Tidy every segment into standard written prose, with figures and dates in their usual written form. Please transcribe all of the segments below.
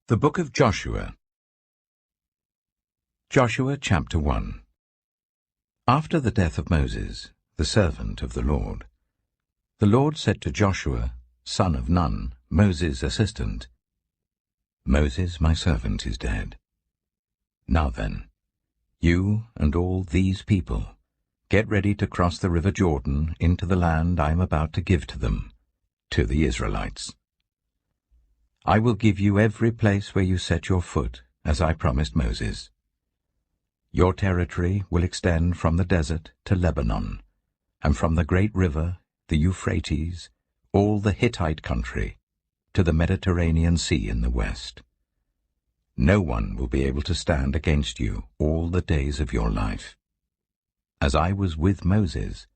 The Book of Joshua. Joshua chapter 1. After the death of Moses, the servant of the Lord said to Joshua, son of Nun, Moses' assistant, Moses, my servant, is dead. Now then, you and all these people, get ready to cross the river Jordan into the land I am about to give to them, to the Israelites. I will give you every place where you set your foot, as I promised Moses. Your territory will extend from the desert to Lebanon, and from the great river, the Euphrates, all the Hittite country, to the Mediterranean Sea in the west. No one will be able to stand against you all the days of your life. As I was with Moses,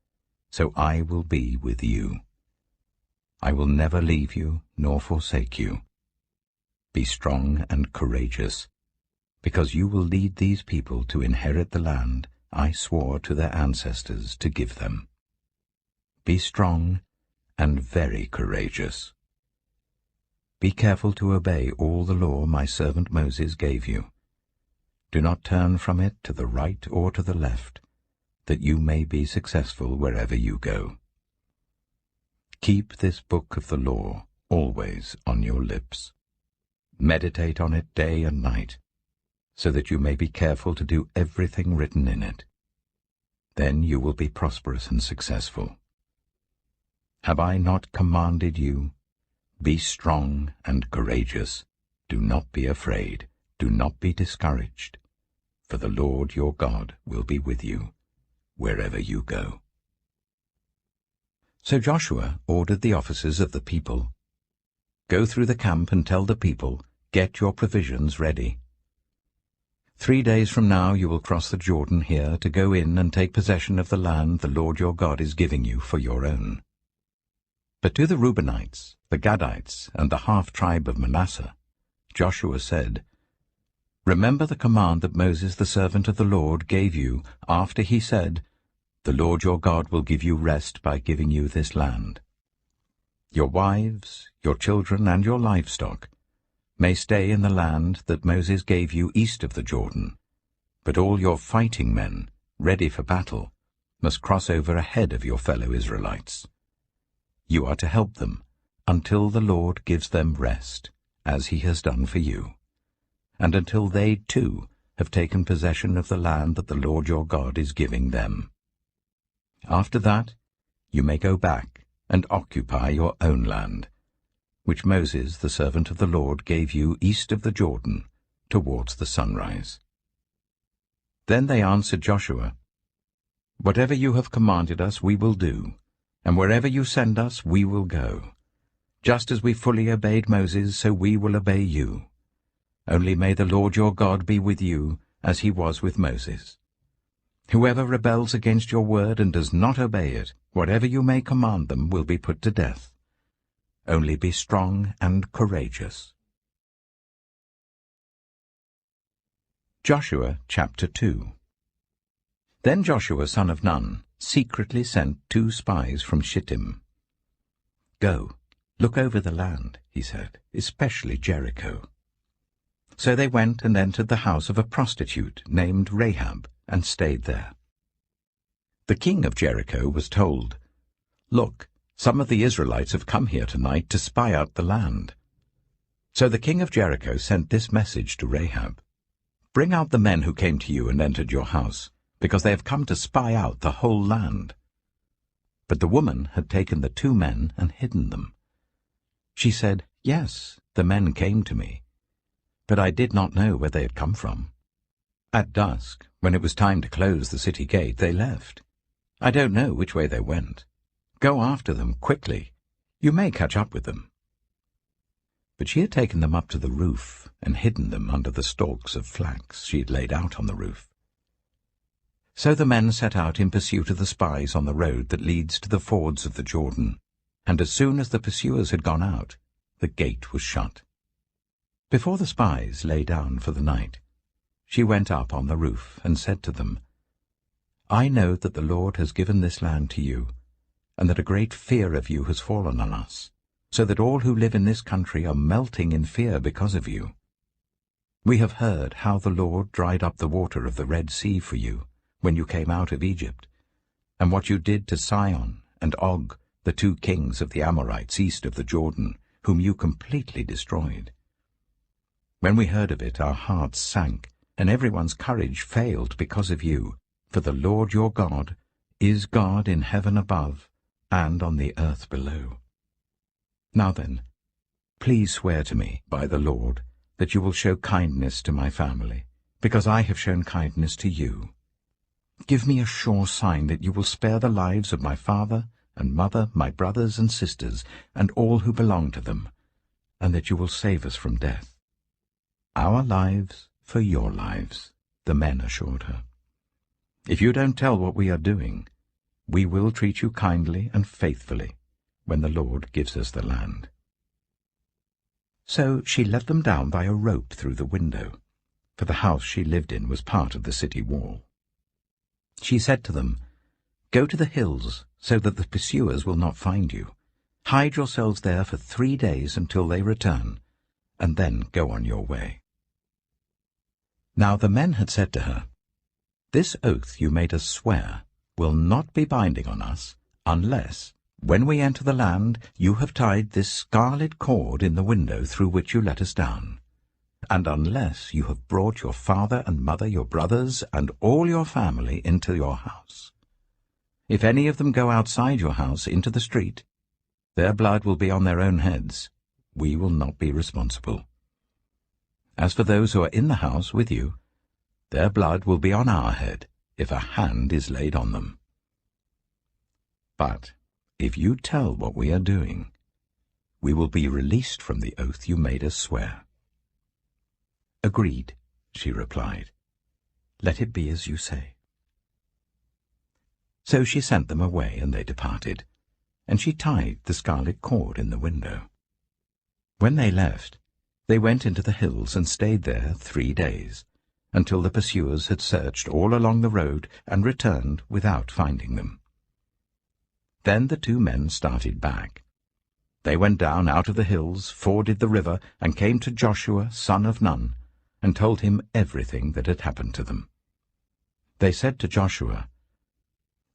so I will be with you. I will never leave you nor forsake you. Be strong and courageous, because you will lead these people to inherit the land I swore to their ancestors to give them. Be strong and very courageous. Be careful to obey all the law my servant Moses gave you. Do not turn from it to the right or to the left, that you may be successful wherever you go. Keep this book of the law always on your lips. Meditate on it day and night, so that you may be careful to do everything written in it. Then you will be prosperous and successful. Have I not commanded you? Be strong and courageous. Do not be afraid. Do not be discouraged. For the Lord your God will be with you, wherever you go. So Joshua ordered the officers of the people, Go through the camp and tell the people, Get your provisions ready. 3 days from now you will cross the Jordan here to go in and take possession of the land the Lord your God is giving you for your own. But to the Reubenites, the Gadites, and the half-tribe of Manasseh, Joshua said, Remember the command that Moses the servant of the Lord gave you after he said, The Lord your God will give you rest by giving you this land. Your wives, your children, and your livestock may stay in the land that Moses gave you east of the Jordan, but all your fighting men, ready for battle, must cross over ahead of your fellow Israelites. You are to help them until the Lord gives them rest, as he has done for you, and until they too have taken possession of the land that the Lord your God is giving them. After that, you may go back and occupy your own land, which Moses, the servant of the Lord, gave you east of the Jordan, towards the sunrise. Then they answered Joshua, Whatever you have commanded us we will do, and wherever you send us we will go. Just as we fully obeyed Moses, so we will obey you. Only may the Lord your God be with you, as he was with Moses. Whoever rebels against your word and does not obey it, whatever you may command them, will be put to death. Only be strong and courageous. Joshua chapter 2. Then Joshua son of Nun secretly sent 2 spies from Shittim. Go, look over the land, he said, especially Jericho. So they went and entered the house of a prostitute named Rahab and stayed there. The king of Jericho was told, Look, some of the Israelites have come here tonight to spy out the land. So the king of Jericho sent this message to Rahab, Bring out the men who came to you and entered your house, because they have come to spy out the whole land. But the woman had taken the 2 men and hidden them. She said, Yes, the men came to me, but I did not know where they had come from. At dusk, when it was time to close the city gate, they left. I don't know which way they went. Go after them quickly. You may catch up with them. But she had taken them up to the roof and hidden them under the stalks of flax she had laid out on the roof. So the men set out in pursuit of the spies on the road that leads to the fords of the Jordan, and as soon as the pursuers had gone out, the gate was shut. Before the spies lay down for the night, she went up on the roof and said to them, I know that the Lord has given this land to you, and that a great fear of you has fallen on us, so that all who live in this country are melting in fear because of you. We have heard how the Lord dried up the water of the Red Sea for you when you came out of Egypt, and what you did to Sihon and Og, the 2 kings of the Amorites east of the Jordan, whom you completely destroyed. When we heard of it, our hearts sank, and everyone's courage failed because of you, for the Lord your God is God in heaven above and on the earth below. Now then, please swear to me by the Lord that you will show kindness to my family, because I have shown kindness to you. Give me a sure sign that you will spare the lives of my father and mother, my brothers and sisters, and all who belong to them, and that you will save us from death. Our lives for your lives, the men assured her. If you don't tell what we are doing, we will treat you kindly and faithfully when the Lord gives us the land. So she let them down by a rope through the window, for the house she lived in was part of the city wall. She said to them, "Go to the hills, so that the pursuers will not find you. Hide yourselves there for 3 days until they return, and then go on your way." Now the men had said to her, "This oath you made us swear will not be binding on us, unless, when we enter the land, you have tied this scarlet cord in the window through which you let us down, and unless you have brought your father and mother, your brothers, and all your family into your house. If any of them go outside your house into the street, their blood will be on their own heads. We will not be responsible. As for those who are in the house with you, their blood will be on our head if a hand is laid on them. But if you tell what we are doing, we will be released from the oath you made us swear." "Agreed," she replied. "Let it be as you say." So she sent them away, and they departed, and she tied the scarlet cord in the window. When they left, they went into the hills and stayed there 3 days, until the pursuers had searched all along the road and returned without finding them. Then the 2 men started back. They went down out of the hills, forded the river, and came to Joshua, son of Nun, and told him everything that had happened to them. They said to Joshua,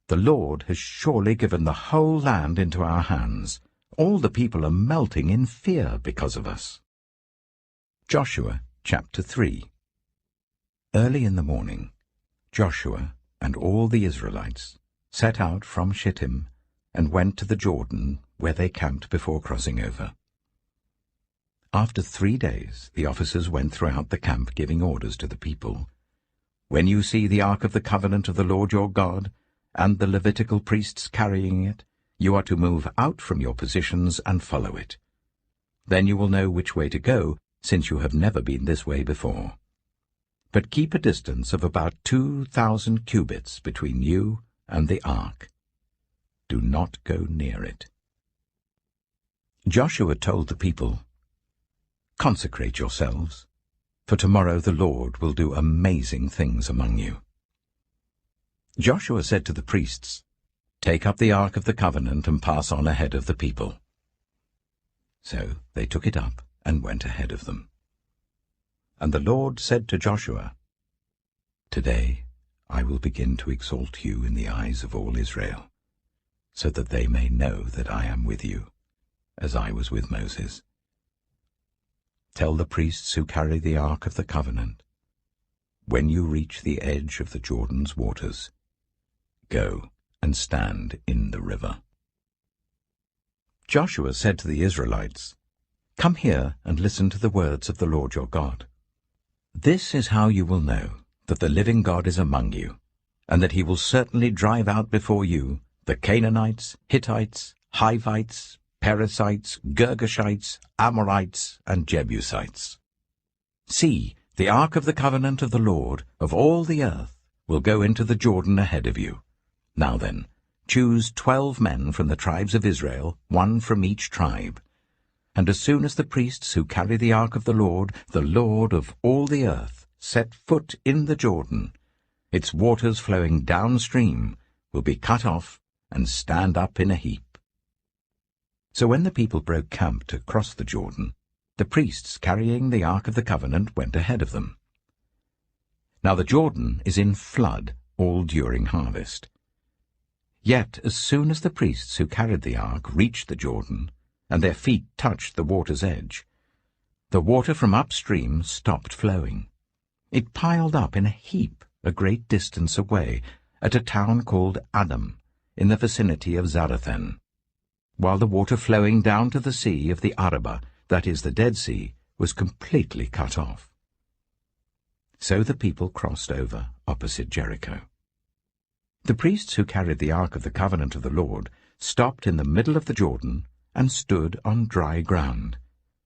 "The Lord has surely given the whole land into our hands. All the people are melting in fear because of us." Joshua chapter 3. Early in the morning, Joshua and all the Israelites set out from Shittim and went to the Jordan, where they camped before crossing over. After 3 days, the officers went throughout the camp giving orders to the people. "When you see the ark of the covenant of the Lord your God, and the Levitical priests carrying it, you are to move out from your positions and follow it. Then you will know which way to go, since you have never been this way before. But keep a distance of about 2,000 cubits between you and the ark. Do not go near it." Joshua told the people, "Consecrate yourselves, for tomorrow the Lord will do amazing things among you." Joshua said to the priests, "Take up the ark of the covenant and pass on ahead of the people." So they took it up and went ahead of them. And the Lord said to Joshua, "Today I will begin to exalt you in the eyes of all Israel, so that they may know that I am with you, as I was with Moses. Tell the priests who carry the ark of the covenant, when you reach the edge of the Jordan's waters, go and stand in the river." Joshua said to the Israelites, "Come here and listen to the words of the Lord your God. This is how you will know that the living God is among you, and that he will certainly drive out before you the Canaanites, Hittites, Hivites, Perizzites, Girgashites, Amorites, and Jebusites. See, the ark of the covenant of the Lord of all the earth will go into the Jordan ahead of you. Now then, choose 12 men from the tribes of Israel, 1 from each tribe. And as soon as the priests who carry the ark of the Lord of all the earth, set foot in the Jordan, its waters flowing downstream will be cut off and stand up in a heap." So when the people broke camp to cross the Jordan, The priests carrying the Ark of the Covenant went ahead of them. Now the Jordan is in flood all during harvest. Yet as soon as the priests who carried the ark reached the Jordan, and their feet touched the water's edge, the water from upstream stopped flowing. It piled up in a heap a great distance away at a town called Adam, in the vicinity of Zarethan, while the water flowing down to the sea of the Arabah, that is the Dead Sea, was completely cut off. So the people crossed over opposite Jericho. The priests who carried the Ark of the Covenant of the Lord stopped in the middle of the Jordan and stood on dry ground,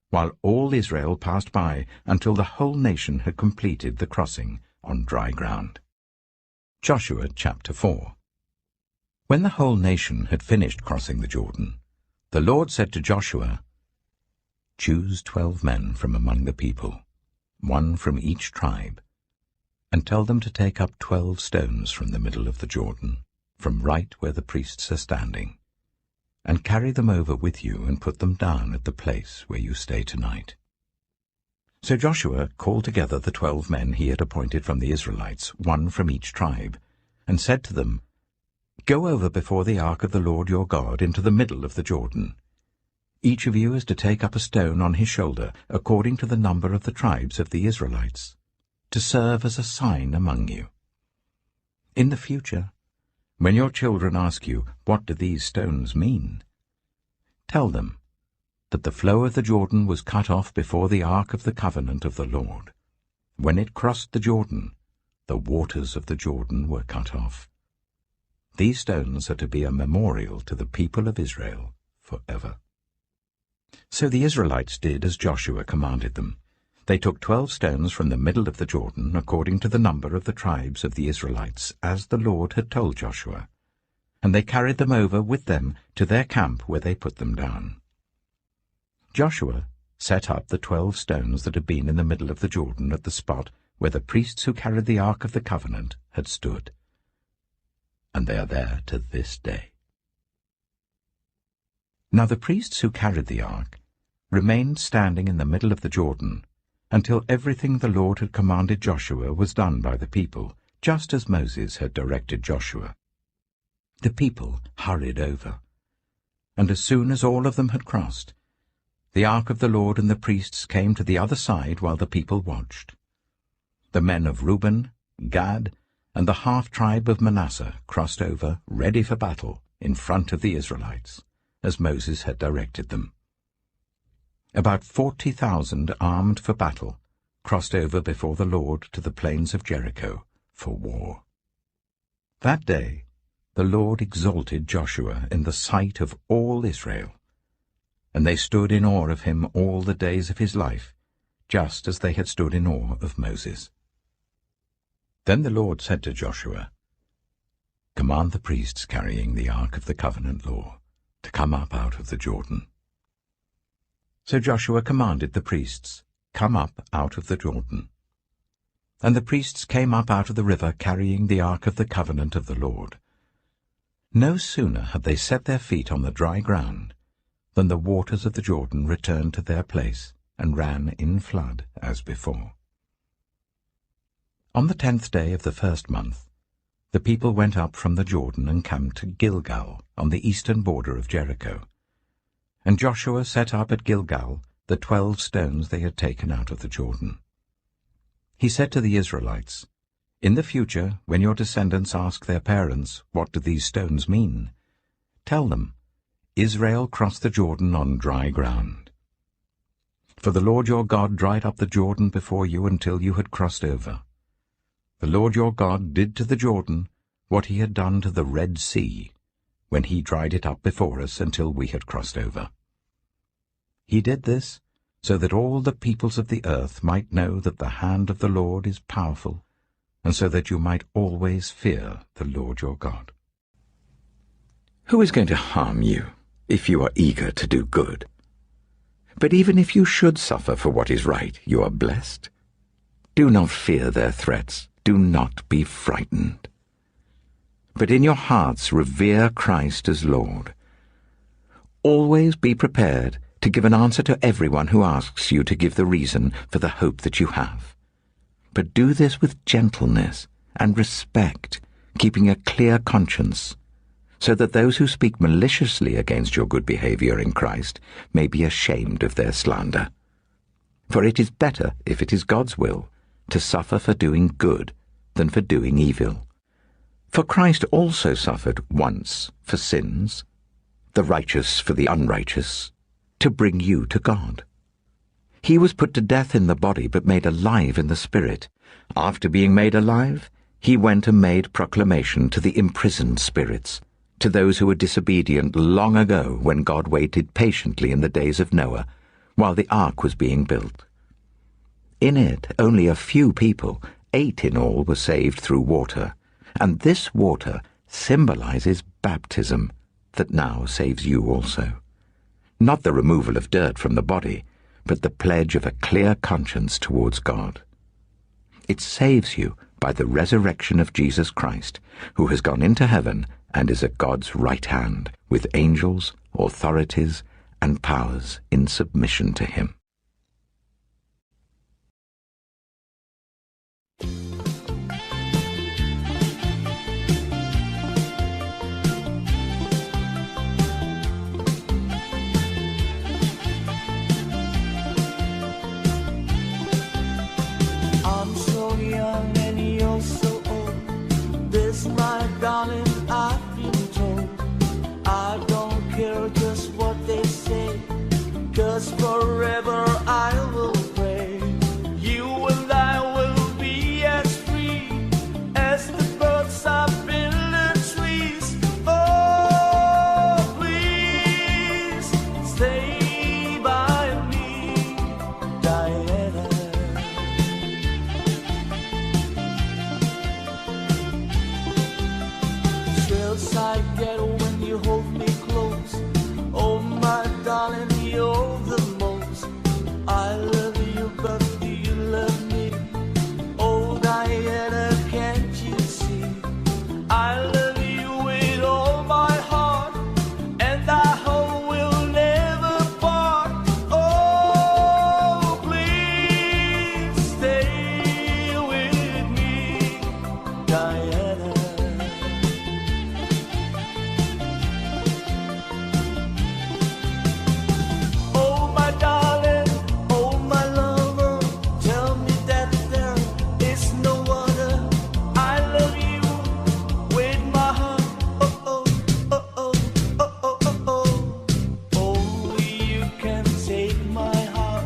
while all Israel passed by until the whole nation had completed the crossing on dry ground. Joshua chapter 4. When the whole nation had finished crossing the Jordan, the Lord said to Joshua, "Choose 12 men from among the people, 1 from each tribe, and tell them to take up 12 stones from the middle of the Jordan, from right where the priests are standing, and carry them over with you and put them down at the place where you stay tonight." So Joshua called together the 12 men he had appointed from the Israelites, 1 from each tribe, and said to them, "Go over before the ark of the Lord your God into the middle of the Jordan. Each of you is to take up a stone on his shoulder, according to the number of the tribes of the Israelites, to serve as a sign among you. In the future, when your children ask you, 'What do these stones mean?' tell them that the flow of the Jordan was cut off before the Ark of the Covenant of the Lord. When it crossed the Jordan, the waters of the Jordan were cut off. These stones are to be a memorial to the people of Israel forever." So the Israelites did as Joshua commanded them. They took 12 stones from the middle of the Jordan, according to the number of the tribes of the Israelites, as the Lord had told Joshua, and they carried them over with them to their camp where they put them down. Joshua set up the 12 stones that had been in the middle of the Jordan at the spot where the priests who carried the Ark of the Covenant had stood, and they are there to this day. Now the priests who carried the ark remained standing in the middle of the Jordan until everything the Lord had commanded Joshua was done by the people, just as Moses had directed Joshua. The people hurried over, and as soon as all of them had crossed, the ark of the Lord and the priests came to the other side while the people watched. The men of Reuben, Gad, and the half-tribe of Manasseh crossed over, ready for battle, in front of the Israelites, as Moses had directed them. About 40,000 armed for battle crossed over before the Lord to the plains of Jericho for war. That day the Lord exalted Joshua in the sight of all Israel, and they stood in awe of him all the days of his life, just as they had stood in awe of Moses. Then the Lord said to Joshua, "Command the priests carrying the Ark of the Covenant law to come up out of the Jordan." So Joshua commanded the priests, "Come up out of the Jordan." And the priests came up out of the river carrying the Ark of the Covenant of the Lord. No sooner had they set their feet on the dry ground than the waters of the Jordan returned to their place and ran in flood as before. On the 10th day of the first month, the people went up from the Jordan and camped to Gilgal on the eastern border of Jericho. And Joshua set up at Gilgal the 12 stones they had taken out of the Jordan. He said to the Israelites, "In the future, when your descendants ask their parents, 'What do these stones mean?' tell them, 'Israel crossed the Jordan on dry ground.' For the Lord your God dried up the Jordan before you until you had crossed over. The Lord your God did to the Jordan what he had done to the Red Sea, when he dried it up before us until we had crossed over. He did this so that all the peoples of the earth might know that the hand of the Lord is powerful, and so that you might always fear the Lord your God." Who is going to harm you if you are eager to do good? But even if you should suffer for what is right, you are blessed. Do not fear their threats. Do not be frightened. But in your hearts revere Christ as Lord. Always be prepared to give an answer to everyone who asks you to give the reason for the hope that you have. But do this with gentleness and respect, keeping a clear conscience, so that those who speak maliciously against your good behavior in Christ may be ashamed of their slander. For it is better, if it is God's will, to suffer for doing good than for doing evil. For Christ also suffered once for sins, the righteous for the unrighteous, to bring you to God. He was put to death in the body, but made alive in the spirit. After being made alive, he went and made proclamation to the imprisoned spirits, to those who were disobedient long ago when God waited patiently in the days of Noah, while the ark was being built. In it only a few people, 8 in all, were saved through water, and this water symbolizes baptism that now saves you also. Not the removal of dirt from the body, but the pledge of a clear conscience towards God. It saves you by the resurrection of Jesus Christ, who has gone into heaven and is at God's right hand, with angels, authorities, and powers in submission to him. I'm so young and you're so old. This, my darling, I've been told. I don't care just what they say, 'cause forever I will pray. You and I will be as free as the birds up in the trees. Oh, please stay by me, Diana. Thrills I get when you hold me close. Oh, my darling, you're the most. I love you, but do you love me? Oh, Diana, can't you see? I love you with all my heart, and I hope we'll never part. Oh, please stay with me, Diana. Oh, my darling, oh, my lover, tell me that there is no other. I love you with my heart. Oh, oh, oh, oh, oh, oh, oh, oh. Only you can take my heart.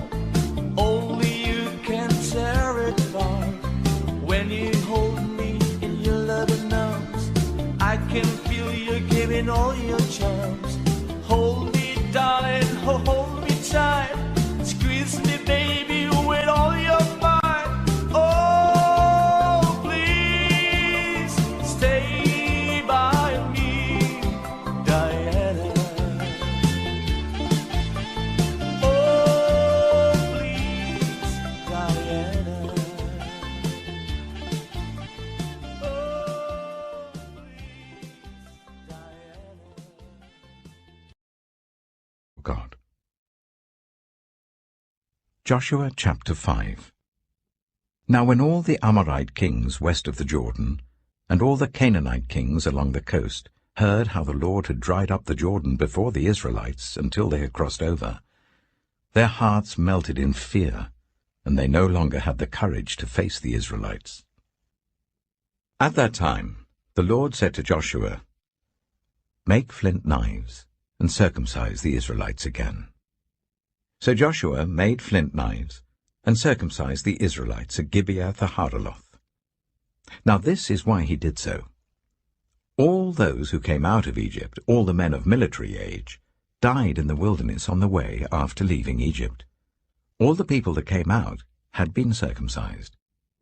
Only you can tear it apart. When you hold me in your loving arms, I can feel you giving all your charms. Hold me, darling, hold me tight. Squeeze me, baby, with all your might. Oh, please stay by me, Diana. Oh, please, Diana. Oh, please, Diana. God. Joshua chapter 5. Now when all the Amorite kings west of the Jordan, and all the Canaanite kings along the coast, heard how the Lord had dried up the Jordan before the Israelites until they had crossed over, their hearts melted in fear, and they no longer had the courage to face the Israelites. At that time the Lord said to Joshua, "Make flint knives, and circumcise the Israelites again." So Joshua made flint knives, and circumcised the Israelites at Gibeah the Haaraloth. Now this is why he did so. All those who came out of Egypt, all the men of military age, died in the wilderness on the way after leaving Egypt. All the people that came out had been circumcised,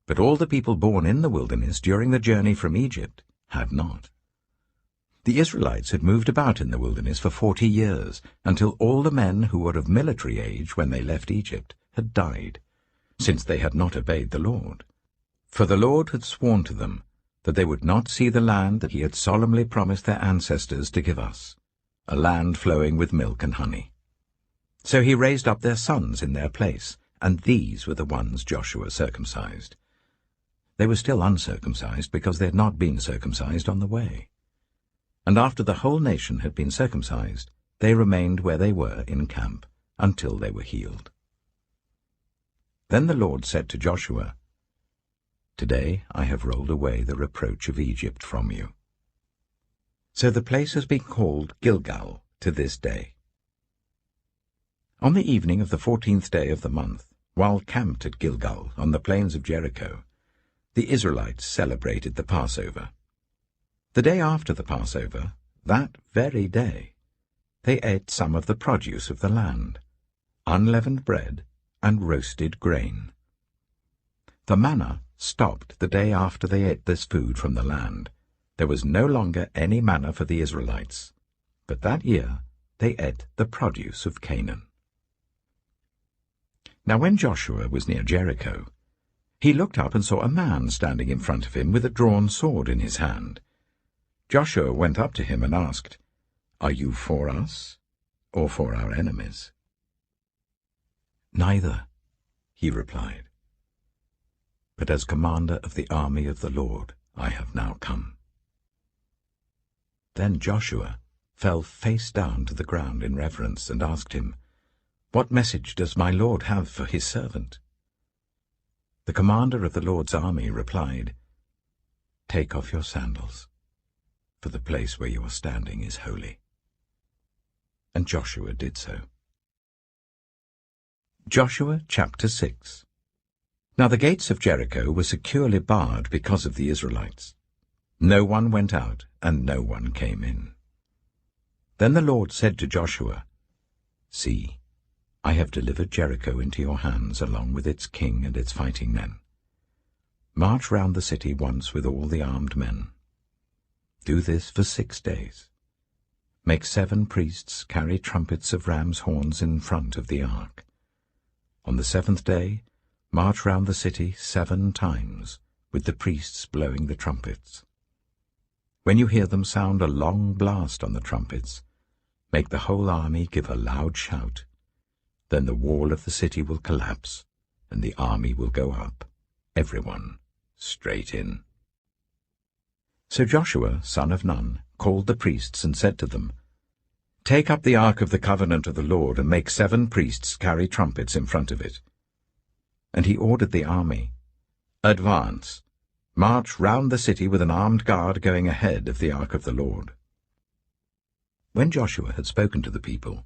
but all the people born in the wilderness during the journey from Egypt had not. The Israelites had moved about in the wilderness for 40 years, until all the men who were of military age when they left Egypt had died, since they had not obeyed the Lord. For the Lord had sworn to them that they would not see the land that he had solemnly promised their ancestors to give us, a land flowing with milk and honey. So he raised up their sons in their place, and these were the ones Joshua circumcised. They were still uncircumcised because they had not been circumcised on the way. And after the whole nation had been circumcised, they remained where they were in camp until they were healed. Then the Lord said to Joshua, "Today I have rolled away the reproach of Egypt from you." So the place has been called Gilgal to this day. On the evening of the 14th day of the month, while camped at Gilgal on the plains of Jericho, the Israelites celebrated the Passover. The day after the Passover, that very day, they ate some of the produce of the land, unleavened bread and roasted grain. The manna stopped the day after they ate this food from the land. There was no longer any manna for the Israelites, but that year they ate the produce of Canaan. Now when Joshua was near Jericho, he looked up and saw a man standing in front of him with a drawn sword in his hand. Joshua went up to him and asked, "Are you for us or for our enemies?" "Neither," he replied, "but as commander of the army of the Lord I have now come." Then Joshua fell face down to the ground in reverence and asked him, "What message does my Lord have for his servant?" The commander of the Lord's army replied, "Take off your sandals, for the place where you are standing is holy." And Joshua did so. Joshua chapter 6. Now the gates of Jericho were securely barred because of the Israelites. No one went out, and no one came in. Then the Lord said to Joshua, "See, I have delivered Jericho into your hands along with its king and its fighting men. March round the city once with all the armed men. Do this for 6 days. Make 7 priests carry trumpets of ram's horns in front of the ark. On the 7th day, march round the city 7 times, with the priests blowing the trumpets. When you hear them sound a long blast on the trumpets, make the whole army give a loud shout. Then the wall of the city will collapse, and the army will go up, everyone straight in." So Joshua, son of Nun, called the priests and said to them, "Take up the ark of the covenant of the Lord and make 7 priests carry trumpets in front of it." And he ordered the army, "Advance, march round the city with an armed guard going ahead of the ark of the Lord." When Joshua had spoken to the people,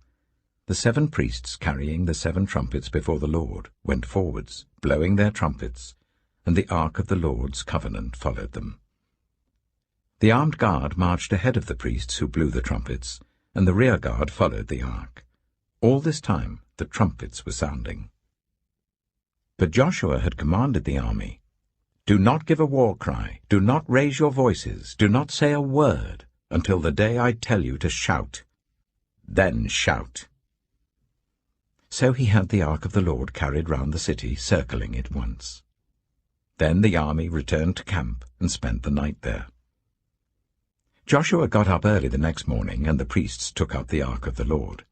the 7 priests carrying the 7 trumpets before the Lord went forwards, blowing their trumpets, and the ark of the Lord's covenant followed them. The armed guard marched ahead of the priests who blew the trumpets, and the rear guard followed the ark. All this time the trumpets were sounding. But Joshua had commanded the army, "Do not give a war cry, do not raise your voices, do not say a word, until the day I tell you to shout. Then shout." So he had the ark of the Lord carried round the city, circling it once. Then the army returned to camp and spent the night there. Joshua got up early the next morning, and the priests took up the ark of the Lord.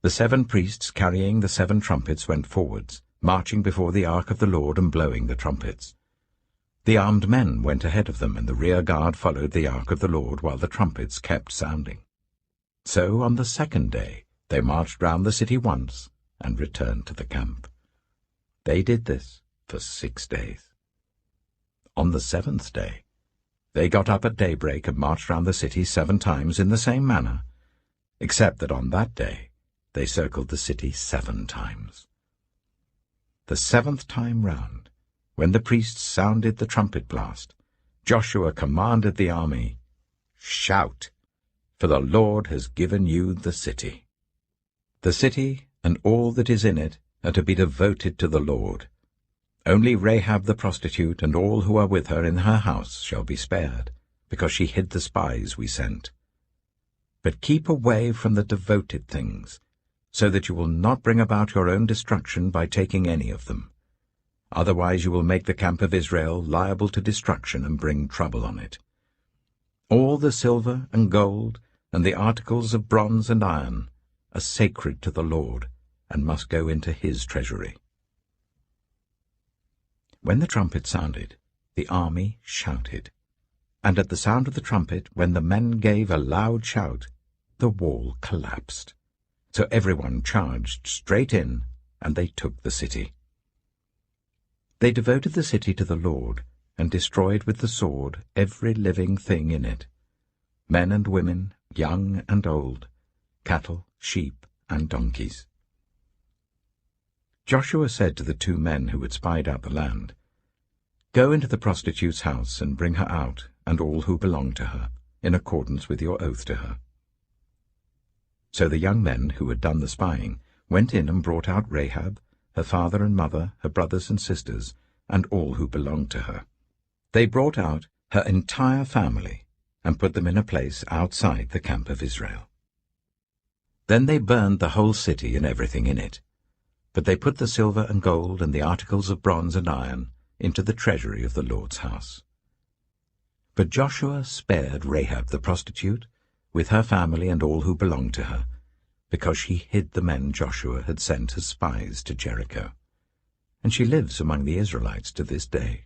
The 7 priests carrying the 7 trumpets went forwards, marching before the ark of the Lord and blowing the trumpets. The armed men went ahead of them, and the rear guard followed the ark of the Lord while the trumpets kept sounding. So on the 2nd day they marched round the city once and returned to the camp. They did this for 6 days. On the 7th day they got up at daybreak and marched round the city 7 times in the same manner, except that on that day they circled the city 7 times. The 7th time round, when the priests sounded the trumpet blast, Joshua commanded the army, "Shout, for the Lord has given you the city." The city and all that is in it are to be devoted to the Lord. Only Rahab the prostitute and all who are with her in her house shall be spared, because she hid the spies we sent. But keep away from the devoted things, so that you will not bring about your own destruction by taking any of them. Otherwise you will make the camp of Israel liable to destruction and bring trouble on it. All the silver and gold and the articles of bronze and iron, are sacred to the Lord and must go into his treasury. When the trumpet sounded, the army shouted, and at the sound of the trumpet, when the men gave a loud shout, the wall collapsed. So everyone charged straight in, and they took the city. They devoted the city to the Lord, and destroyed with the sword every living thing in it, men and women, young and old, cattle, sheep, and donkeys. Joshua said to the 2 men who had spied out the land, "Go into the prostitute's house and bring her out, and all who belong to her, in accordance with your oath to her." So the young men who had done the spying went in and brought out Rahab, her father and mother, her brothers and sisters, and all who belonged to her. They brought out her entire family and put them in a place outside the camp of Israel. Then they burned the whole city and everything in it, but they put the silver and gold and the articles of bronze and iron into the treasury of the Lord's house. But Joshua spared Rahab the prostitute, with her family and all who belonged to her, because she hid the men Joshua had sent as spies to Jericho, and she lives among the Israelites to this day.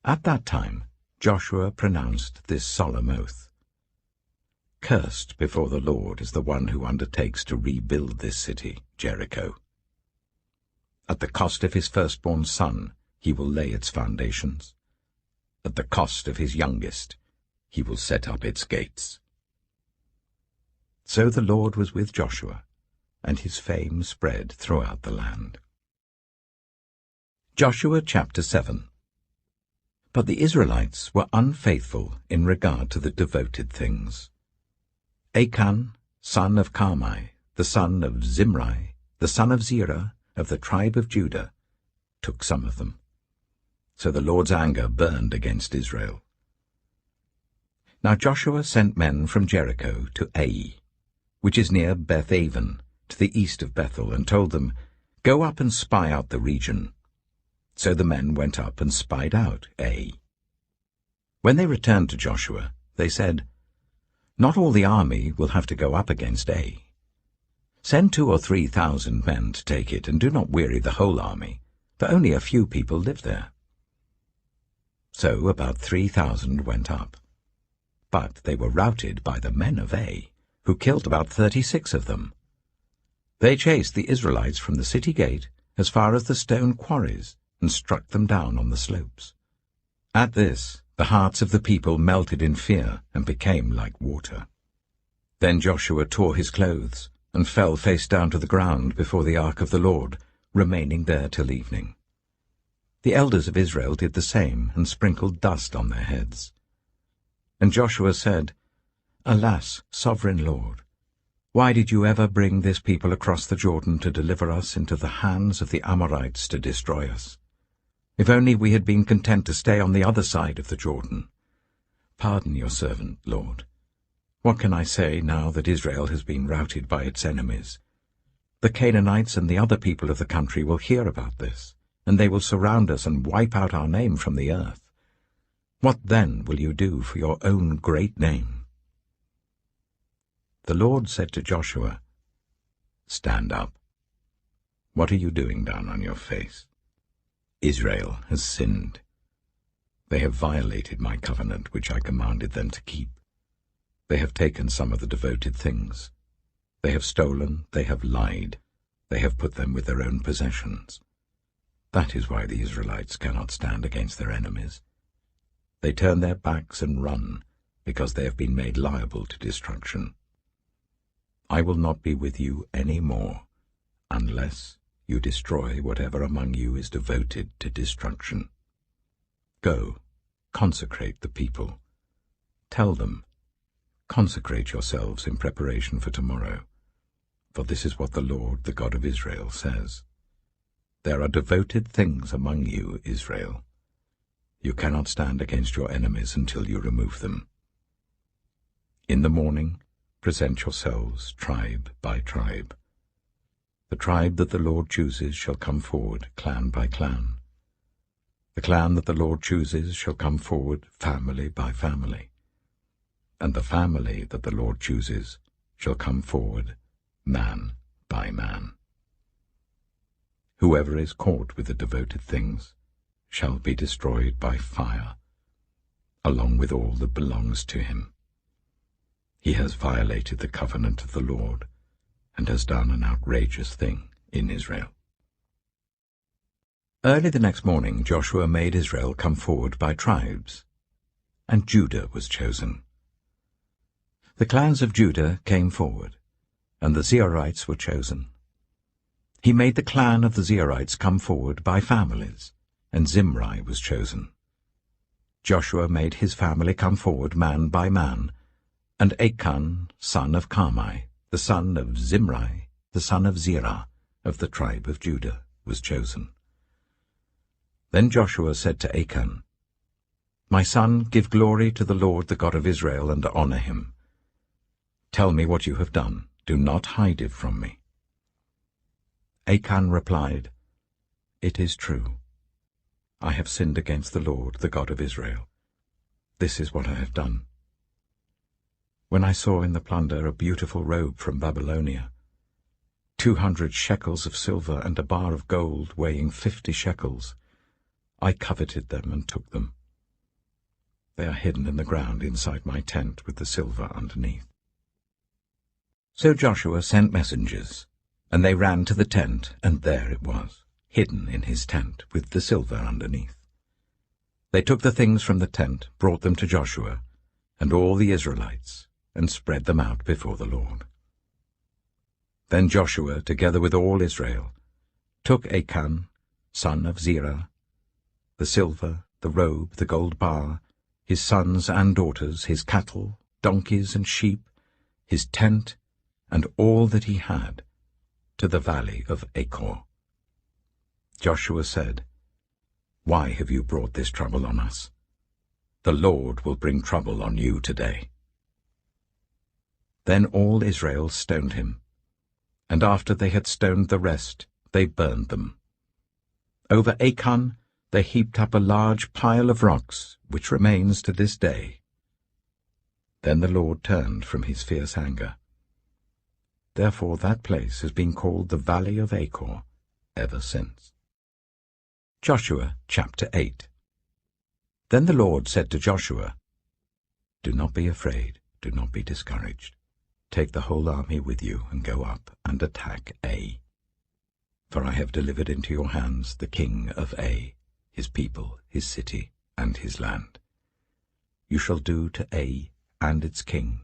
At that time Joshua pronounced this solemn oath: "Cursed before the Lord is the one who undertakes to rebuild this city, Jericho. At the cost of his firstborn son he will lay its foundations. At the cost of his youngest he will set up its gates." So the Lord was with Joshua, and his fame spread throughout the land. Joshua chapter 7. But the Israelites were unfaithful in regard to the devoted things. Achan, son of Carmi, the son of Zimri, the son of Zerah, of the tribe of Judah, took some of them. So the Lord's anger burned against Israel. Now Joshua sent men from Jericho to Ai, which is near Beth-aven, to the east of Bethel, and told them, "Go up and spy out the region." So the men went up and spied out Ai. When they returned to Joshua, they said, "Not all the army will have to go up against Ai. Send 2,000 or 3,000 men to take it, and do not weary the whole army, for only a few people live there." So about 3,000 went up. But they were routed by the men of Ai, who killed about 36 of them. They chased the Israelites from the city gate as far as the stone quarries, and struck them down on the slopes. At this, the hearts of the people melted in fear and became like water. Then Joshua tore his clothes, and fell face down to the ground before the ark of the Lord, remaining there till evening. The elders of Israel did the same, and sprinkled dust on their heads. And Joshua said, "Alas, sovereign Lord, why did you ever bring this people across the Jordan to deliver us into the hands of the Amorites to destroy us? If only we had been content to stay on the other side of the Jordan. Pardon your servant, Lord. What can I say now that Israel has been routed by its enemies? The Canaanites and the other people of the country will hear about this, and they will surround us and wipe out our name from the earth. What then will you do for your own great name?" The Lord said to Joshua, "Stand up. What are you doing down on your face? Israel has sinned. They have violated my covenant which I commanded them to keep. They have taken some of the devoted things. They have stolen, they have lied, they have put them with their own possessions. That is why the Israelites cannot stand against their enemies. They turn their backs and run, because they have been made liable to destruction. I will not be with you any more, unless you destroy whatever among you is devoted to destruction. Go, consecrate the people. Tell them, consecrate yourselves in preparation for tomorrow, for this is what the Lord, the God of Israel, says. There are devoted things among you, Israel. You cannot stand against your enemies until you remove them. In the morning, present yourselves tribe by tribe. The tribe that the Lord chooses shall come forward, clan by clan. The clan that the Lord chooses shall come forward, family by family. And the family that the Lord chooses shall come forward, man by man. Whoever is caught with the devoted things shall be destroyed by fire, along with all that belongs to him. He has violated the covenant of the Lord and has done an outrageous thing in Israel. Early the next morning Joshua made Israel come forward by tribes, and Judah was chosen. The clans of Judah came forward, and the Zeorites were chosen. He made the clan of the Zeorites come forward by families, and Zimri was chosen. Joshua made his family come forward man by man, and Achan, son of Carmi, the son of Zimri, the son of Zerah, of the tribe of Judah, was chosen. Then Joshua said to Achan, "My son, give glory to the Lord, the God of Israel, and honor him. Tell me what you have done. Do not hide it from me." Achan replied, "It is true. I have sinned against the Lord, the God of Israel. This is what I have done. When I saw in the plunder a beautiful robe from Babylonia, 200 shekels of silver and a bar of gold weighing 50 shekels, I coveted them and took them. They are hidden in the ground inside my tent with the silver underneath." So Joshua sent messengers, and they ran to the tent, and there it was, hidden in his tent with the silver underneath. They took the things from the tent, brought them to Joshua, and all the Israelites, and spread them out before the Lord. Then Joshua, together with all Israel, took Achan, son of Zerah, the silver, the robe, the gold bar, his sons and daughters, his cattle, donkeys and sheep, his tent, and all that he had, to the valley of Achor. Joshua said, "Why have you brought this trouble on us? The Lord will bring trouble on you today." Then all Israel stoned him, and after they had stoned the rest, they burned them. Over Achan they heaped up a large pile of rocks, which remains to this day. Then the Lord turned from his fierce anger. Therefore that place has been called the Valley of Achor ever since. Joshua chapter 8. Then the Lord said to Joshua, "Do not be afraid, do not be discouraged. Take the whole army with you and go up and attack Ai. For I have delivered into your hands the king of Ai, his people, his city, and his land. You shall do to Ai and its king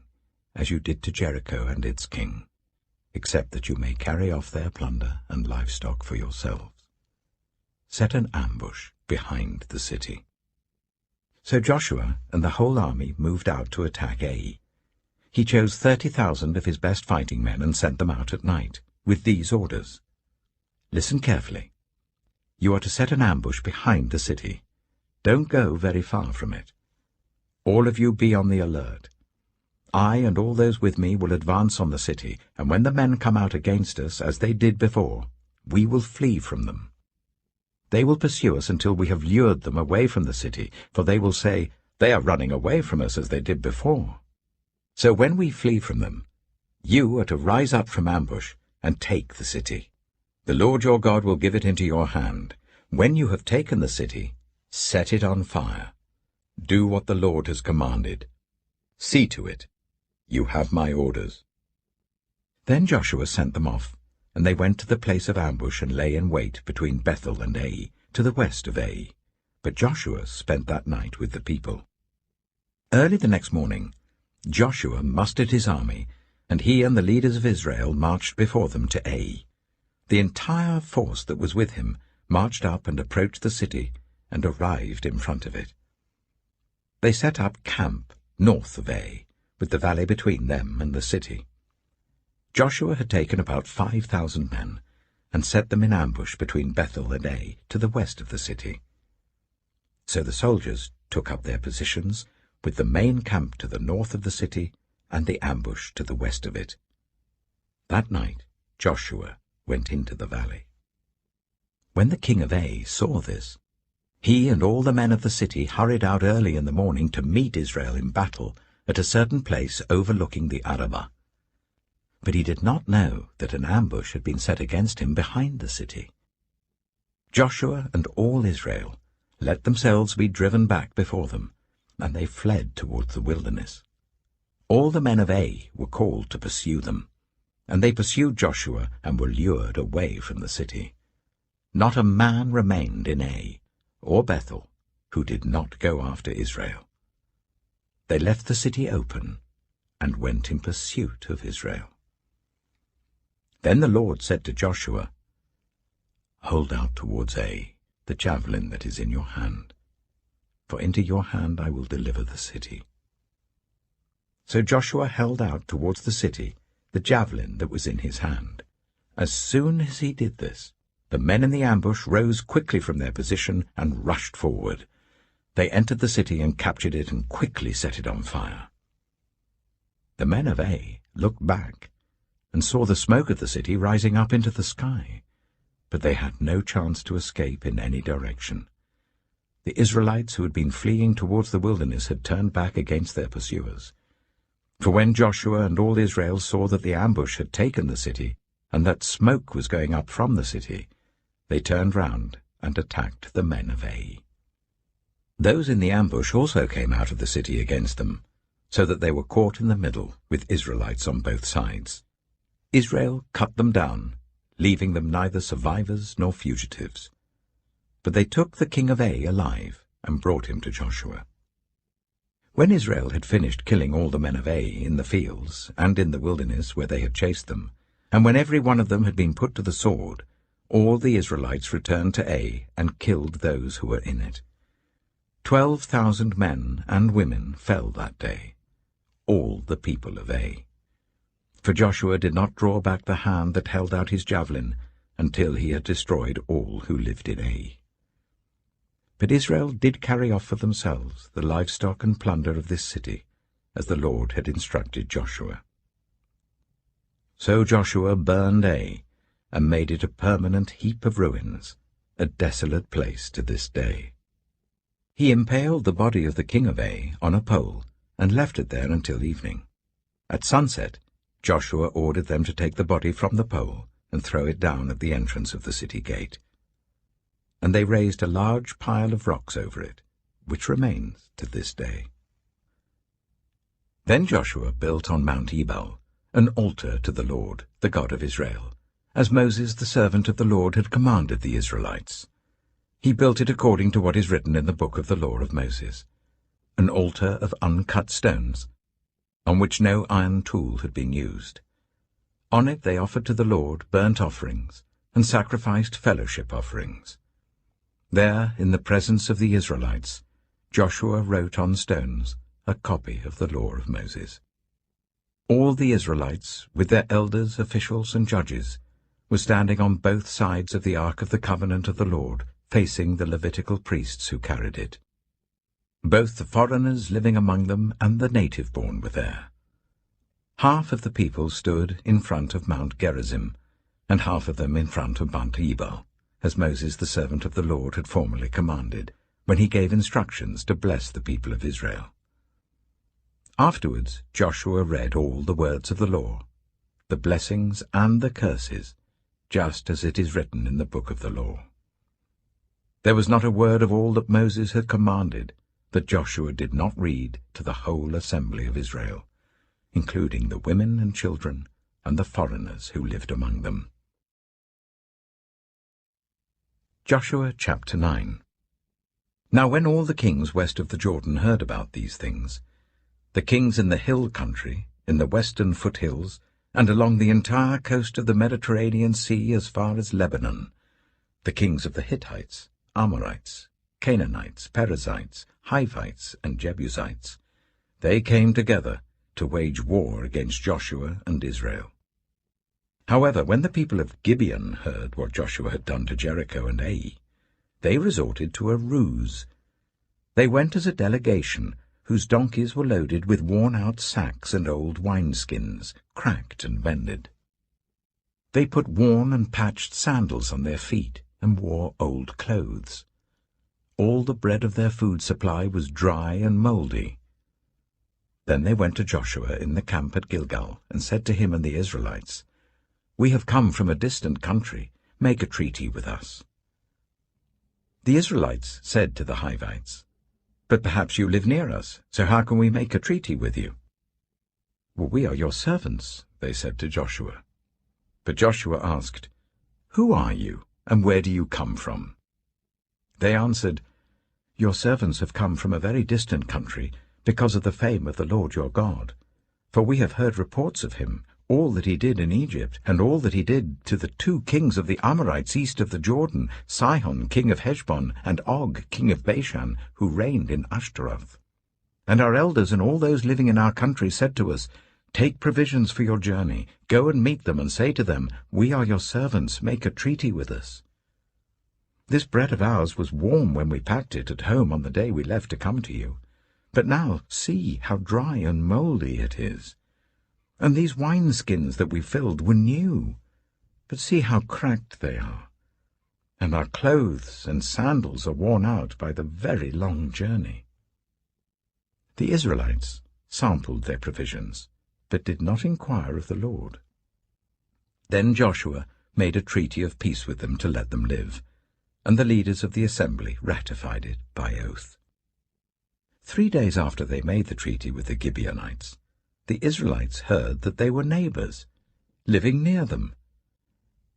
as you did to Jericho and its king, except that you may carry off their plunder and livestock for yourselves. Set an ambush behind the city." So Joshua and the whole army moved out to attack Ai. He chose 30,000 of his best fighting men and sent them out at night, with these orders. Listen carefully. You are to set an ambush behind the city. Don't go very far from it. All of you be on the alert. I and all those with me will advance on the city, and when the men come out against us, as they did before, we will flee from them. They will pursue us until we have lured them away from the city, for they will say, "They are running away from us as they did before." So when we flee from them, you are to rise up from ambush and take the city. The Lord your God will give it into your hand. When you have taken the city, set it on fire. Do what the Lord has commanded. See to it. You have my orders." Then Joshua sent them off, and they went to the place of ambush and lay in wait between Bethel and Ai, to the west of Ai. But Joshua spent that night with the people. Early the next morning, Joshua mustered his army, and he and the leaders of Israel marched before them to Ai. The entire force that was with him marched up and approached the city and arrived in front of it. They set up camp north of Ai, with the valley between them and the city. Joshua had taken about 5,000 men and set them in ambush between Bethel and Ai to the west of the city. So the soldiers took up their positions, with the main camp to the north of the city and the ambush to the west of it. That night Joshua went into the valley. When the king of Ai saw this, he and all the men of the city hurried out early in the morning to meet Israel in battle at a certain place overlooking the Arabah. but he did not know that an ambush had been set against him behind the city. Joshua and all Israel let themselves be driven back before them, and they fled towards the wilderness. All the men of Ai were called to pursue them, and they pursued Joshua and were lured away from the city. Not a man remained in Ai or Bethel who did not go after Israel. They left the city open and went in pursuit of Israel. Then the Lord said to Joshua, "Hold out towards Ai the javelin that is in your hand, for into your hand I will deliver the city." So Joshua held out towards the city the javelin that was in his hand. As soon as he did this, the men in the ambush rose quickly from their position and rushed forward. They entered the city and captured it and quickly set it on fire. The men of Ai looked back and saw the smoke of the city rising up into the sky, but they had no chance to escape in any direction. The Israelites who had been fleeing towards the wilderness had turned back against their pursuers. For when Joshua and all Israel saw that the ambush had taken the city, and that smoke was going up from the city, they turned round and attacked the men of Ai. Those in the ambush also came out of the city against them, so that they were caught in the middle with Israelites on both sides. Israel cut them down, leaving them neither survivors nor fugitives. But they took the king of Ai alive and brought him to Joshua. When Israel had finished killing all the men of Ai in the fields and in the wilderness where they had chased them, and when every one of them had been put to the sword, all the Israelites returned to Ai and killed those who were in it. 12,000 men and women fell that day, all the people of Ai. For Joshua did not draw back the hand that held out his javelin until he had destroyed all who lived in Ai. But Israel did carry off for themselves the livestock and plunder of this city, as the Lord had instructed Joshua. So Joshua burned Ai, and made it a permanent heap of ruins, a desolate place to this day. He impaled the body of the king of Ai on a pole, and left it there until evening. At sunset, Joshua ordered them to take the body from the pole and throw it down at the entrance of the city gate. And they raised a large pile of rocks over it, which remains to this day. Then Joshua built on Mount Ebal an altar to the Lord, the God of Israel, as Moses the servant of the Lord had commanded the Israelites. He built it according to what is written in the book of the law of Moses, an altar of uncut stones, on which no iron tool had been used. On it they offered to the Lord burnt offerings and sacrificed fellowship offerings. There, in the presence of the Israelites, Joshua wrote on stones a copy of the law of Moses. All the Israelites, with their elders, officials, and judges, were standing on both sides of the Ark of the Covenant of the Lord, facing the Levitical priests who carried it. Both the foreigners living among them and the native-born were there. Half of the people stood in front of Mount Gerizim, and half of them in front of Mount Ebal, as Moses the servant of the Lord had formerly commanded, when he gave instructions to bless the people of Israel. Afterwards Joshua read all the words of the law, the blessings and the curses, just as it is written in the book of the law. There was not a word of all that Moses had commanded that Joshua did not read to the whole assembly of Israel, including the women and children and the foreigners who lived among them. Joshua chapter 9. Now when all the kings west of the Jordan heard about these things, the kings in the hill country, in the western foothills, and along the entire coast of the Mediterranean Sea as far as Lebanon, the kings of the Hittites, Amorites, Canaanites, Perizzites, Hivites, and Jebusites, they came together to wage war against Joshua and Israel. However, when the people of Gibeon heard what Joshua had done to Jericho and Ai, they resorted to a ruse. They went as a delegation whose donkeys were loaded with worn-out sacks and old wineskins, cracked and mended. They put worn and patched sandals on their feet and wore old clothes. All the bread of their food supply was dry and mouldy. Then they went to Joshua in the camp at Gilgal, and said to him and the Israelites, "We have come from a distant country. Make a treaty with us." The Israelites said to the Hivites, "But perhaps you live near us, so how can we make a treaty with you?" "Well, we are your servants," they said to Joshua. But Joshua asked, "Who are you, and where do you come from?" They answered, "Your servants have come from a very distant country, because of the fame of the Lord your God. For we have heard reports of him, all that he did in Egypt, and all that he did to the 2 kings of the Amorites east of the Jordan, Sihon king of Heshbon, and Og king of Bashan, who reigned in Ashtaroth. And our elders and all those living in our country said to us, 'Take provisions for your journey, go and meet them, and say to them, We are your servants, make a treaty with us.' This bread of ours was warm when we packed it at home on the day we left to come to you. But now see how dry and mouldy it is. And these wineskins that we filled were new, but see how cracked they are. And our clothes and sandals are worn out by the very long journey." The Israelites sampled their provisions, but did not inquire of the Lord. Then Joshua made a treaty of peace with them to let them live, and the leaders of the assembly ratified it by oath. 3 days after they made the treaty with the Gibeonites, the Israelites heard that they were neighbors, living near them.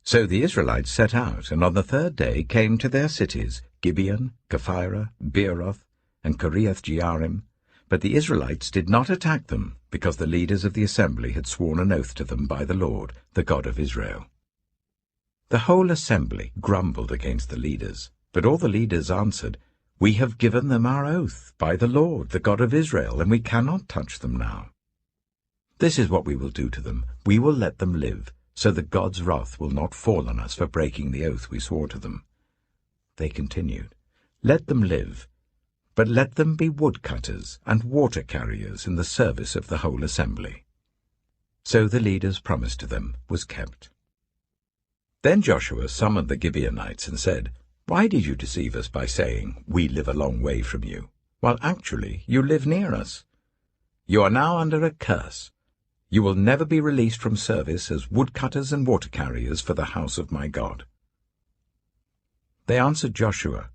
So the Israelites set out, and on the 3rd day came to their cities, Gibeon, Kephirah, Beeroth, and Kiriath-Jearim. But the Israelites did not attack them, because the leaders of the assembly had sworn an oath to them by the Lord, the God of Israel. The whole assembly grumbled against the leaders, but all the leaders answered, "We have given them our oath by the Lord, the God of Israel, and we cannot touch them now. This is what we will do to them. We will let them live, so that God's wrath will not fall on us for breaking the oath we swore to them." They continued, "Let them live, but let them be woodcutters and water carriers in the service of the whole assembly." So the leader's promise to them was kept. Then Joshua summoned the Gibeonites and said, "Why did you deceive us by saying, 'We live a long way from you,' while actually you live near us? You are now under a curse. You will never be released from service as woodcutters and water carriers for the house of my God." They answered Joshua,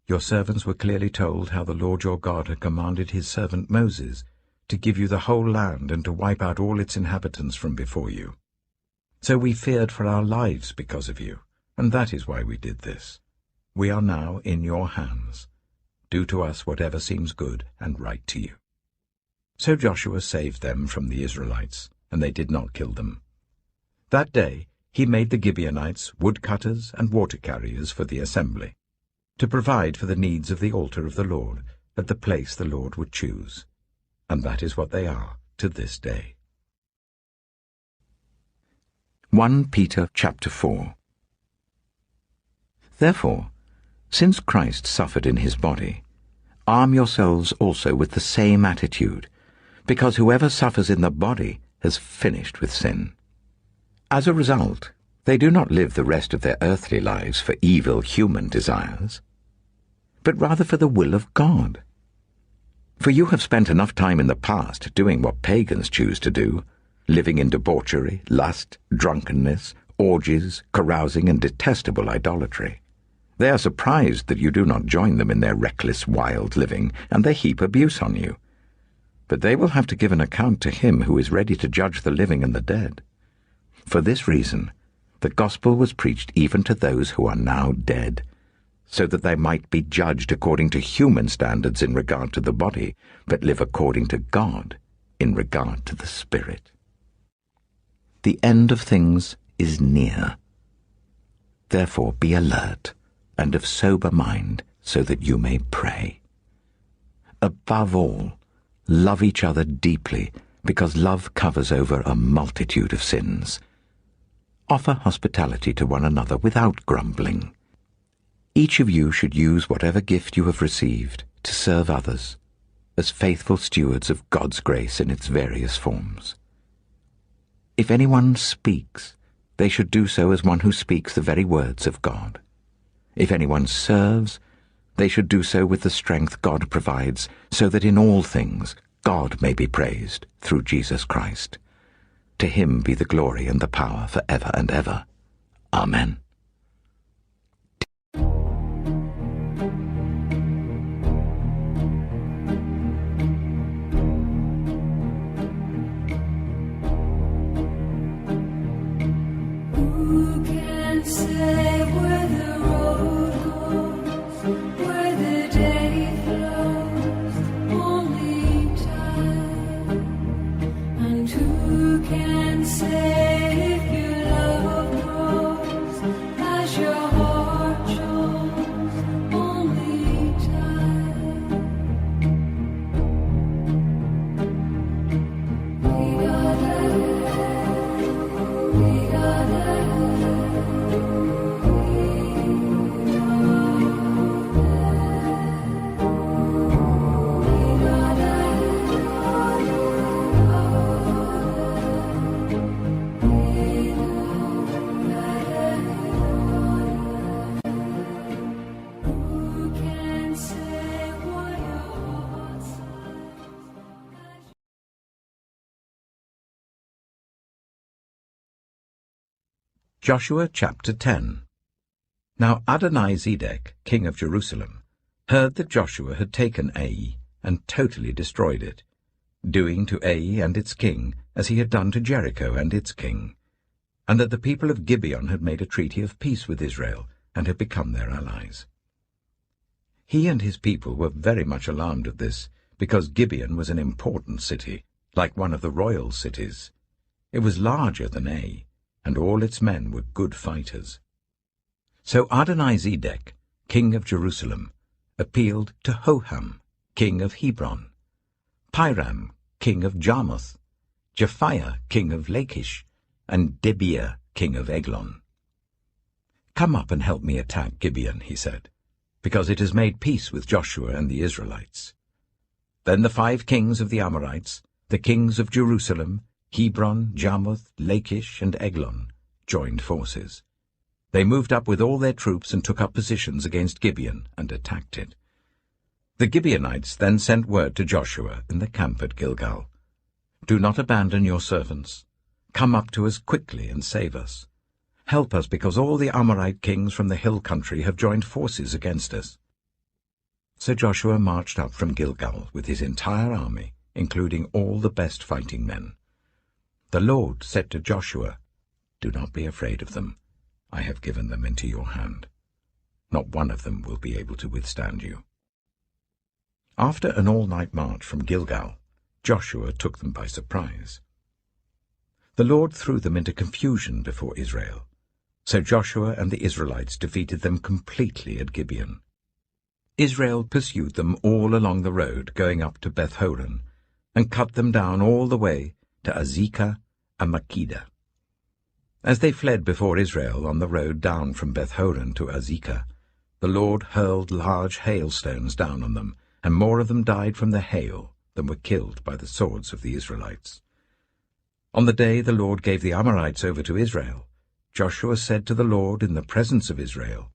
"Your servants were clearly told how the Lord your God had commanded his servant Moses to give you the whole land and to wipe out all its inhabitants from before you. So we feared for our lives because of you, and that is why we did this. We are now in your hands. Do to us whatever seems good and right to you." So Joshua saved them from the Israelites, and they did not kill them. That day he made the Gibeonites woodcutters and water carriers for the assembly, to provide for the needs of the altar of the Lord at the place the Lord would choose. And that is what they are to this day. 1 Peter chapter 4. Therefore, since Christ suffered in his body, arm yourselves also with the same attitude, because whoever suffers in the body has finished with sin. As a result, they do not live the rest of their earthly lives for evil human desires, but rather for the will of God. For you have spent enough time in the past doing what pagans choose to do, living in debauchery, lust, drunkenness, orgies, carousing, and detestable idolatry. They are surprised that you do not join them in their reckless, wild living, and they heap abuse on you. But they will have to give an account to him who is ready to judge the living and the dead. For this reason, the gospel was preached even to those who are now dead, so that they might be judged according to human standards in regard to the body, but live according to God in regard to the Spirit. The end of things is near. Therefore be alert and of sober mind, so that you may pray. Above all, love each other deeply, because love covers over a multitude of sins. Offer hospitality to one another without grumbling. Each of you should use whatever gift you have received to serve others, as faithful stewards of God's grace in its various forms. If anyone speaks, they should do so as one who speaks the very words of God. If anyone serves, they should do so with the strength God provides, so that in all things God may be praised through Jesus Christ. To him be the glory and the power for ever and ever. Amen. Who can say where the road goes, where the day flows? Only time. And who can say if your love grows as your heart shows? Only time. We Who can say what your heart says? Joshua chapter 10. Now Adonai-Zedek, king of Jerusalem, heard that Joshua had taken Ai and totally destroyed it, doing to Ai and its king as he had done to Jericho and its king, and that the people of Gibeon had made a treaty of peace with Israel and had become their allies. He and his people were very much alarmed at this, because Gibeon was an important city, like one of the royal cities. It was larger than Ai, and all its men were good fighters. So Adonai-Zedek, king of Jerusalem, appealed to Hoham, king of Hebron, Piram, king of Jarmuth, Japhiah, king of Lachish, and Debir, king of Eglon. "Come up and help me attack Gibeon," he said, because it has made peace with Joshua and the Israelites. Then the 5 kings of the Amorites, the kings of Jerusalem, Hebron, Jarmuth, Lachish, and Eglon, joined forces. They moved up with all their troops and took up positions against Gibeon and attacked it. The Gibeonites then sent word to Joshua in the camp at Gilgal, "Do not abandon your servants. Come up to us quickly and save us. Help us, because all the Amorite kings from the hill country have joined forces against us." So Joshua marched up from Gilgal with his entire army, including all the best fighting men. The Lord said to Joshua, "Do not be afraid of them. I have given them into your hand. Not one of them will be able to withstand you." After an all-night march from Gilgal, Joshua took them by surprise. The Lord threw them into confusion before Israel. So Joshua and the Israelites defeated them completely at Gibeon. Israel pursued them all along the road going up to Beth-horon, and cut them down all the way to Azekah and Makkedah. As they fled before Israel on the road down from Beth-horon to Azekah, the Lord hurled large hailstones down on them, and more of them died from the hail than were killed by the swords of the Israelites. On the day the Lord gave the Amorites over to Israel, Joshua said to the Lord in the presence of Israel,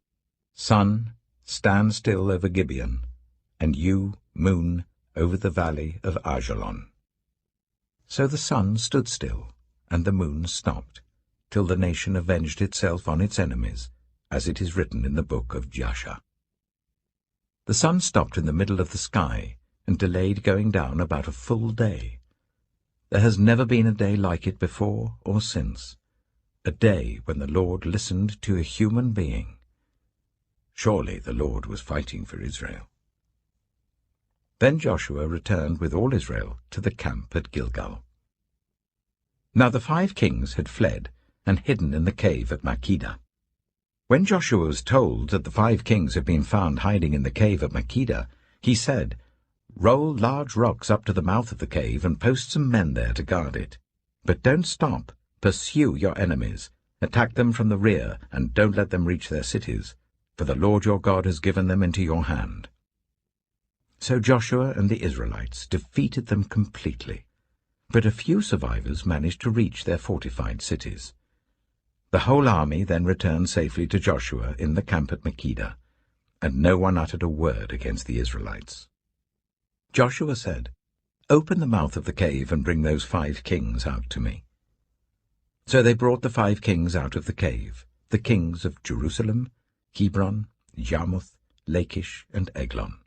"Sun, stand still over Gibeon, and you, moon, over the valley of Ajalon." So the sun stood still, and the moon stopped, till the nation avenged itself on its enemies, as it is written in the book of Jasher. The sun stopped in the middle of the sky, and delayed going down about a full day. There has never been a day like it before or since, a day when the Lord listened to a human being. Surely the Lord was fighting for Israel. Then Joshua returned with all Israel to the camp at Gilgal. Now the 5 kings had fled and hidden in the cave at Makkedah. When Joshua was told that the 5 kings had been found hiding in the cave at Makkedah, he said, "Roll large rocks up to the mouth of the cave and post some men there to guard it. But don't stop. Pursue your enemies. Attack them from the rear, and don't let them reach their cities, for the Lord your God has given them into your hand." So Joshua and the Israelites defeated them completely, but a few survivors managed to reach their fortified cities. The whole army then returned safely to Joshua in the camp at Makkedah, and no one uttered a word against the Israelites. Joshua said, "Open the mouth of the cave and bring those 5 kings out to me." So they brought the 5 kings out of the cave, the kings of Jerusalem, Hebron, Jarmuth, Lachish, and Eglon.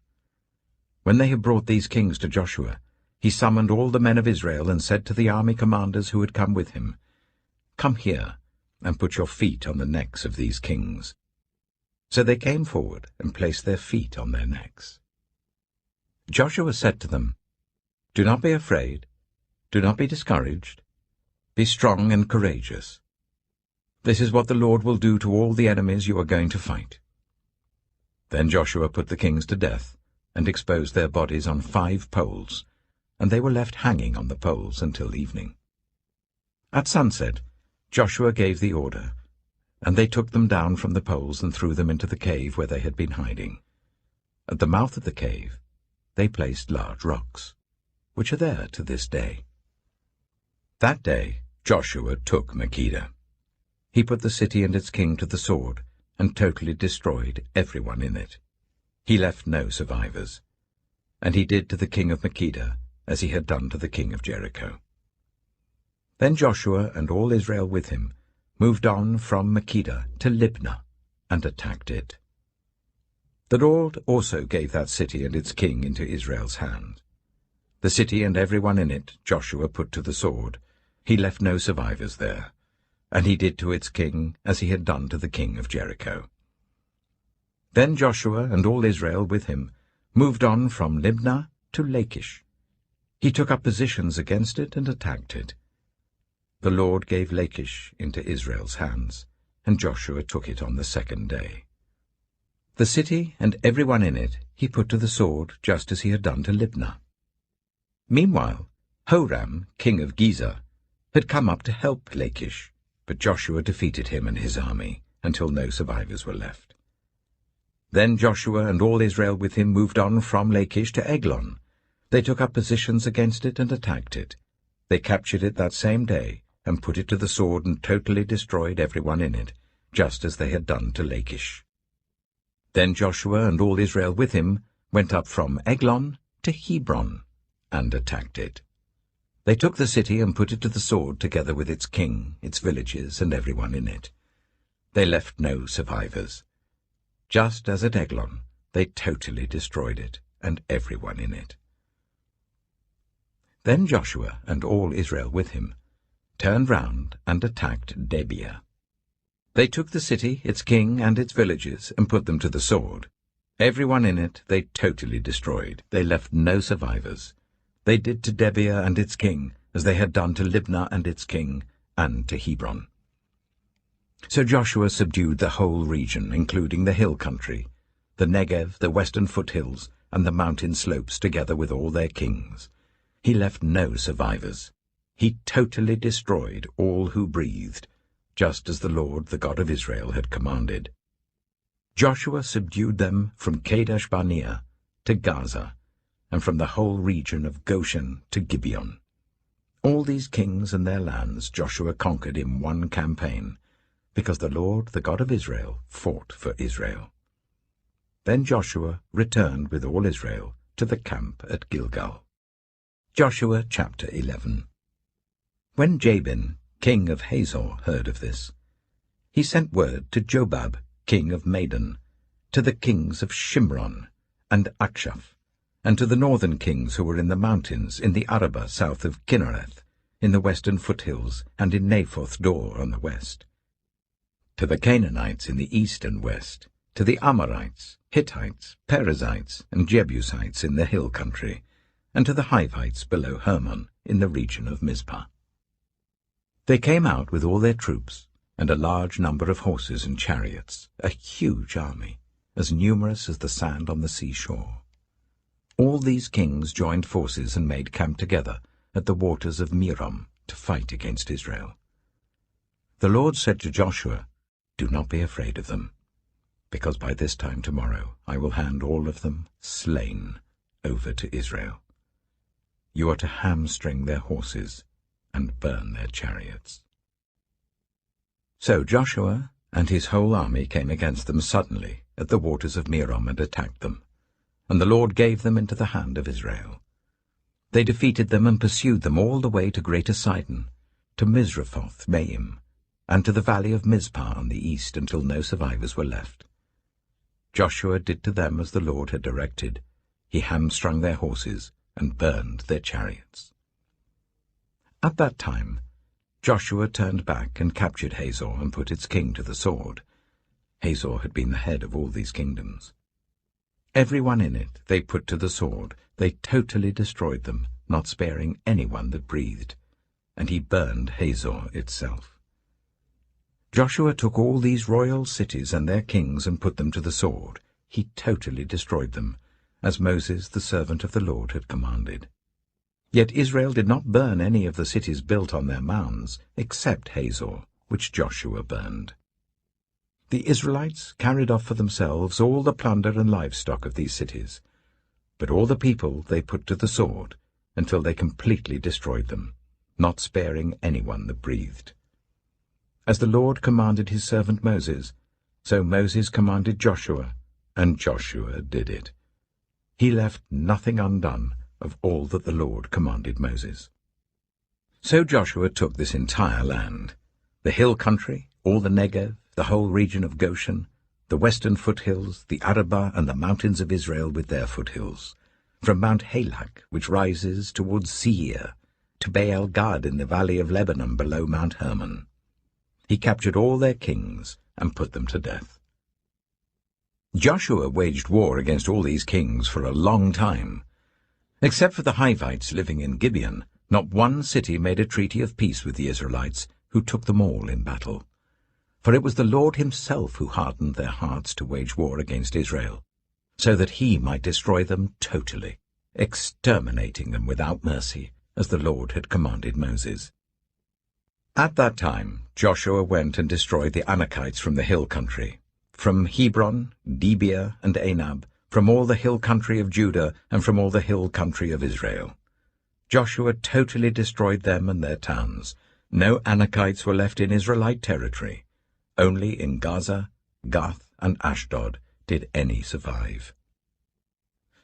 When they had brought these kings to Joshua, he summoned all the men of Israel and said to the army commanders who had come with him, "Come here, and put your feet on the necks of these kings." So they came forward and placed their feet on their necks. Joshua said to them, "Do not be afraid, do not be discouraged. Be strong and courageous. This is what the Lord will do to all the enemies you are going to fight." Then Joshua put the kings to death and exposed their bodies on 5 poles, and they were left hanging on the poles until evening. At sunset, Joshua gave the order, and they took them down from the poles and threw them into the cave where they had been hiding. At the mouth of the cave, they placed large rocks, which are there to this day. That day Joshua took Makkedah. He put the city and its king to the sword and totally destroyed everyone in it. He left no survivors. And he did to the king of Makkedah as he had done to the king of Jericho. Then Joshua and all Israel with him moved on from Makkedah to Libnah and attacked it. The Lord also gave that city and its king into Israel's hand. The city and everyone in it Joshua put to the sword. He left no survivors there, and he did to its king as he had done to the king of Jericho. Then Joshua and all Israel with him moved on from Libnah to Lachish. He took up positions against it and attacked it. The Lord gave Lachish into Israel's hands, and Joshua took it on the 2nd day. The city and everyone in it he put to the sword, just as he had done to Libnah. Meanwhile, Horam, king of Gezer, had come up to help Lachish, but Joshua defeated him and his army, until no survivors were left. Then Joshua and all Israel with him moved on from Lachish to Eglon. They took up positions against it and attacked it. They captured it that same day, and put it to the sword and totally destroyed everyone in it, just as they had done to Lachish. Then Joshua and all Israel with him went up from Eglon to Hebron and attacked it. They took the city and put it to the sword together with its king, its villages, and everyone in it. They left no survivors. Just as at Eglon, they totally destroyed it and everyone in it. Then Joshua and all Israel with him turned round and attacked Debir. They took the city, its king, and its villages, and put them to the sword. Everyone in it they totally destroyed. They left no survivors. They did to Debir and its king as they had done to Libnah and its king, and to Hebron. So Joshua subdued the whole region, including the hill country, the Negev, the western foothills, and the mountain slopes, together with all their kings. He left no survivors. He totally destroyed all who breathed, just as the Lord, the God of Israel, had commanded. Joshua subdued them from Kadesh Barnea to Gaza, and from the whole region of Goshen to Gibeon. All these kings and their lands Joshua conquered in one campaign, because the Lord, the God of Israel, fought for Israel. Then Joshua returned with all Israel to the camp at Gilgal. Joshua chapter 11. When Jabin, king of Hazor, heard of this, he sent word to Jobab, king of Madon, to the kings of Shimron and Akshaph, and to the northern kings who were in the mountains, in the Arabah south of Kinnereth, in the western foothills, and in Naphoth Dor on the west, to the Canaanites in the east and west, to the Amorites, Hittites, Perizzites, and Jebusites in the hill country, and to the Hivites below Hermon in the region of Mizpah. They came out with all their troops, and a large number of horses and chariots, a huge army, as numerous as the sand on the seashore. All these kings joined forces and made camp together at the waters of Merom to fight against Israel. The Lord said to Joshua, "Do not be afraid of them, because by this time tomorrow I will hand all of them, slain, over to Israel. You are to hamstring their horses and burn their chariots." So Joshua and his whole army came against them suddenly at the waters of Merom and attacked them, and the Lord gave them into the hand of Israel. They defeated them and pursued them all the way to Greater Sidon, to Misrephoth-Maim, and to the valley of Mizpah on the east, until no survivors were left. Joshua did to them as the Lord had directed. He hamstrung their horses and burned their chariots. At that time, Joshua turned back and captured Hazor and put its king to the sword. Hazor had been the head of all these kingdoms. Everyone in it they put to the sword. They totally destroyed them, not sparing anyone that breathed, and he burned Hazor itself. Joshua took all these royal cities and their kings and put them to the sword. He totally destroyed them, as Moses, the servant of the Lord, had commanded. Yet Israel did not burn any of the cities built on their mounds, except Hazor, which Joshua burned. The Israelites carried off for themselves all the plunder and livestock of these cities, but all the people they put to the sword, until they completely destroyed them, not sparing anyone that breathed. As the Lord commanded his servant Moses, so Moses commanded Joshua, and Joshua did it. He left nothing undone of all that the Lord commanded Moses. So Joshua took this entire land, the hill country, all the Negev, the whole region of Goshen, the western foothills, the Arabah, and the mountains of Israel with their foothills, from Mount Halak, which rises towards Seir, to Baal-Gad in the valley of Lebanon below Mount Hermon. He captured all their kings and put them to death. Joshua waged war against all these kings for a long time. Except for the Hivites living in Gibeon, not one city made a treaty of peace with the Israelites, who took them all in battle. For it was the Lord himself who hardened their hearts to wage war against Israel, so that he might destroy them totally, exterminating them without mercy, as the Lord had commanded Moses. At that time Joshua went and destroyed the Anakites from the hill country, from Hebron, Debir, and Anab, from all the hill country of Judah, and from all the hill country of Israel. Joshua totally destroyed them and their towns. No Anakites were left in Israelite territory. Only in Gaza, Gath, and Ashdod did any survive.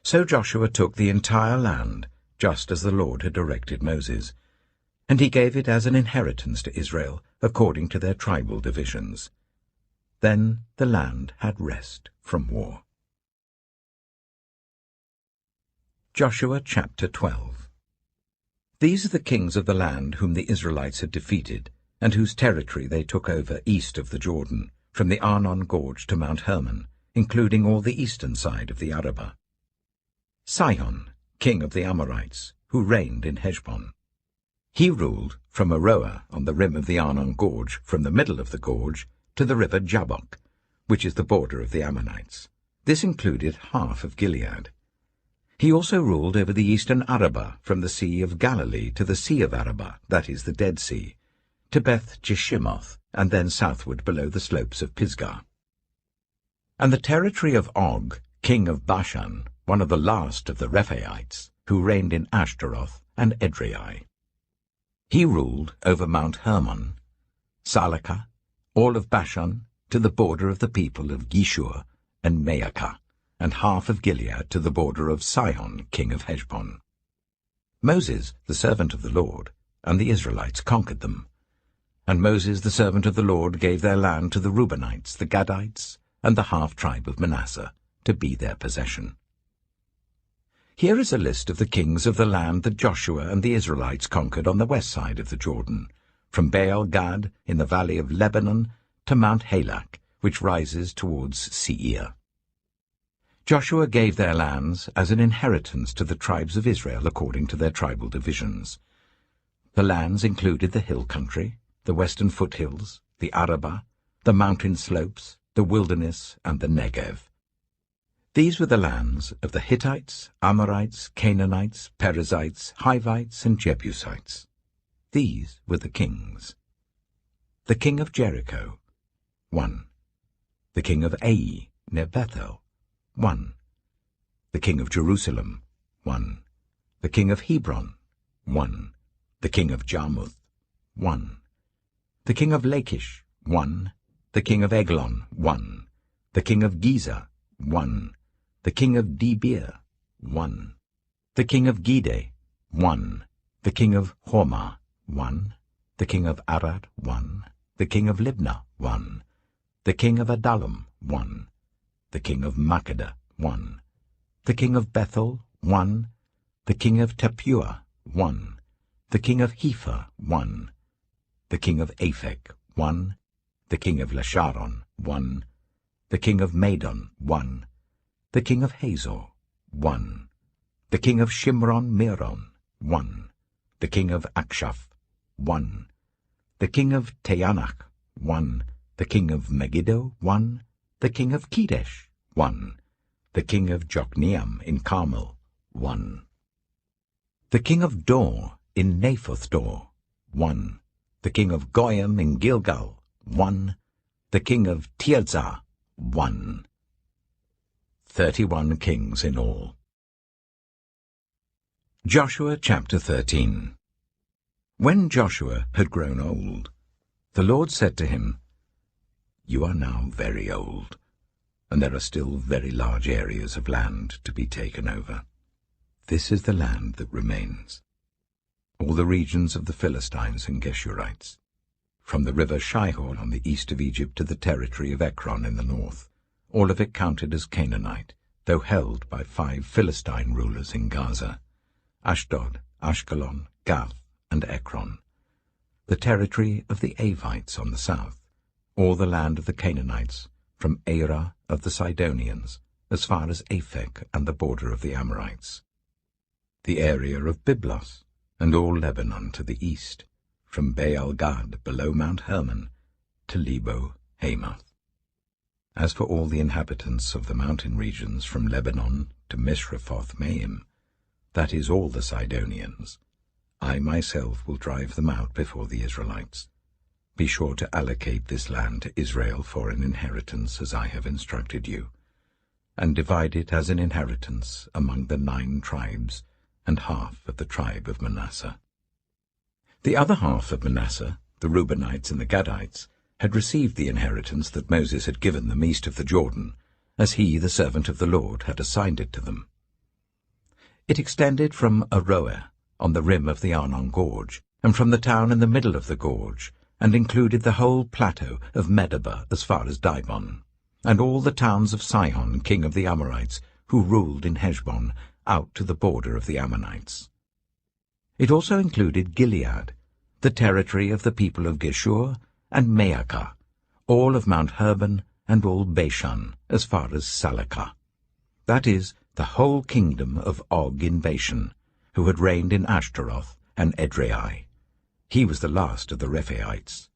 So Joshua took the entire land, just as the Lord had directed Moses, and he gave it as an inheritance to Israel, according to their tribal divisions. Then the land had rest from war. Joshua chapter 12. These are the kings of the land whom the Israelites had defeated, and whose territory they took over east of the Jordan, from the Arnon Gorge to Mount Hermon, including all the eastern side of the Arabah. Sihon, king of the Amorites, who reigned in Heshbon. He ruled from Aroer on the rim of the Arnon Gorge, from the middle of the gorge, to the river Jabbok, which is the border of the Ammonites. This included half of Gilead. He also ruled over the eastern Arabah, from the Sea of Galilee to the Sea of Arabah, that is the Dead Sea, to Beth Jeshimoth, and then southward below the slopes of Pisgah. And the territory of Og, king of Bashan, one of the last of the Rephaites, who reigned in Ashtaroth and Edrei. He ruled over Mount Hermon, Salakah, all of Bashan, to the border of the people of Geshur and Maacah, and half of Gilead to the border of Sihon, king of Heshbon. Moses, the servant of the Lord, and the Israelites conquered them. And Moses, the servant of the Lord, gave their land to the Reubenites, the Gadites, and the half-tribe of Manasseh, to be their possession. Here is a list of the kings of the land that Joshua and the Israelites conquered on the west side of the Jordan, from Baal-Gad in the valley of Lebanon to Mount Halak, which rises towards Seir. Joshua gave their lands as an inheritance to the tribes of Israel according to their tribal divisions. The lands included the hill country, the western foothills, the Arabah, the mountain slopes, the wilderness, and the Negev. These were the lands of the Hittites, Amorites, Canaanites, Perizzites, Hivites, and Jebusites. These were the kings. The king of Jericho, 1. The king of Ai, near Bethel, 1. The king of Jerusalem, 1. The king of Hebron, 1. The king of Jarmuth, 1. The king of Lachish, 1. The king of Eglon, 1. The king of Gezer, 1. The king of Debir, 1. The king of Gede, 1. The king of Hormah, 1. The king of Arad, 1. The king of Libnah, 1. The king of Adullam, 1. The king of Makkedah, 1. The king of Bethel, 1. The king of Tappuah, 1. The king of Hepher, 1. The king of Aphek, 1. The king of Lasharon, 1. The king of Madon, 1. The king of Hazor, 1. The king of Shimron-Meron, 1. The king of Akshaph, 1. The king of Teanach, 1. The king of Megiddo, 1. The king of Kedesh, 1. The king of Jokneam in Carmel, 1. The king of Dor in Naphoth-Dor, 1. The king of Goyim in Gilgal, 1. The king of Tirzah, 1. 31 kings in all. Joshua chapter 13. When Joshua had grown old, the Lord said to him, "You are now very old, and there are still very large areas of land to be taken over. This is the land that remains, all the regions of the Philistines and Geshurites, from the river Shihor on the east of Egypt to the territory of Ekron in the north, all of it counted as Canaanite, though held by 5 Philistine rulers in Gaza, Ashdod, Ashkelon, Gath, and Ekron, the territory of the Avites on the south, all the land of the Canaanites, from Arah of the Sidonians, as far as Aphek and the border of the Amorites, the area of Byblos, and all Lebanon to the east, from Baal-Gad below Mount Hermon to Lebo Hamath. As for all the inhabitants of the mountain regions from Lebanon to Misrephoth-Maim, that is all the Sidonians, I myself will drive them out before the Israelites. Be sure to allocate this land to Israel for an inheritance as I have instructed you, and divide it as an inheritance among the 9 tribes and half of the tribe of Manasseh." The other half of Manasseh, the Reubenites and the Gadites, had received the inheritance that Moses had given them east of the Jordan, as he, the servant of the Lord, had assigned it to them. It extended from Aroer, on the rim of the Arnon Gorge, and from the town in the middle of the gorge, and included the whole plateau of Medeba as far as Dibon, and all the towns of Sihon, king of the Amorites, who ruled in Heshbon, out to the border of the Ammonites. It also included Gilead, the territory of the people of Geshur, and Maacah, all of Mount Hermon, and all Bashan, as far as Salakah. That is, the whole kingdom of Og in Bashan, who had reigned in Ashtaroth and Edrei. He was the last of the Rephaites.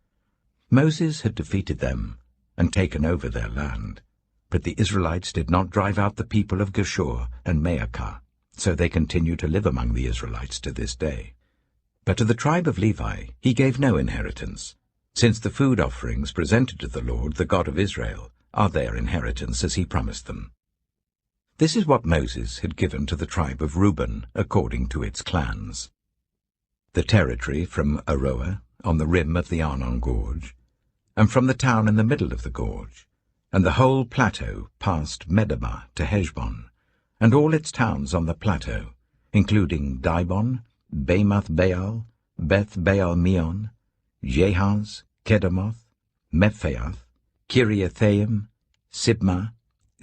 Moses had defeated them and taken over their land, but the Israelites did not drive out the people of Geshur and Maacah, so they continue to live among the Israelites to this day. But to the tribe of Levi he gave no inheritance, since the food offerings presented to the Lord, the God of Israel, are their inheritance as he promised them. This is what Moses had given to the tribe of Reuben according to its clans. The territory from Aroer, on the rim of the Arnon Gorge, and from the town in the middle of the gorge, and the whole plateau past Medeba to Heshbon, and all its towns on the plateau, including Dibon, Bamoth-Baal, Beth-Baal-Meon, Jahaz, Kedemoth, Mephaath, Kiriathaim, Sibmah,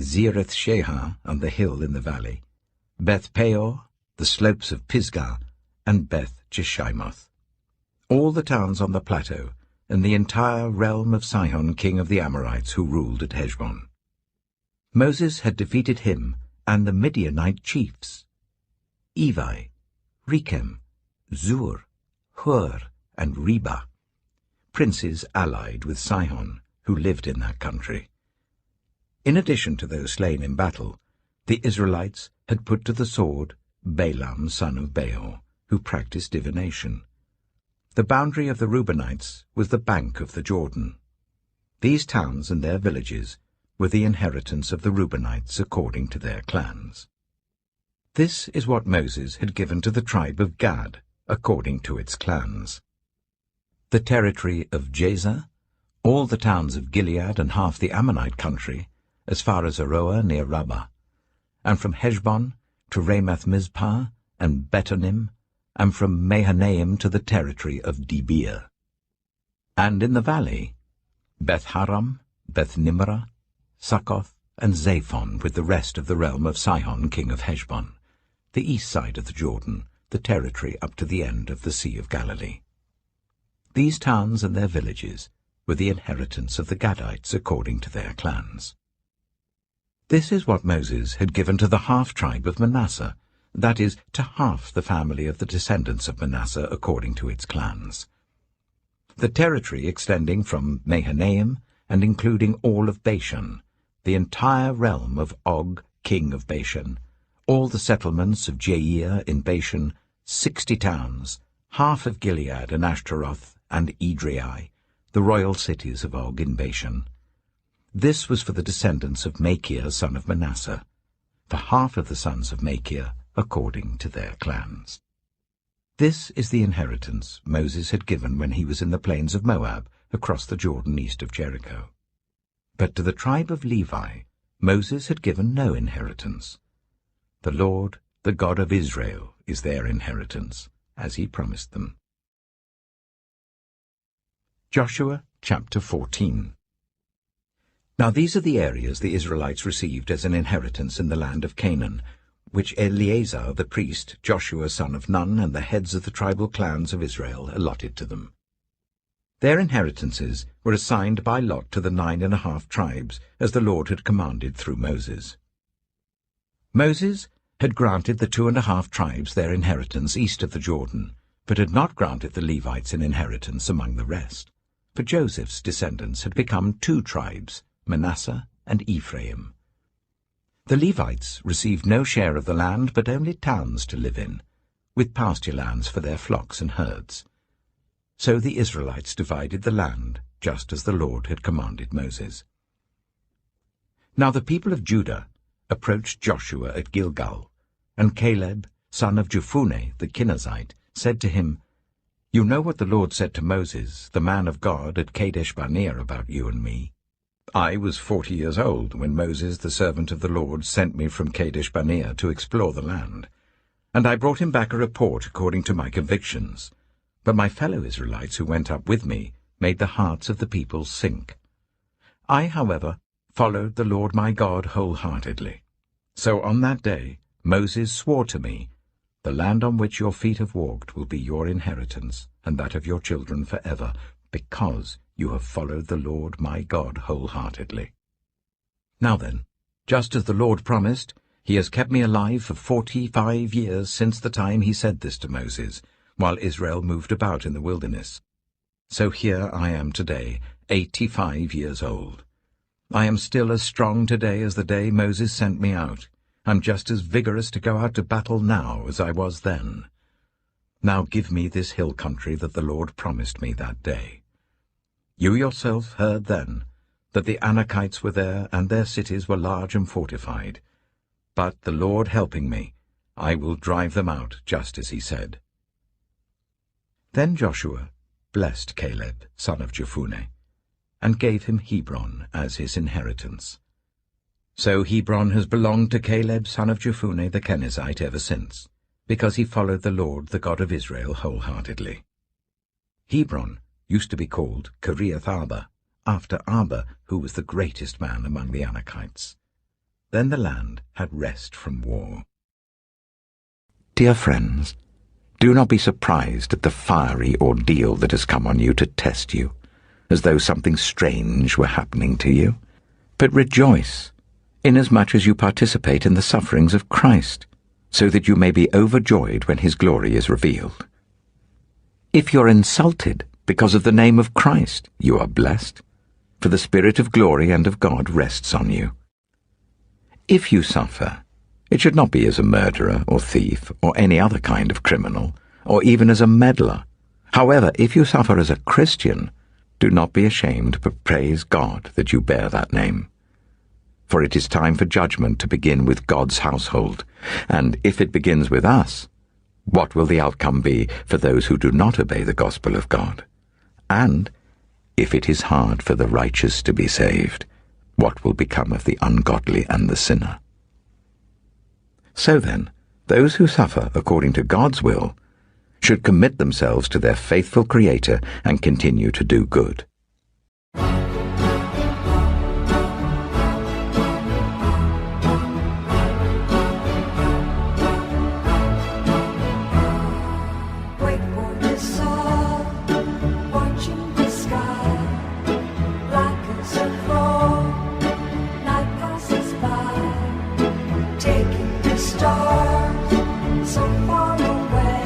Zereth-Shahar on the hill in the valley, Beth-Peor, the slopes of Pisgah, and Beth-Jeshimoth, all the towns on the plateau, and the entire realm of Sihon, king of the Amorites, who ruled at Heshbon. Moses had defeated him and the Midianite chiefs, Evi, Rechem, Zur, Hur, and Reba, princes allied with Sihon, who lived in that country. In addition to those slain in battle, the Israelites had put to the sword Balaam son of Beor, who practiced divination. The boundary of the Reubenites was the bank of the Jordan. These towns and their villages were the inheritance of the Reubenites according to their clans. This is what Moses had given to the tribe of Gad according to its clans. The territory of Jazer, all the towns of Gilead and half the Ammonite country, as far as Aroer near Rabbah, and from Heshbon to Ramath-Mizpah and Betonim, and from Mahanaim to the territory of Debir. And in the valley, Beth-haram, Beth-nimrah, Succoth, and Zaphon, with the rest of the realm of Sihon king of Heshbon, the east side of the Jordan, the territory up to the end of the Sea of Galilee. These towns and their villages were the inheritance of the Gadites according to their clans. This is what Moses had given to the half-tribe of Manasseh, that is, to half the family of the descendants of Manasseh according to its clans. The territory extending from Mahanaim and including all of Bashan, the entire realm of Og, king of Bashan, all the settlements of Jair in Bashan, 60 towns, half of Gilead and Ashtaroth and Edrei, the royal cities of Og in Bashan. This was for the descendants of Machir, son of Manasseh, for half of the sons of Machir, according to their clans. This is the inheritance Moses had given when he was in the plains of Moab, across the Jordan east of Jericho. But to the tribe of Levi, Moses had given no inheritance. The Lord, the God of Israel, is their inheritance, as he promised them. Joshua chapter 14. Now these are the areas the Israelites received as an inheritance in the land of Canaan, which Eleazar the priest, Joshua son of Nun, and the heads of the tribal clans of Israel allotted to them. Their inheritances were assigned by lot to the 9½ tribes, as the Lord had commanded through Moses. Moses had granted the 2½ tribes their inheritance east of the Jordan, but had not granted the Levites an inheritance among the rest, for Joseph's descendants had become 2 tribes, Manasseh and Ephraim. The Levites received no share of the land, but only towns to live in, with pasture lands for their flocks and herds. So the Israelites divided the land, just as the Lord had commanded Moses. Now the people of Judah approached Joshua at Gilgal, and Caleb, son of Jephunneh the Kenizzite, said to him, "You know what the Lord said to Moses, the man of God, at Kadesh-barnea about you and me. I was 40 years old when Moses, the servant of the Lord, sent me from Kadesh-barnea to explore the land, and I brought him back a report according to my convictions. But my fellow Israelites who went up with me made the hearts of the people sink. I, however, followed the Lord my God wholeheartedly. So on that day Moses swore to me, 'The land on which your feet have walked will be your inheritance, and that of your children forever, because you have followed the Lord my God wholeheartedly.' Now then, just as the Lord promised, he has kept me alive for 45 years since the time he said this to Moses, while Israel moved about in the wilderness. So here I am today, 85 years old. I am still as strong today as the day Moses sent me out. I'm just as vigorous to go out to battle now as I was then. Now give me this hill country that the Lord promised me that day. You yourself heard then that the Anakites were there, and their cities were large and fortified. But the Lord helping me, I will drive them out, just as he said." Then Joshua blessed Caleb, son of Jephunneh, and gave him Hebron as his inheritance. So Hebron has belonged to Caleb, son of Jephunneh the Kenizzite, ever since, because he followed the Lord, the God of Israel, wholeheartedly. Hebron used to be called Kiriath-arba, after Arba, who was the greatest man among the Anakites. Then the land had rest from war. Dear friends, do not be surprised at the fiery ordeal that has come on you to test you, as though something strange were happening to you. But rejoice, inasmuch as you participate in the sufferings of Christ, so that you may be overjoyed when his glory is revealed. If you're insulted because of the name of Christ, you are blessed, for the Spirit of glory and of God rests on you. If you suffer, it should not be as a murderer or thief or any other kind of criminal, or even as a meddler. However, if you suffer as a Christian, do not be ashamed, but praise God that you bear that name. For it is time for judgment to begin with God's household, and if it begins with us, what will the outcome be for those who do not obey the gospel of God? And if it is hard for the righteous to be saved, what will become of the ungodly and the sinner? So then, those who suffer according to God's will should commit themselves to their faithful Creator and continue to do good. Wait for the sun, watching the sky, black as a crow, night passes by, taking the stars so far away,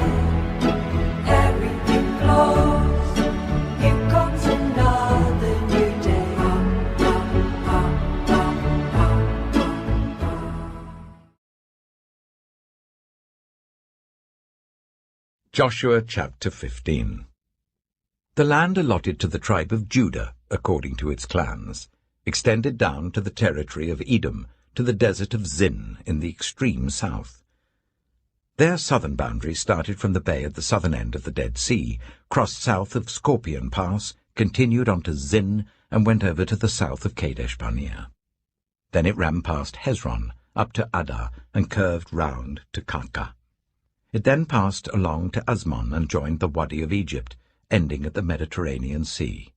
everything glows, here comes another new day. Joshua chapter 15. The land allotted to the tribe of Judah, according to its clans, extended down to the territory of Edom, to the desert of Zin in the extreme south. Their southern boundary started from the bay at the southern end of the Dead Sea, crossed south of Scorpion Pass, continued on to Zin, and went over to the south of Kadesh-Barnea. Then it ran past Hezron, up to Adar, and curved round to Karka. It then passed along to Asmon and joined the Wadi of Egypt, ending at the Mediterranean Sea.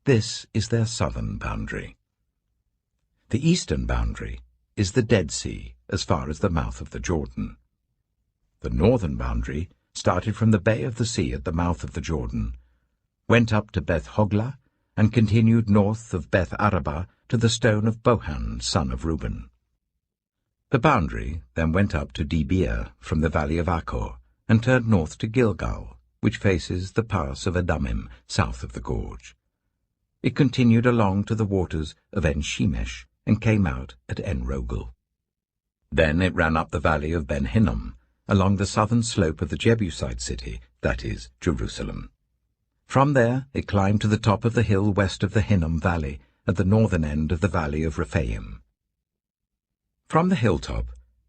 This is their southern boundary. The eastern boundary is the Dead Sea, as far as the mouth of the Jordan. The northern boundary started from the bay of the sea at the mouth of the Jordan, went up to Beth Hoglah, and continued north of Beth Arabah to the stone of Bohan, son of Reuben. The boundary then went up to Debir from the valley of Achor, and turned north to Gilgal, which faces the pass of Adumim, south of the gorge. It continued along to the waters of En-Shemesh, and came out at En-Rogel. Then it ran up the valley of Ben-Hinnom, along the southern slope of the Jebusite city, that is, Jerusalem. From there it climbed to the top of the hill west of the Hinnom valley, at the northern end of the valley of Rephaim. From the hilltop,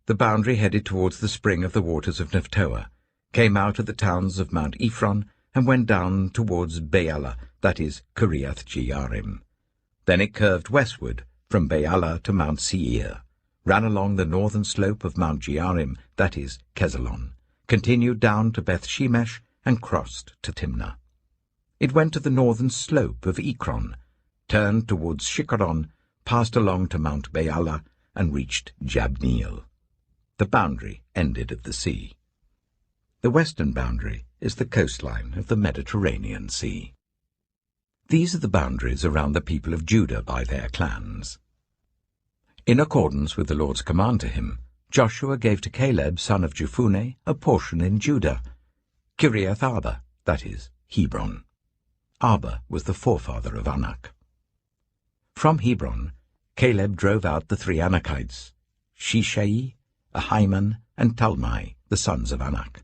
the boundary headed towards the spring of the waters of Nephtoah, came out of the towns of Mount Ephron, and went down towards Baalah, that is, Kiriath-Jearim. Then it curved westward from Baalah to Mount Seir, ran along the northern slope of Mount Jearim, that is, Kesalon, continued down to Beth-Shemesh, and crossed to Timnah. It went to the northern slope of Ekron, turned towards Shikkeron, passed along to Mount Baalah, and reached Jabneel. The boundary ended at the sea. The western boundary is the coastline of the Mediterranean Sea. These are the boundaries around the people of Judah by their clans. In accordance with the Lord's command to him, Joshua gave to Caleb, son of Jephunneh, a portion in Judah, Kiriath Arba, that is, Hebron. Arba was the forefather of Anak. From Hebron, Caleb drove out the 3 Anakites, Shishai, Ahiman, and Talmai, the sons of Anak.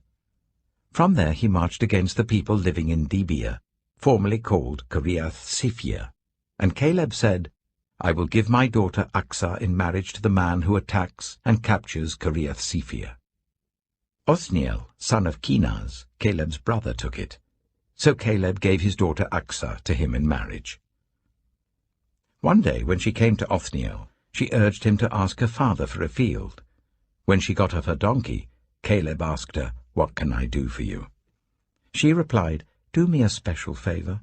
From there he marched against the people living in Debir, formerly called Kiriath-Sephir, and Caleb said, I will give my daughter Aksah in marriage to the man who attacks and captures Kiriath-Sephir. Othniel, son of Kenaz, Caleb's brother, took it. So Caleb gave his daughter Aksah to him in marriage. One day when she came to Othniel, she urged him to ask her father for a field. When she got off her donkey, Caleb asked her, What can I do for you? She replied, Do me a special favor.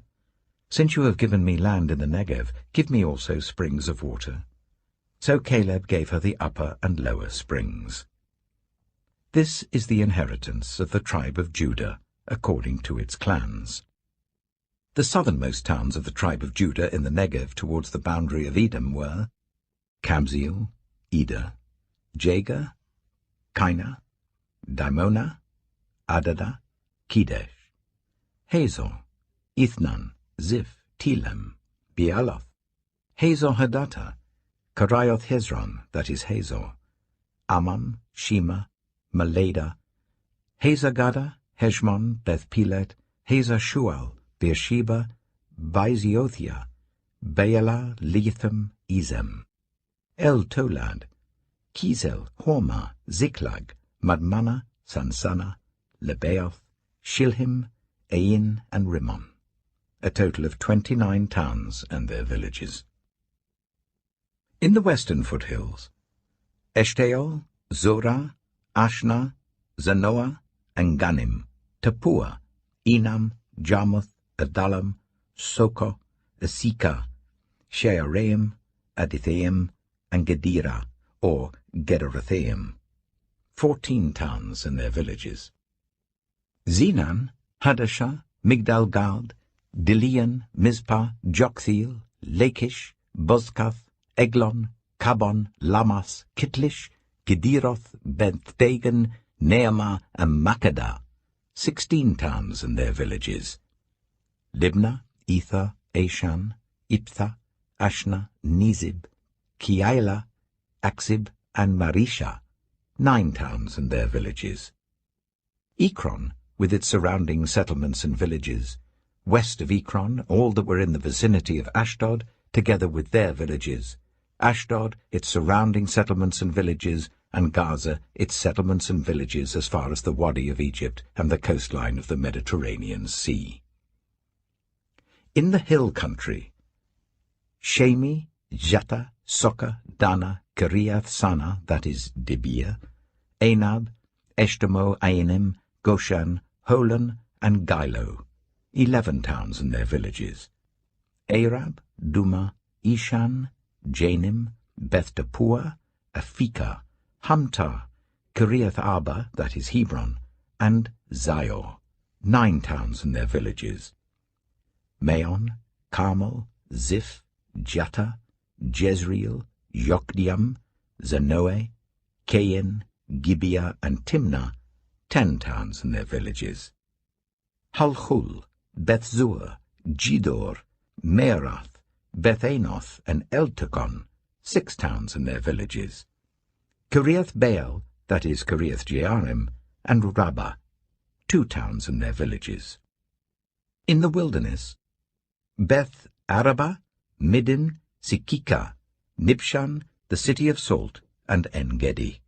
Since you have given me land in the Negev, give me also springs of water. So Caleb gave her the upper and lower springs. This is the inheritance of the tribe of Judah, according to its clans. The southernmost towns of the tribe of Judah in the Negev towards the boundary of Edom were Kabzeel, Eder, Jagar, Kainah, Dimona, Adada, Kedesh, Hazor, Ithnan, Ziph, Telem, Bealoth, Hazor Hadattah, Karioth Hezron, that is Hazor, Ammon, Shema, Malada, Hazar-Gada, Heshmon, Beth-Pelet, Hazar-Shual, Beersheba, Baiziothia, Baalah, Letham, Ezem, El-Tolad, Kizel, Hormah, Ziklag, Madmannah, Sansannah, Lebaoth, Shilhim, Ain, and Rimmon, a total of 29 towns and their villages. In the western foothills, Eshtaol, Zorah, Ashna, Zanoah, and Ganim, Tapua, Enam, Jarmuth, Adullam, Sokoh, Asika, Shearaim, Adithaim, and Gedera, or Gederothaim, 14 towns and their villages. Zenan, Hadashah, Migdal-gad, Dilean, Mizpah, Joktheel, Lachish, Bozkath, Eglon, Kabon, Lamas, Kitlish, Gederoth, Beth-dagon, Neamah, and Makkedah, 16 towns and their villages. Libnah, Ether, Ashan, Iptha, Ashna, Nizib, Keilah, Aksib, and Marisha, 9 towns and their villages. Ekron, with its surrounding settlements and villages. West of Ekron, all that were in the vicinity of Ashdod, together with their villages. Ashdod, its surrounding settlements and villages, and Gaza, its settlements and villages as far as the Wadi of Egypt and the coastline of the Mediterranean Sea. In the hill country, Shemi, Jata, Soka, Dana, Kiriath Sana, that is Dibir, Anab, Eshtemo, Ainim, Goshan, Holon, and Gilo, 11 towns and their villages. Arab, Duma, Ishan, Janim, Beth-tapua, Aphekah, Hamtar, Kiriath Arba, that is Hebron, and Zior, 9 towns and their villages. Maon, Carmel, Ziph, Jata, Jezreel, Yokdeam, Zanoah, Kain, Gibeah, and Timnah, 10 towns and their villages. Halchul, Beth-zur, Gidor, Meerath, Beth-anoth, and Eltekon, 6 towns and their villages. Kiriath-baal, that is Kiriath-jearim, and Rabbah, 2 towns and their villages. In the wilderness, Beth-arabah, Middin, Sikika, Nibshan, the city of salt, and En-gedi,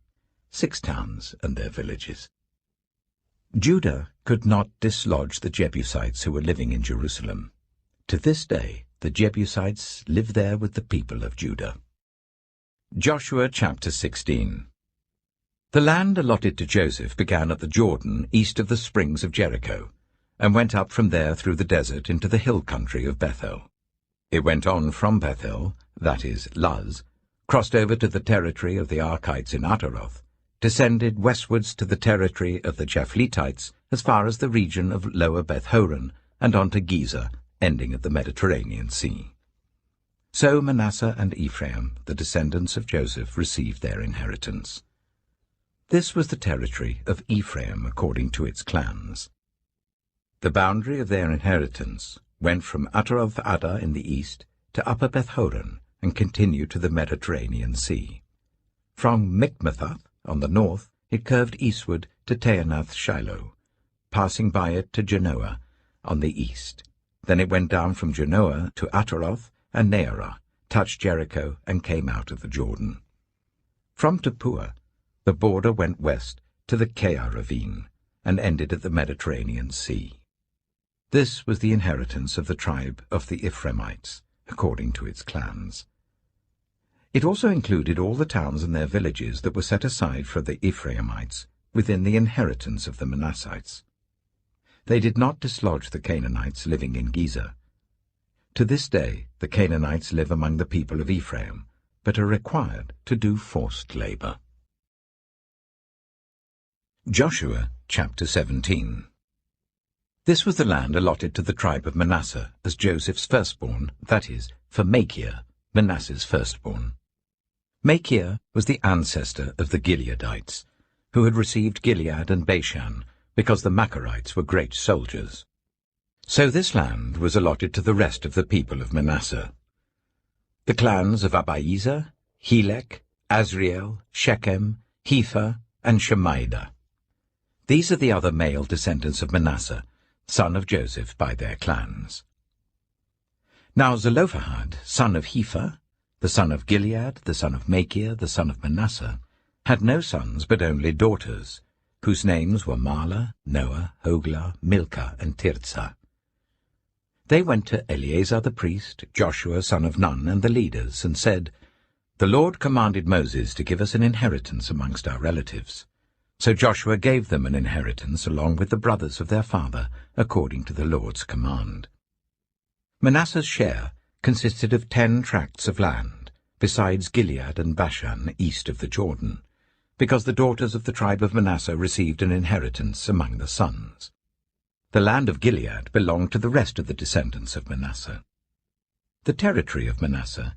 6 towns and their villages. Judah could not dislodge the Jebusites who were living in Jerusalem. To this day, the Jebusites live there with the people of Judah. Joshua chapter 16. The land allotted to Joseph began at the Jordan east of the springs of Jericho, and went up from there through the desert into the hill country of Bethel. It went on from Bethel, that is, Luz, crossed over to the territory of the Archites in Ataroth, descended westwards to the territory of the Japhletites as far as the region of Lower Beth-horon, and on to Gezer, ending at the Mediterranean Sea. So Manasseh and Ephraim, the descendants of Joseph, received their inheritance. This was the territory of Ephraim according to its clans. The boundary of their inheritance went from Ataroth-addar in the east to Upper Beth-horon and continued to the Mediterranean Sea. From Mikmethath on the north it curved eastward to Taanath-shiloh, passing by it to Genoa on the east. Then it went down from Genoa to Ataroth and Nearah, touched Jericho, and came out of the Jordan. From Tapua the border went west to the Keah ravine and ended at the Mediterranean Sea. This was the inheritance of the tribe of the Ephraimites, according to its clans. It also included all the towns and their villages that were set aside for the Ephraimites within the inheritance of the Manassites. They did not dislodge the Canaanites living in Gezer. To this day the Canaanites live among the people of Ephraim, but are required to do forced labor. Joshua chapter 17. This was the land allotted to the tribe of Manasseh as Joseph's firstborn, that is, for Machir, Manasseh's firstborn. Machir was the ancestor of the Gileadites, who had received Gilead and Bashan, because the Macharites were great soldiers. So this land was allotted to the rest of the people of Manasseh. The clans of Abiezer, Helek, Azriel, Shechem, Hepher, and Shemaiah. These are the other male descendants of Manasseh, son of Joseph, by their clans. Now Zelophehad, son of Hepher, the son of Gilead, the son of Machir, the son of Manasseh, had no sons but only daughters, whose names were Mahlah, Noah, Hoglah, Milcah, and Tirzah. They went to Eleazar the priest, Joshua son of Nun, and the leaders, and said, "The Lord commanded Moses to give us an inheritance amongst our relatives. So Joshua gave them an inheritance along with the brothers of their father, according to the Lord's command. Manasseh's share consisted of 10 tracts of land, besides Gilead and Bashan east of the Jordan, because the daughters of the tribe of Manasseh received an inheritance among the sons. The land of Gilead belonged to the rest of the descendants of Manasseh. The territory of Manasseh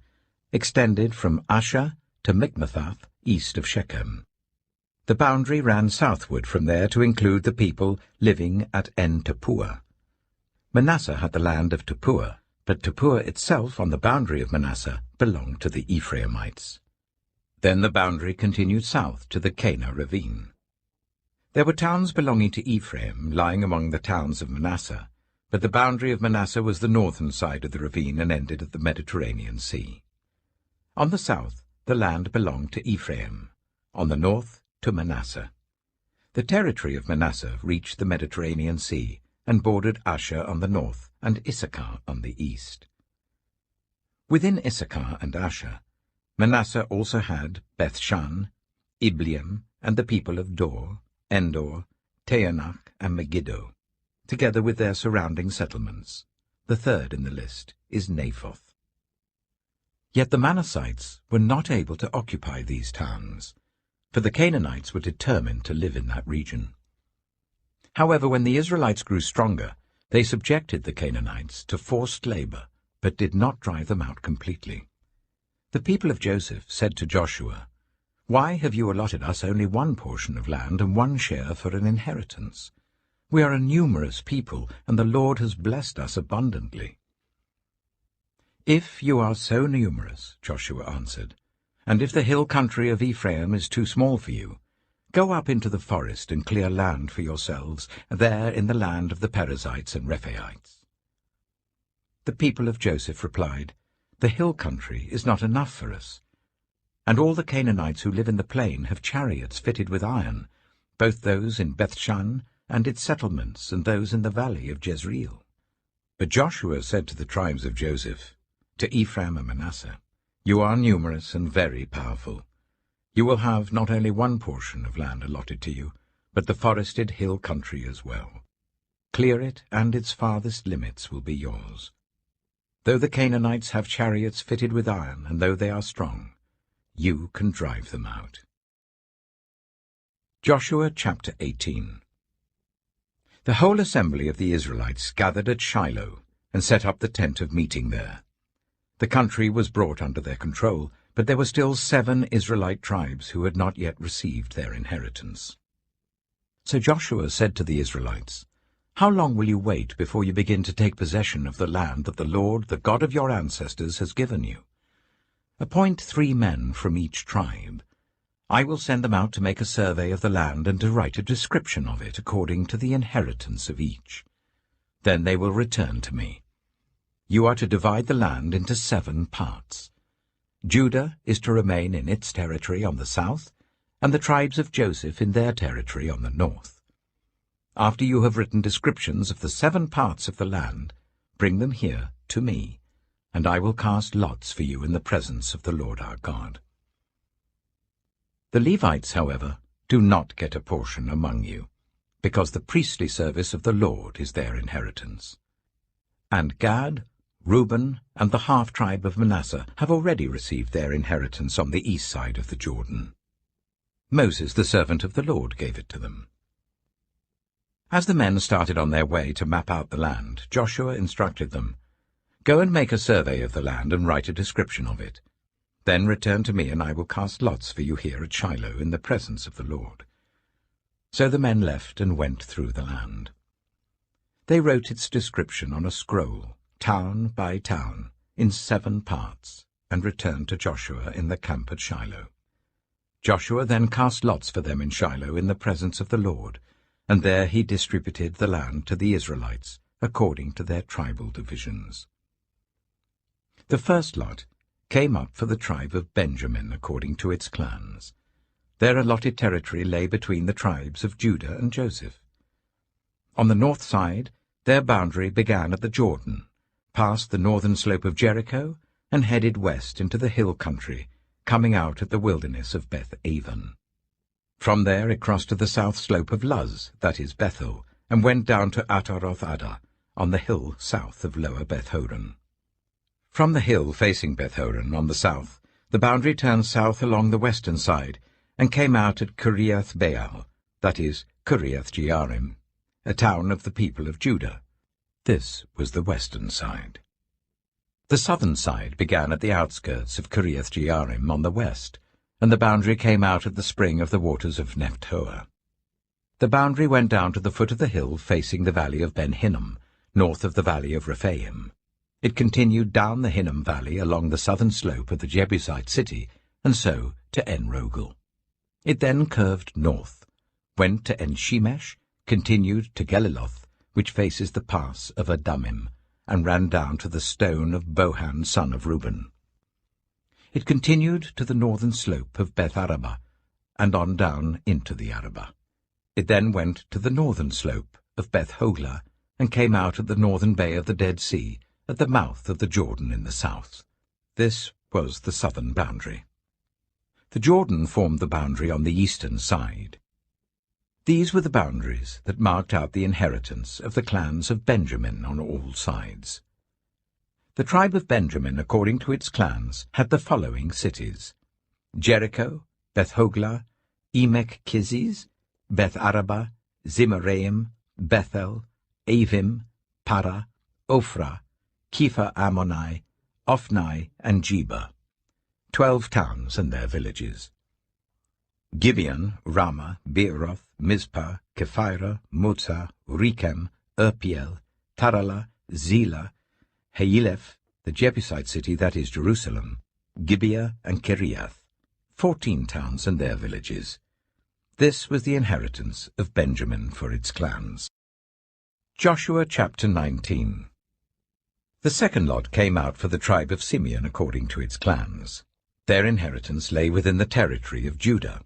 extended from Asher to Michmethath east of Shechem. The boundary ran southward from there to include the people living at En-Tappuah. Manasseh had the land of Tappuah, but Tappuah itself on the boundary of Manasseh belonged to the Ephraimites. Then the boundary continued south to the Cana ravine. There were towns belonging to Ephraim lying among the towns of Manasseh, but the boundary of Manasseh was the northern side of the ravine and ended at the Mediterranean Sea. On the south, the land belonged to Ephraim, on the north to Manasseh. The territory of Manasseh reached the Mediterranean Sea and bordered Asher on the north and Issachar on the east. Within Issachar and Asher, Manasseh also had Bethshan, Ibleam, and the people of Dor, Endor, Taanach, and Megiddo, together with their surrounding settlements. The third in the list is Naphoth. Yet the Manassites were not able to occupy these towns, for the Canaanites were determined to live in that region. However, when the Israelites grew stronger, they subjected the Canaanites to forced labor, but did not drive them out completely. The people of Joseph said to Joshua, "Why have you allotted us only one portion of land and one share for an inheritance? We are a numerous people, and the Lord has blessed us abundantly." "If you are so numerous," Joshua answered, "and if the hill country of Ephraim is too small for you, go up into the forest and clear land for yourselves there in the land of the Perizzites and Rephaites." The people of Joseph replied, "The hill country is not enough for us, and all the Canaanites who live in the plain have chariots fitted with iron, both those in Bethshan and its settlements and those in the valley of Jezreel." But Joshua said to the tribes of Joseph, to Ephraim and Manasseh, "You are numerous and very powerful. You will have not only one portion of land allotted to you, but the forested hill country as well. Clear it, and its farthest limits will be yours. Though the Canaanites have chariots fitted with iron, and though they are strong, you can drive them out." Joshua chapter 18. The whole assembly of the Israelites gathered at Shiloh and set up the tent of meeting there. The country was brought under their control, but there were still 7 Israelite tribes who had not yet received their inheritance. So Joshua said to the Israelites, "How long will you wait before you begin to take possession of the land that the Lord, the God of your ancestors, has given you? Appoint 3 men from each tribe. I will send them out to make a survey of the land and to write a description of it according to the inheritance of each. Then they will return to me. You are to divide the land into 7 parts. Judah is to remain in its territory on the south, and the tribes of Joseph in their territory on the north. After you have written descriptions of the 7 parts of the land, bring them here to me, and I will cast lots for you in the presence of the Lord our God. The Levites, however, do not get a portion among you, because the priestly service of the Lord is their inheritance. And Gad, Reuben, and the half-tribe of Manasseh have already received their inheritance on the east side of the Jordan. Moses, the servant of the Lord, gave it to them. As the men started on their way to map out the land, Joshua instructed them, "Go and make a survey of the land and write a description of it. Then return to me, and I will cast lots for you here at Shiloh in the presence of the Lord." So the men left and went through the land. They wrote its description on a scroll, town by town, in 7 parts, and returned to Joshua in the camp at Shiloh. Joshua then cast lots for them in Shiloh in the presence of the Lord, and there he distributed the land to the Israelites according to their tribal divisions. The first lot came up for the tribe of Benjamin according to its clans. Their allotted territory lay between the tribes of Judah and Joseph. On the north side, their boundary began at the Jordan, passed the northern slope of Jericho, and headed west into the hill country, coming out at the wilderness of Beth-aven. From there it crossed to the south slope of Luz, that is Bethel, and went down to Ataroth-Adar, on the hill south of Lower Beth-horon. From the hill facing Beth-horon on the south, the boundary turned south along the western side, and came out at Kiriath-Baal, that is Kiriath-Jearim, a town of the people of Judah. This was the western side. The southern side began at the outskirts of Kiriath-Jearim on the west, and the boundary came out at the spring of the waters of Nephtoah. The boundary went down to the foot of the hill facing the valley of Ben Hinnom, north of the valley of Rephaim. It continued down the Hinnom valley along the southern slope of the Jebusite city, and so to En-Rogel. It then curved north, went to En-Shemesh, continued to Geliloth, which faces the pass of Adumim, and ran down to the stone of Bohan son of Reuben. It continued to the northern slope of Beth-Arabah, and on down into the Arabah. It then went to the northern slope of Beth-Hoglah, and came out at the northern bay of the Dead Sea, at the mouth of the Jordan in the south. This was the southern boundary. The Jordan formed the boundary on the eastern side. These were the boundaries that marked out the inheritance of the clans of Benjamin on all sides. The tribe of Benjamin, according to its clans, had the following cities: Jericho, Beth-Hoglah, Emek-Keziz, Beth-Arabah, Zimaraim, Bethel, Avim, Para, Ophrah, Kepha-Ammoni, Ophni, and Geba, 12 towns and their villages. Gibeon, Ramah, Beeroth, Mizpah, Kephirah, Motzah, Rechem, Urpiel, Taralah, Zelah, Haeleph, the Jebusite city, that is Jerusalem, Gibeah and Kiriath, 14 towns and their villages. This was the inheritance of Benjamin for its clans. Joshua chapter 19. The second lot came out for the tribe of Simeon according to its clans. Their inheritance lay within the territory of Judah.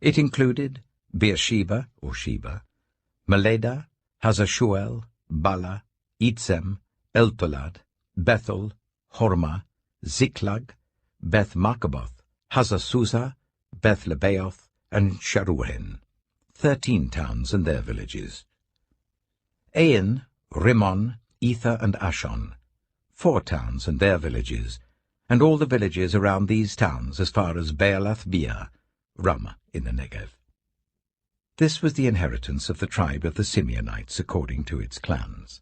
It included Beersheba, or Sheba, Maledah, Hazashuel, Bala, Itzem, Eltolad, Bethel, Hormah, Ziklag, Beth-Marcaboth, Hazazuzah, Beth-Lebaoth, and Sharuhen, 13 towns and their villages. Ain, Rimmon, Ether, and Ashon, 4 towns and their villages, and all the villages around these towns as far as Baalath-Beer, Ramah in the Negev. This was the inheritance of the tribe of the Simeonites according to its clans.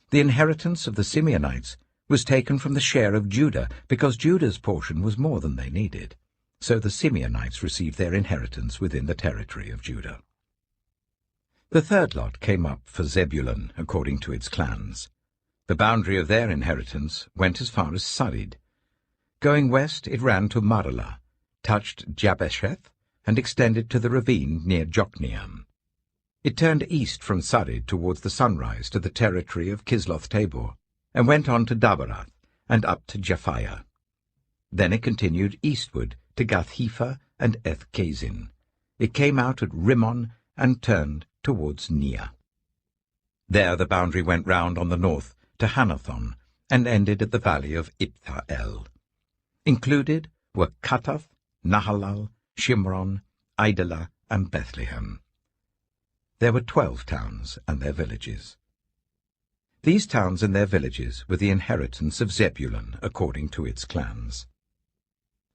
The inheritance of the Simeonites was taken from the share of Judah, because Judah's portion was more than they needed. So the Simeonites received their inheritance within the territory of Judah. The third lot came up for Zebulun according to its clans. The boundary of their inheritance went as far as Sarid. Going west, it ran to Maralah, touched Jabesheth, and extended to the ravine near Jokneam. It turned east from Sarid towards the sunrise to the territory of Kisloth-Tabor, and went on to Dabarath, and up to Japhiah. Then it continued eastward to Gath-Hepher and Eth-Kazin. It came out at Rimmon and turned towards Nia. There the boundary went round on the north to Hanathon, and ended at the valley of Iptha-El. Included were Katath, Nahalal, Shimron, Idalah, and Bethlehem. There were 12 towns and their villages. These towns and their villages were the inheritance of Zebulun according to its clans.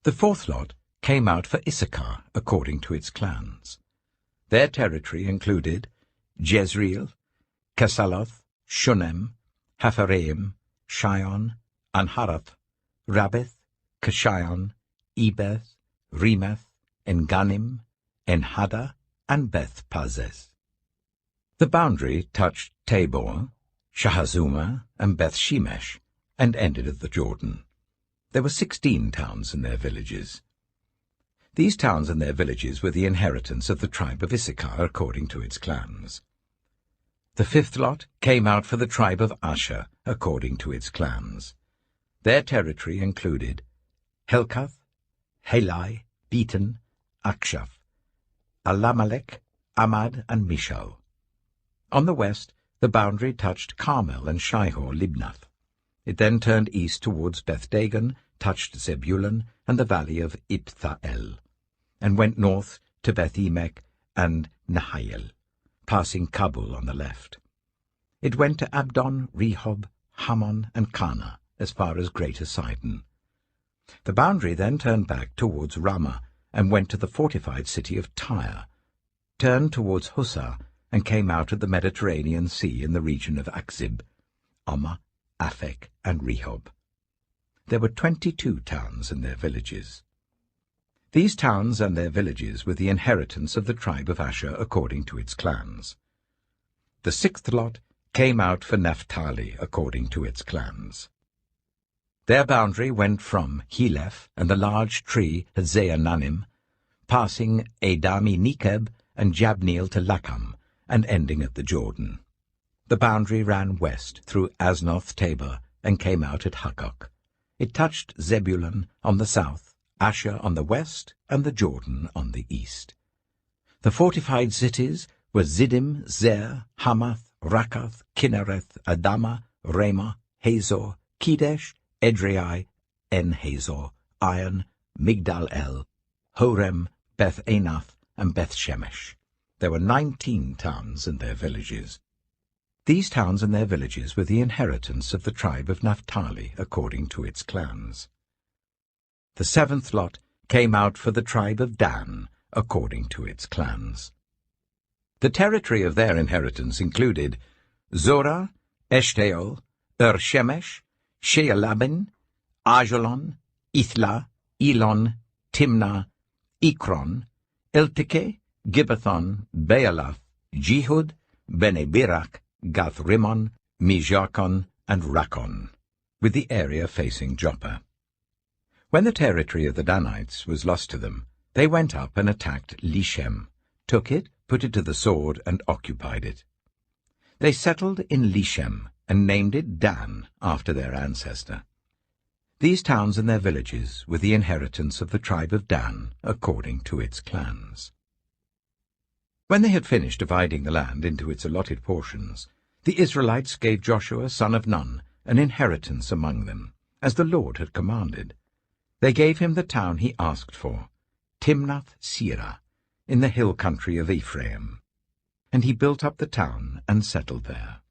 The fourth lot came out for Issachar according to its clans. Their territory included Jezreel, Kesaloth, Shunem, Hapharaim, Shion, Anharath, Rabbith, Kishion, Ebeth, Remeth, Enganim, Enhada, and Beth-Pazez. The boundary touched Tabor, Shahazuma, and Beth-Shemesh, and ended at the Jordan. There were 16 towns and their villages. These towns and their villages were the inheritance of the tribe of Issachar according to its clans. The fifth lot came out for the tribe of Asher according to its clans. Their territory included Helkath, Helai, Beaton, Akshaph, Alamelech, Amad, and Mishal. On the west, the boundary touched Carmel and Shihor-Libnath. It then turned east towards Beth-Dagon, touched Zebulun and the valley of Iptha-El, and went north to Beth-Emek and Nahayel, passing Kabul on the left. It went to Abdon, Rehob, Hammon, and Kana, as far as Greater Sidon. The boundary then turned back towards Ramah and went to the fortified city of Tyre, turned towards Hussah, and came out at the Mediterranean Sea in the region of Akzib, Ammah, Aphek, and Rehob. There were 22 towns and their villages. These towns and their villages were the inheritance of the tribe of Asher according to its clans. The 6th lot came out for Naphtali according to its clans. Their boundary went from Heleph and the large tree Hazeananim, passing Adami Nekeb and Jabneel to Lakam, and ending at the Jordan. The boundary ran west through Aznoth Tabor and came out at Hukkok. It touched Zebulun on the south, Asher on the west, and the Jordan on the east. The fortified cities were Ziddim, Zer, Hamath, Rakath, Kinnereth, Adama, Ramah, Hazor, Kedesh, Edrei, En-Hazor, Iron, Migdal-El, Horem, Beth-Anath, and Beth-Shemesh. There were 19 towns and their villages. These towns and their villages were the inheritance of the tribe of Naphtali according to its clans. The 7th lot came out for the tribe of Dan according to its clans. The territory of their inheritance included Zorah, Eshtaol, Shemesh, Shealabin, Ajalon, Ithla, Elon, Timnah, Ekron, Elteke, Gibbethon, Baalath, Jehud, Bene-Berak, Gath-Rimmon, Mijakon, and Rakon, with the area facing Joppa. When the territory of the Danites was lost to them, they went up and attacked Lishem, took it, put it to the sword, and occupied it. They settled in Lishem and named it Dan after their ancestor. These towns and their villages were the inheritance of the tribe of Dan according to its clans. When they had finished dividing the land into its allotted portions, the Israelites gave Joshua son of Nun an inheritance among them, as the Lord had commanded. They gave him the town he asked for, Timnath-Serah, in the hill country of Ephraim, and he built up the town and settled there.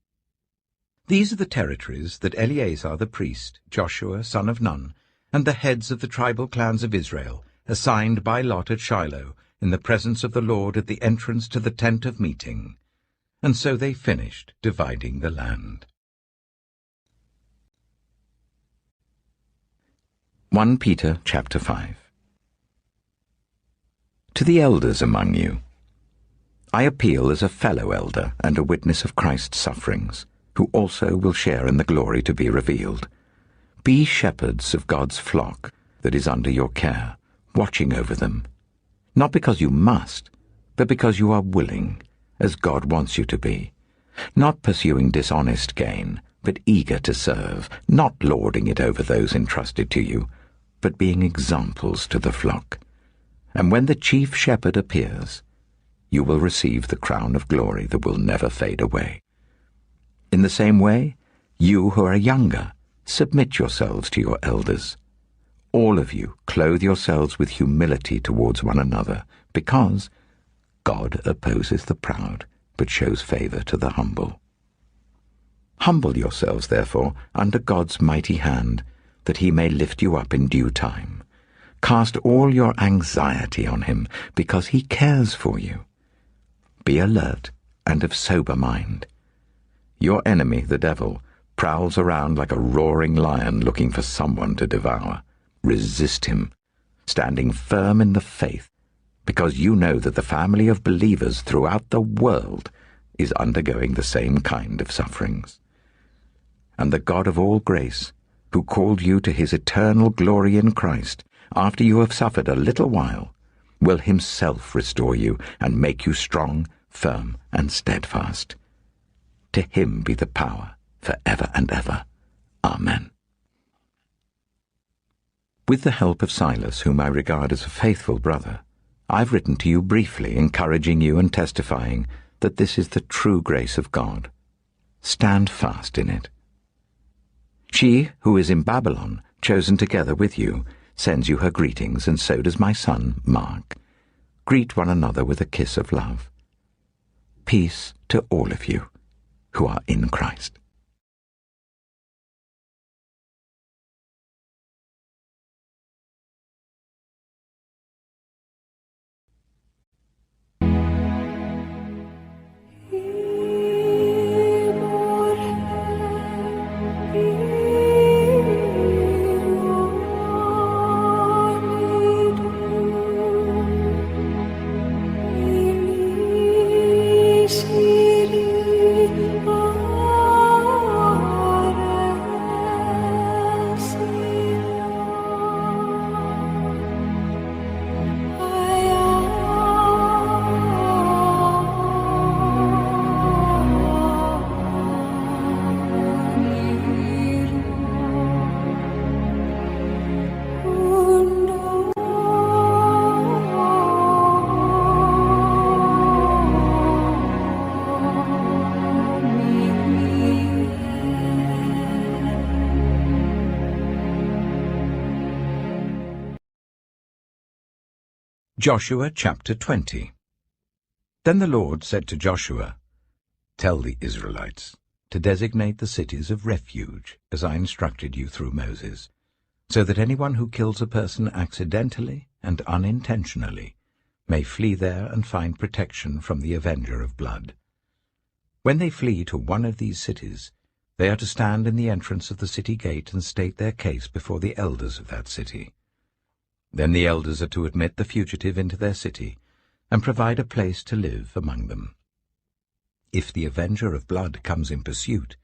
These are the territories that Eleazar the priest, Joshua son of Nun, and the heads of the tribal clans of Israel assigned by lot at Shiloh in the presence of the Lord at the entrance to the tent of meeting. And so they finished dividing the land. 1 Peter chapter 5. To the elders among you, I appeal as a fellow elder and a witness of Christ's sufferings, who also will share in the glory to be revealed. Be shepherds of God's flock that is under your care, watching over them, not because you must, but because you are willing, as God wants you to be, not pursuing dishonest gain, but eager to serve, not lording it over those entrusted to you, but being examples to the flock. And when the chief shepherd appears, you will receive the crown of glory that will never fade away. In the same way, you who are younger, submit yourselves to your elders. All of you clothe yourselves with humility towards one another, because God opposes the proud, but shows favor to the humble. Humble yourselves, therefore, under God's mighty hand, that he may lift you up in due time. Cast all your anxiety on him, because he cares for you. Be alert and of sober mind. Your enemy, the devil, prowls around like a roaring lion looking for someone to devour. Resist him, standing firm in the faith, because you know that the family of believers throughout the world is undergoing the same kind of sufferings. And the God of all grace, who called you to his eternal glory in Christ, after you have suffered a little while, will himself restore you and make you strong, firm, and steadfast. To him be the power for ever and ever. Amen. With the help of Silas, whom I regard as a faithful brother, I've written to you briefly, encouraging you and testifying that this is the true grace of God. Stand fast in it. She, who is in Babylon, chosen together with you, sends you her greetings, and so does my son, Mark. greet one another with a kiss of love. Peace to all of you who are in Christ. Joshua chapter 20. Then the Lord said to Joshua, "Tell the Israelites to designate the cities of refuge, as I instructed you through Moses, so that anyone who kills a person accidentally and unintentionally may flee there and find protection from the avenger of blood. When they flee to one of these cities, they are to stand in the entrance of the city gate and state their case before the elders of that city. Then the elders are to admit the fugitive into their city and provide a place to live among them. If the avenger of blood comes in pursuit,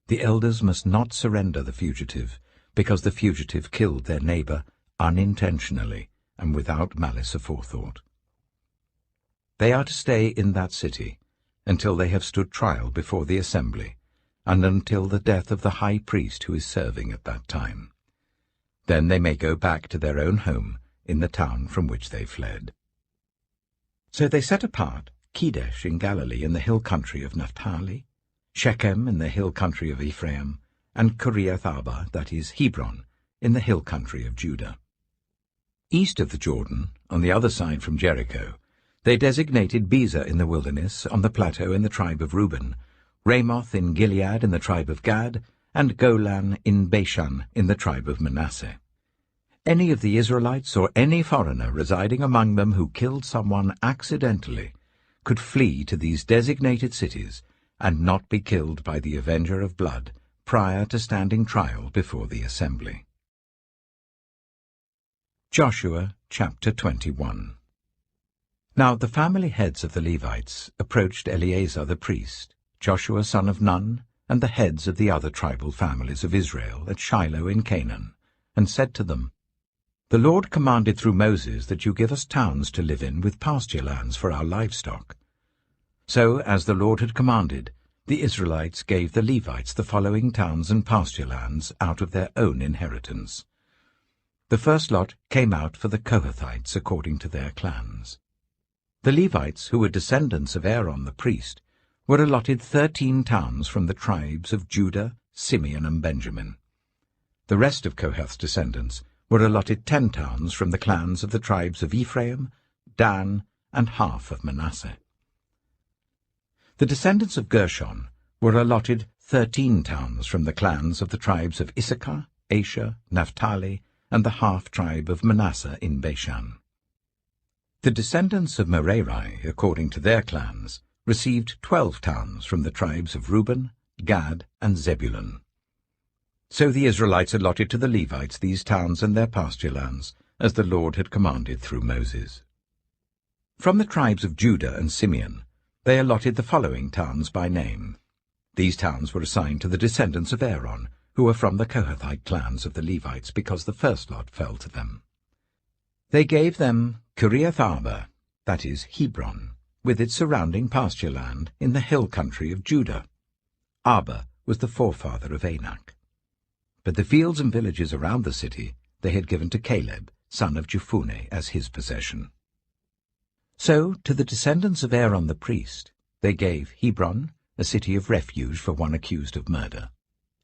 the elders must not surrender the fugitive, because the fugitive killed their neighbor unintentionally and without malice aforethought. They are to stay in that city until they have stood trial before the assembly, and until the death of the high priest who is serving at that time. Then they may go back to their own home in the town from which they fled." So they set apart Kedesh in Galilee in the hill country of Naphtali, Shechem in the hill country of Ephraim, and Kiriath-arba, that is, Hebron, in the hill country of Judah. East of the Jordan, on the other side from Jericho, they designated Bezer in the wilderness, on the plateau in the tribe of Reuben, Ramoth in Gilead in the tribe of Gad, and Golan in Bashan in the tribe of Manasseh. Any of the Israelites or any foreigner residing among them who killed someone accidentally could flee to these designated cities and not be killed by the avenger of blood prior to standing trial before the assembly. Joshua chapter 21. Now the family heads of the Levites approached Eleazar the priest, Joshua son of Nun, and the heads of the other tribal families of Israel at Shiloh in Canaan, and said to them, "The Lord commanded through Moses that you give us towns to live in with pasture lands for our livestock." So, as the Lord had commanded, the Israelites gave the Levites the following towns and pasture lands out of their own inheritance. The first lot came out for the Kohathites according to their clans. The Levites, who were descendants of Aaron the priest, were allotted 13 towns from the tribes of Judah, Simeon, and Benjamin. The rest of Kohath's descendants were allotted 10 towns from the clans of the tribes of Ephraim, Dan, and half of Manasseh. The descendants of Gershon were allotted 13 towns from the clans of the tribes of Issachar, Asher, Naphtali, and the half-tribe of Manasseh in Bashan. The descendants of Merari, according to their clans, received 12 towns from the tribes of Reuben, Gad, and Zebulun. So the Israelites allotted to the Levites these towns and their pasture lands, as the Lord had commanded through Moses. From the tribes of Judah and Simeon, they allotted the following towns by name. These towns were assigned to the descendants of Aaron, who were from the Kohathite clans of the Levites, because the first lot fell to them. They gave them Kiriath-arba, that is, Hebron, with its surrounding pasture land in the hill country of Judah. Arba was the forefather of Anak. But the fields and villages around the city they had given to Caleb, son of Jephunneh, as his possession. So, to the descendants of Aaron the priest, they gave Hebron, a city of refuge for one accused of murder,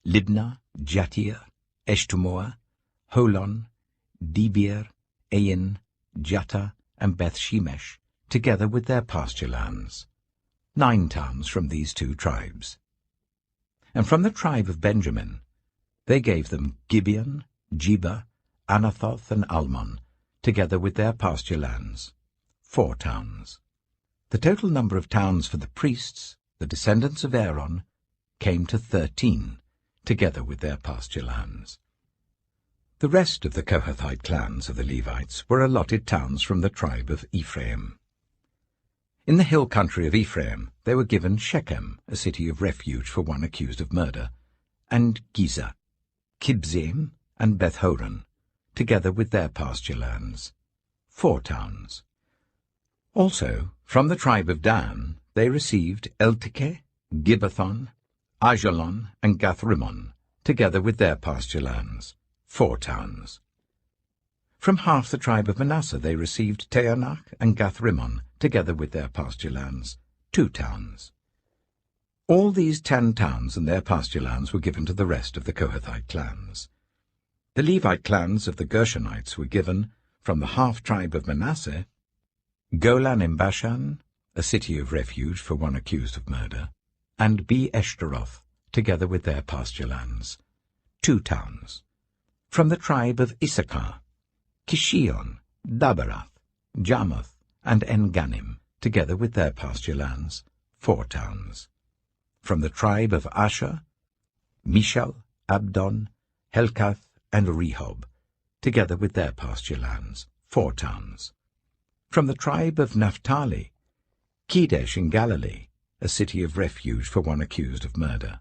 Libnah, Jattir, Eshtemoa, Holon, Debir, Ain, Jattah, and Beth-shemesh, together with their pasture lands, 9 towns from these 2 tribes. And from the tribe of Benjamin they gave them Gibeon, Geba, Anathoth, and Almon, together with their pasture lands, 4 towns. The total number of towns for the priests, the descendants of Aaron, came to 13, together with their pasture lands. The rest of the Kohathite clans of the Levites were allotted towns from the tribe of Ephraim. In the hill country of Ephraim they were given Shechem, a city of refuge for one accused of murder, and Giza, Kibzaim, and Beth-horon, together with their pasture lands, 4 towns. Also, from the tribe of Dan, they received Eltekeh, Gibbethon, Ajalon, and Gathrimmon, together with their pasture lands, 4 towns. From half the tribe of Manasseh they received Taanach and Gathrimmon, together with their pasture lands, 2 towns. All these 10 towns and their pasture lands were given to the rest of the Kohathite clans. The Levite clans of the Gershonites were given, from the half-tribe of Manasseh, Golan in Bashan, a city of refuge for one accused of murder, and Be-eshtaroth, together with their pasture lands, 2 towns. From the tribe of Issachar, Kishion, Daberath, Jarmuth, and En-ganim, together with their pasture lands, 4 towns. From the tribe of Asher, Mishal, Abdon, Helkath, and Rehob, together with their pasture lands, 4 towns. From the tribe of Naphtali, Kedesh in Galilee, a city of refuge for one accused of murder,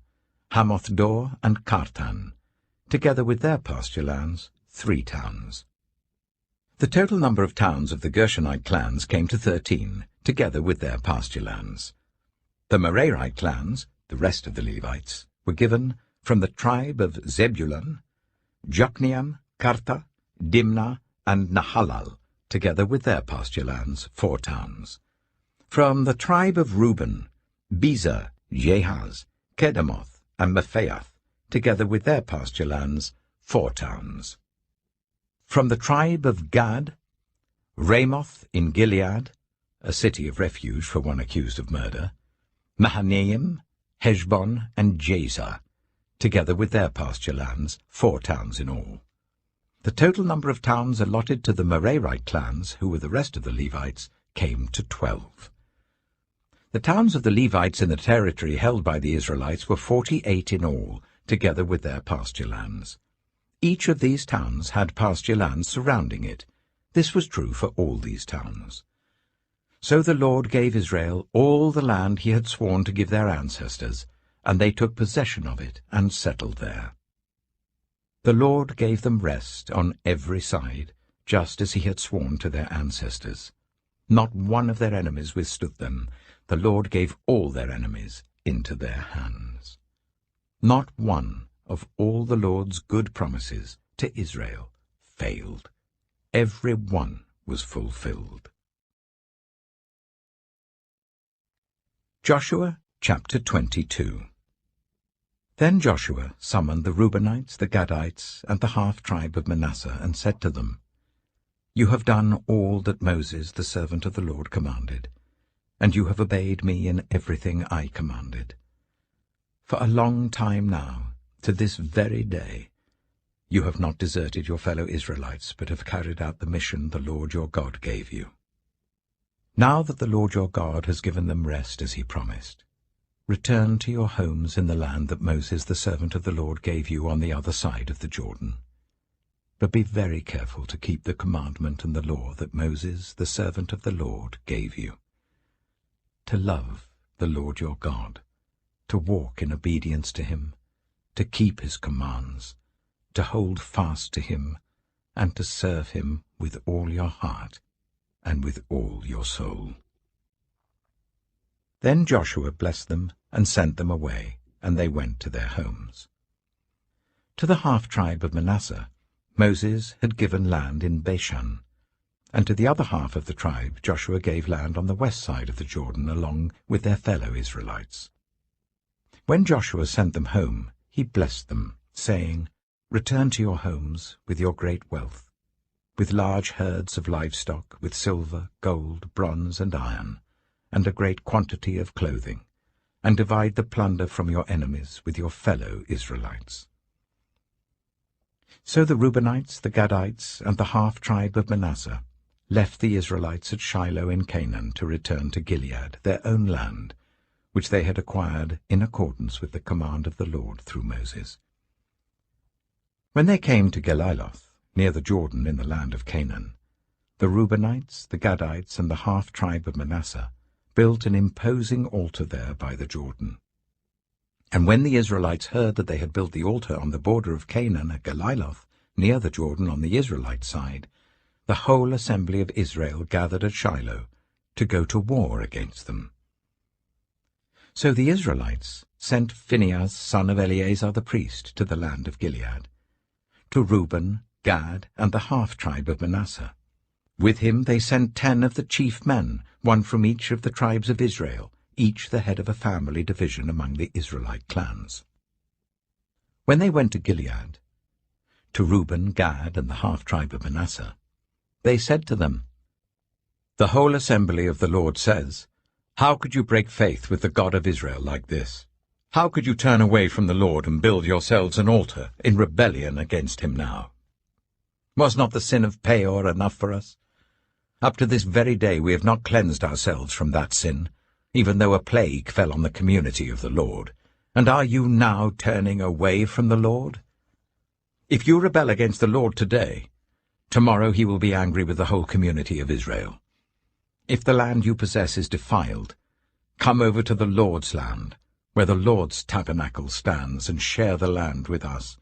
Hamoth-dor and Kartan, together with their pasture lands, 3 towns. The total number of towns of the Gershonite clans came to 13, together with their pasture lands. The Merarite clans, the rest of the Levites, were given from the tribe of Zebulun, Jokneam, Karta, Dimnah, and Nahalal, together with their pasture lands, 4 towns. From the tribe of Reuben, Bezer, Jehaz, Kedemoth, and Mephaath, together with their pasture lands, 4 towns. From the tribe of Gad, Ramoth in Gilead, a city of refuge for one accused of murder, Mahanaim, Heshbon, and Jazer, together with their pasture lands, 4 towns in all. The total number of towns allotted to the Merarite clans, who were the rest of the Levites, came to 12. The towns of the Levites in the territory held by the Israelites were 48 in all, together with their pasture lands. Each of these towns had pasture lands surrounding it. This was true for all these towns. So the Lord gave Israel all the land he had sworn to give their ancestors, and they took possession of it and settled there. The Lord gave them rest on every side, just as he had sworn to their ancestors. Not one of their enemies withstood them. The Lord gave all their enemies into their hands. Not one of all the Lord's good promises to Israel failed. Every one was fulfilled. Joshua chapter 22. Then Joshua summoned the Reubenites, the Gadites, and the half-tribe of Manasseh, and said to them, You have done all that Moses, the servant of the Lord, commanded, and you have obeyed me in everything I commanded. For a long time now, to this very day, you have not deserted your fellow Israelites, but have carried out the mission the Lord your God gave you. Now that the Lord your God has given them rest as he promised, return to your homes in the land that Moses the servant of the Lord gave you on the other side of the Jordan. But be very careful to keep the commandment and the law that Moses the servant of the Lord gave you, to love the Lord your God, to walk in obedience to him, to keep his commands, to hold fast to him, and to serve him with all your heart and with all your soul. Then Joshua blessed them and sent them away, and they went to their homes. To the half-tribe of Manasseh, Moses had given land in Bashan, and to the other half of the tribe Joshua gave land on the west side of the Jordan along with their fellow Israelites. When Joshua sent them home, he blessed them, saying, Return to your homes with your great wealth. with large herds of livestock, with silver, gold, bronze, and iron, and a great quantity of clothing, and divide the plunder from your enemies with your fellow Israelites. So the Reubenites, the Gadites, and the half-tribe of Manasseh left the Israelites at Shiloh in Canaan to return to Gilead, their own land, which they had acquired in accordance with the command of the Lord through Moses. When they came to Geliloth, near the Jordan in the land of Canaan, the Reubenites, the Gadites, and the half-tribe of Manasseh built an imposing altar there by the Jordan. And when the Israelites heard that they had built the altar on the border of Canaan at Geliloth, near the Jordan on the Israelite side, the whole assembly of Israel gathered at Shiloh to go to war against them. So the Israelites sent Phinehas, son of Eleazar the priest, to the land of Gilead, to Reuben, Gad, and the half-tribe of Manasseh. With him they sent 10 of the chief men, one from each of the tribes of Israel, each the head of a family division among the Israelite clans. When they went to Gilead, to Reuben, Gad, and the half-tribe of Manasseh, they said to them, "The whole assembly of the Lord says, how could you break faith with the God of Israel like this? How could you turn away from the Lord and build yourselves an altar in rebellion against him now? Was not the sin of Peor enough for us? Up to this very day we have not cleansed ourselves from that sin, even though a plague fell on the community of the Lord. And are you now turning away from the Lord? If you rebel against the Lord today, tomorrow he will be angry with the whole community of Israel. If the land you possess is defiled, come over to the Lord's land, where the Lord's tabernacle stands, and share the land with us.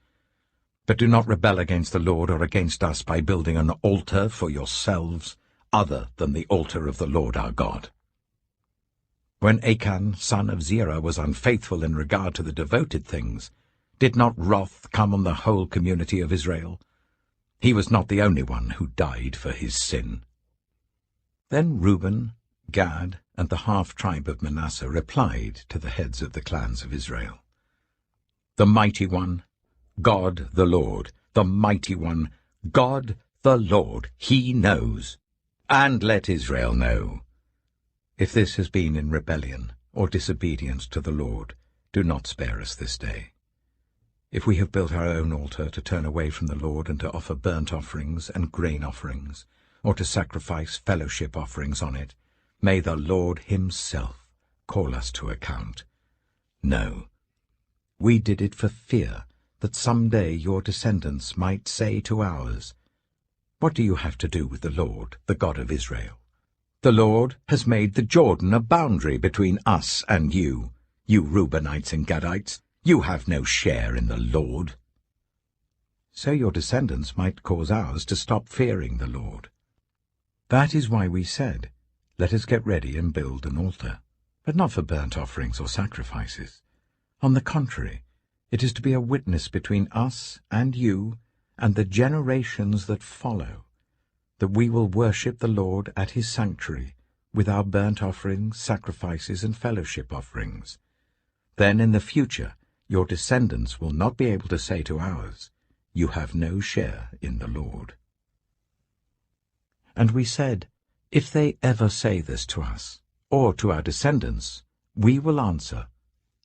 But do not rebel against the Lord or against us by building an altar for yourselves, other than the altar of the Lord our God." When Achan, son of Zerah, was unfaithful in regard to the devoted things, did not wrath come on the whole community of Israel? He was not the only one who died for his sin. Then Reuben, Gad, and the half-tribe of Manasseh replied to the heads of the clans of Israel, "The Mighty One, God the Lord, the Mighty One, God the Lord, he knows, and let Israel know. If this has been in rebellion or disobedience to the Lord, do not spare us this day. If we have built our own altar to turn away from the Lord and to offer burnt offerings and grain offerings, or to sacrifice fellowship offerings on it, may the Lord himself call us to account. No, we did it for fear that some day your descendants might say to ours, 'What do you have to do with the Lord, the God of Israel? The Lord has made the Jordan a boundary between us and you Reubenites and Gadites. You have no share in the Lord.' So your descendants might cause ours to stop fearing the Lord. That is why we said, 'Let us get ready and build an altar,' but not for burnt offerings or sacrifices. On the contrary, it is to be a witness between us and you and the generations that follow, that we will worship the Lord at his sanctuary with our burnt offerings, sacrifices, and fellowship offerings. Then in the future your descendants will not be able to say to ours, 'You have no share in the Lord.'" And we said, "If they ever say this to us, or to our descendants, we will answer,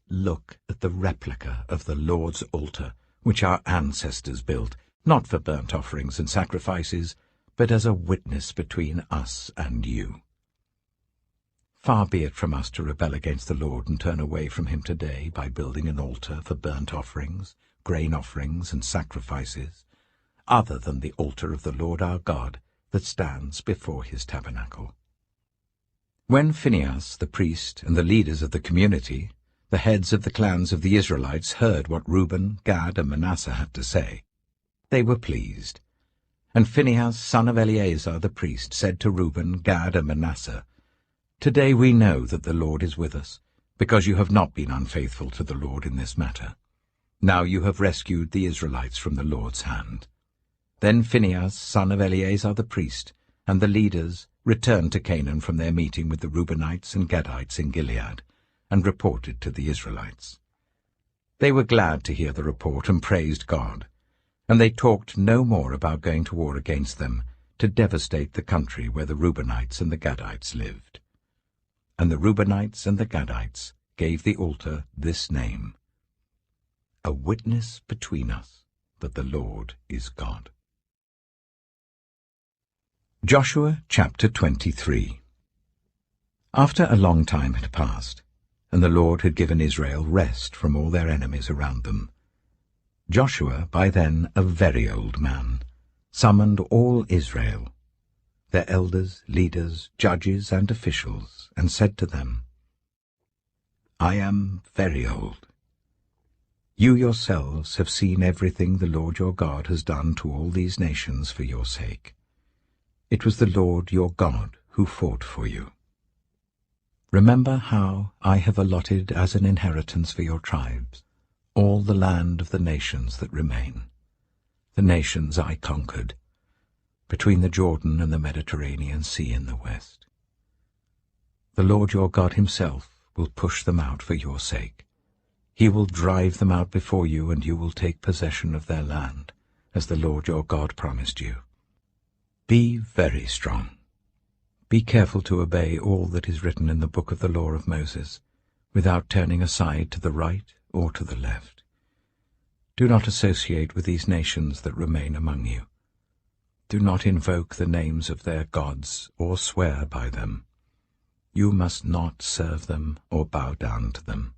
'Look at the replica of the Lord's altar, which our ancestors built, not for burnt offerings and sacrifices, but as a witness between us and you.' Far be it from us to rebel against the Lord and turn away from him today by building an altar for burnt offerings, grain offerings, and sacrifices, other than the altar of the Lord our God that stands before his tabernacle." When Phinehas the priest and the leaders of the community, the heads of the clans of the Israelites, heard what Reuben, Gad, and Manasseh had to say, they were pleased. And Phinehas, son of Eleazar the priest, said to Reuben, Gad, and Manasseh, "Today we know that the Lord is with us, because you have not been unfaithful to the Lord in this matter. Now you have rescued the Israelites from the Lord's hand." Then Phinehas, son of Eleazar the priest, and the leaders returned to Canaan from their meeting with the Reubenites and Gadites in Gilead, and reported to the Israelites. They were glad to hear the report and praised God, and they talked no more about going to war against them to devastate the country where the Reubenites and the Gadites lived. And the Reubenites and the Gadites gave the altar this name: A Witness Between Us that the Lord is God. Joshua chapter 23. After a long time had passed, and the Lord had given Israel rest from all their enemies around them, Joshua, by then a very old man, summoned all Israel, their elders, leaders, judges, and officials, and said to them, I am very old. You yourselves have seen everything the Lord your God has done to all these nations for your sake. It was the Lord your God who fought for you. Remember how I have allotted as an inheritance for your tribes all the land of the nations that remain, the nations I conquered, between the Jordan and the Mediterranean Sea in the west. The Lord your God himself will push them out for your sake. He will drive them out before you, and you will take possession of their land, as the Lord your God promised you. Be very strong. Be careful to obey all that is written in the book of the law of Moses, without turning aside to the right or to the left. Do not associate with these nations that remain among you. Do not invoke the names of their gods or swear by them. You must not serve them or bow down to them.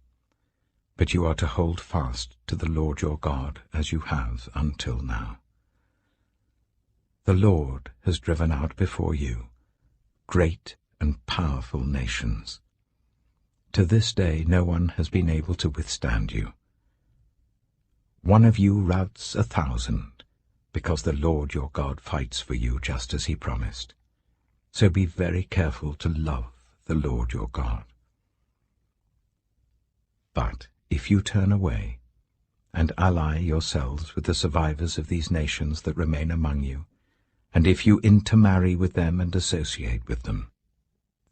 But you are to hold fast to the Lord your God as you have until now. The Lord has driven out before you great and powerful nations. To this day no one has been able to withstand you. One of you routs 1,000, because the Lord your God fights for you just as he promised. So be very careful to love the Lord your God. But if you turn away and ally yourselves with the survivors of these nations that remain among you, and if you intermarry with them and associate with them,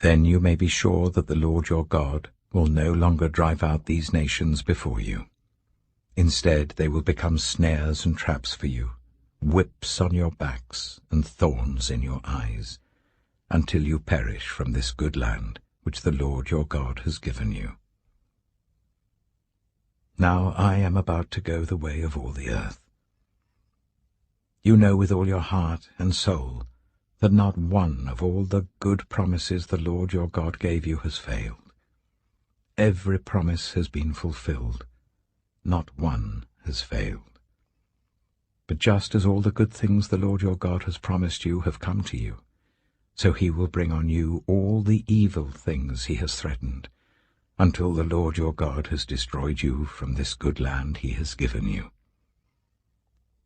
then you may be sure that the Lord your God will no longer drive out these nations before you. Instead, they will become snares and traps for you, whips on your backs and thorns in your eyes, until you perish from this good land which the Lord your God has given you. Now I am about to go the way of all the earth. You know with all your heart and soul that not one of all the good promises the Lord your God gave you has failed. Every promise has been fulfilled. Not one has failed. But just as all the good things the Lord your God has promised you have come to you, so he will bring on you all the evil things he has threatened, until the Lord your God has destroyed you from this good land he has given you.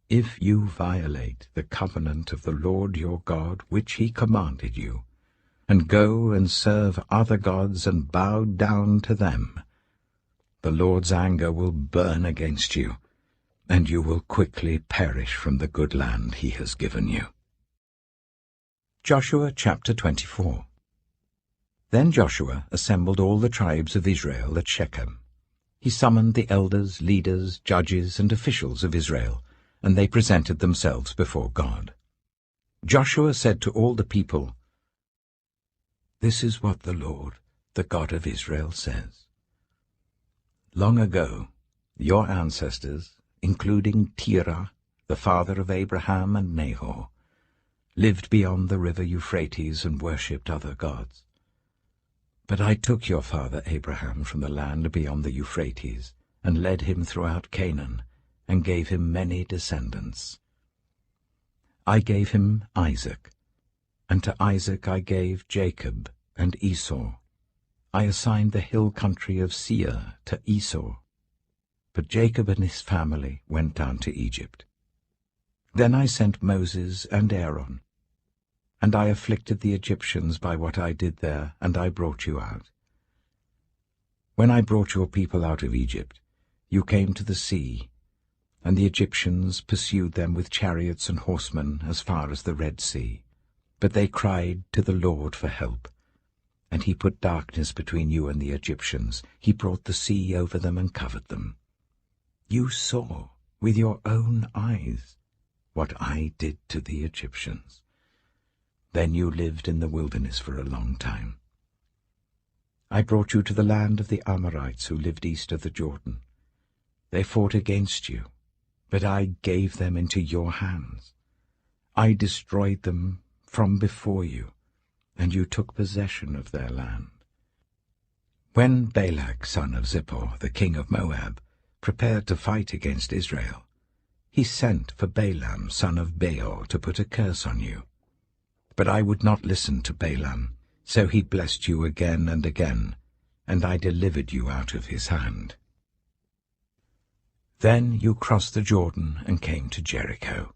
If you violate the covenant of the Lord your God which he commanded you, and go and serve other gods and bow down to them, the Lord's anger will burn against you, and you will quickly perish from the good land he has given you. Joshua chapter 24. Then Joshua assembled all the tribes of Israel at Shechem. He summoned the elders, leaders, judges, and officials of Israel, and they presented themselves before God. Joshua said to all the people, This is what the Lord, the God of Israel, says. Long ago, your ancestors, including Terah, the father of Abraham and Nahor, lived beyond the river Euphrates and worshipped other gods. But I took your father Abraham from the land beyond the Euphrates and led him throughout Canaan, and gave him many descendants. I gave him Isaac, and to Isaac I gave Jacob and Esau. I assigned the hill country of Seir to Esau, but Jacob and his family went down to Egypt. Then I sent Moses and Aaron, and I afflicted the Egyptians by what I did there, and I brought you out. When I brought your people out of Egypt, you came to the sea, and the Egyptians pursued them with chariots and horsemen as far as the Red Sea. But they cried to the Lord for help, and he put darkness between you and the Egyptians. He brought the sea over them and covered them. You saw with your own eyes what I did to the Egyptians. Then you lived in the wilderness for a long time. I brought you to the land of the Amorites who lived east of the Jordan. They fought against you, but I gave them into your hands. I destroyed them from before you, and you took possession of their land. When Balak, son of Zippor, the king of Moab, prepared to fight against Israel, he sent for Balaam, son of Beor, to put a curse on you. But I would not listen to Balaam, so he blessed you again and again, and I delivered you out of his hand. Then you crossed the Jordan and came to Jericho.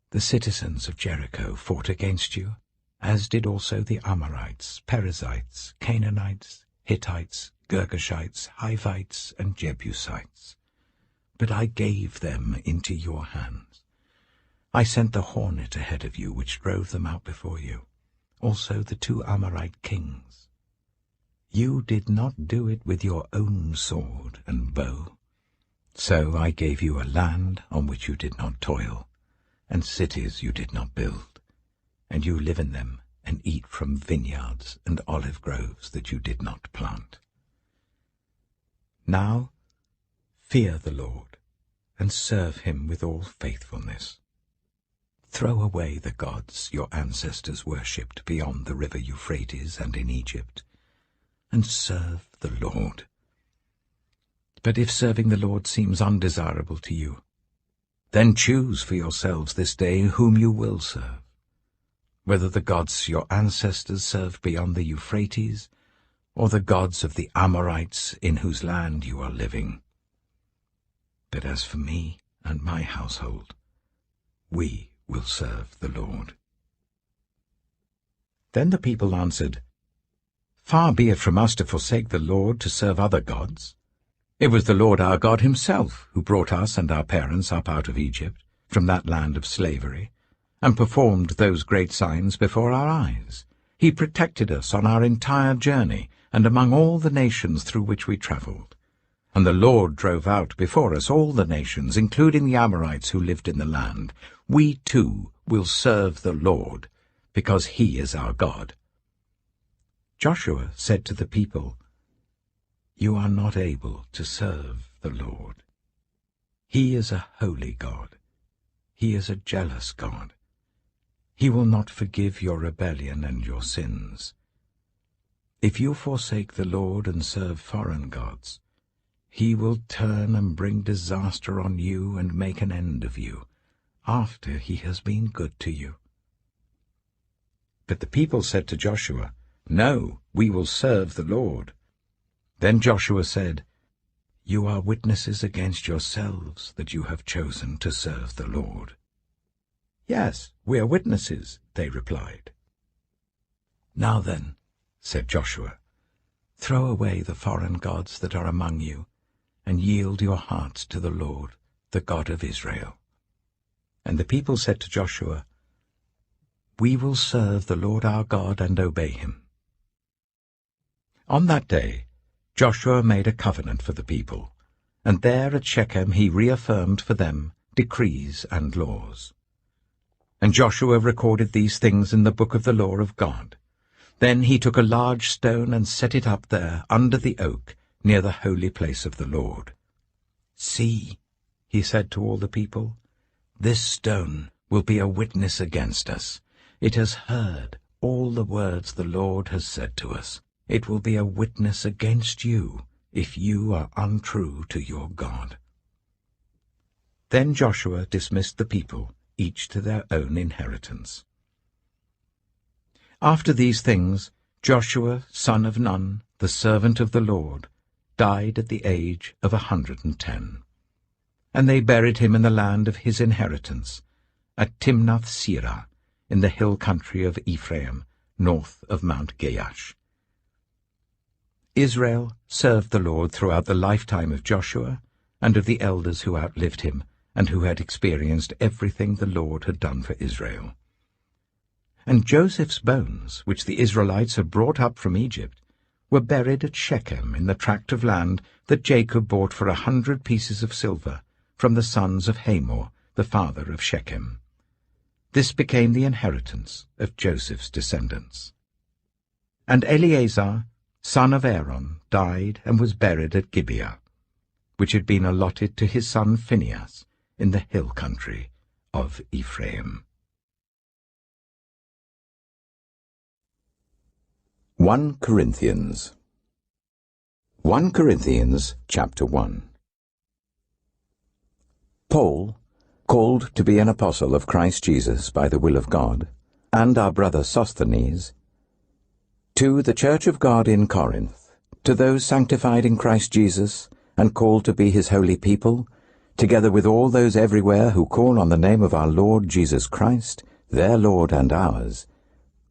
The citizens of Jericho fought against you, as did also the Amorites, Perizzites, Canaanites, Hittites, Girgashites, Hivites, and Jebusites. But I gave them into your hands. I sent the hornet ahead of you, which drove them out before you, also the 2 Amorite kings. You did not do it with your own sword and bow. So I gave you a land on which you did not toil, and cities you did not build, and you live in them and eat from vineyards and olive groves that you did not plant. Now fear the Lord, and serve him with all faithfulness. Throw away the gods your ancestors worshipped beyond the river Euphrates and in Egypt, and serve the Lord. But if serving the Lord seems undesirable to you, then choose for yourselves this day whom you will serve, whether the gods your ancestors served beyond the Euphrates, or the gods of the Amorites in whose land you are living. But as for me and my household, we will serve the Lord." Then the people answered, "Far be it from us to forsake the Lord to serve other gods. It was the Lord our God himself who brought us and our parents up out of Egypt, from that land of slavery, and performed those great signs before our eyes. He protected us on our entire journey and among all the nations through which we traveled. And the Lord drove out before us all the nations, including the Amorites who lived in the land. We too will serve the Lord, because he is our God." Joshua said to the people, "You are not able to serve the Lord. He is a holy God. He is a jealous God. He will not forgive your rebellion and your sins. If you forsake the Lord and serve foreign gods, he will turn and bring disaster on you and make an end of you, after he has been good to you." But the people said to Joshua, "No, we will serve the Lord." Then Joshua said, "You are witnesses against yourselves that you have chosen to serve the Lord." "Yes, we are witnesses," they replied. "Now then," said Joshua, "throw away the foreign gods that are among you, and yield your hearts to the Lord, the God of Israel." And the people said to Joshua, "We will serve the Lord our God and obey him." On that day Joshua made a covenant for the people, and there at Shechem he reaffirmed for them decrees and laws. And Joshua recorded these things in the book of the law of God. Then he took a large stone and set it up there under the oak near the holy place of the Lord. "See," he said to all the people, "this stone will be a witness against us. It has heard all the words the Lord has said to us. It will be a witness against you if you are untrue to your God." Then Joshua dismissed the people, each to their own inheritance. After these things, Joshua, son of Nun, the servant of the Lord, died at the age of 110. And they buried him in the land of his inheritance, at Timnath-Serah, in the hill country of Ephraim, north of Mount Gaash. Israel served the Lord throughout the lifetime of Joshua and of the elders who outlived him and who had experienced everything the Lord had done for Israel. And Joseph's bones, which the Israelites had brought up from Egypt, were buried at Shechem in the tract of land that Jacob bought for 100 pieces of silver from the sons of Hamor, the father of Shechem. This became the inheritance of Joseph's descendants. And Eleazar, son of Aaron, died and was buried at Gibeah, which had been allotted to his son Phinehas in the hill country of Ephraim. 1 Corinthians 1 Corinthians chapter 1. Paul, called to be an apostle of Christ Jesus by the will of God, and our brother Sosthenes, to the church of God in Corinth, to those sanctified in Christ Jesus, and called to be his holy people, together with all those everywhere who call on the name of our Lord Jesus Christ, their Lord and ours,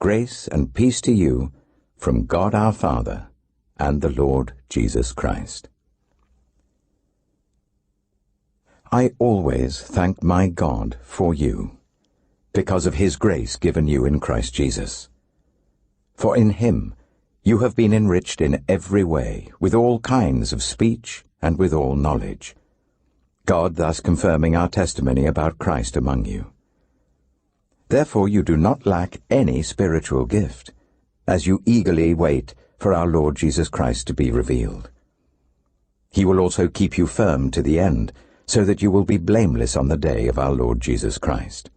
grace and peace to you from God our Father and the Lord Jesus Christ. I always thank my God for you, because of his grace given you in Christ Jesus. For in him you have been enriched in every way, with all kinds of speech and with all knowledge, God thus confirming our testimony about Christ among you. Therefore you do not lack any spiritual gift, as you eagerly wait for our Lord Jesus Christ to be revealed. He will also keep you firm to the end, so that you will be blameless on the day of our Lord Jesus Christ.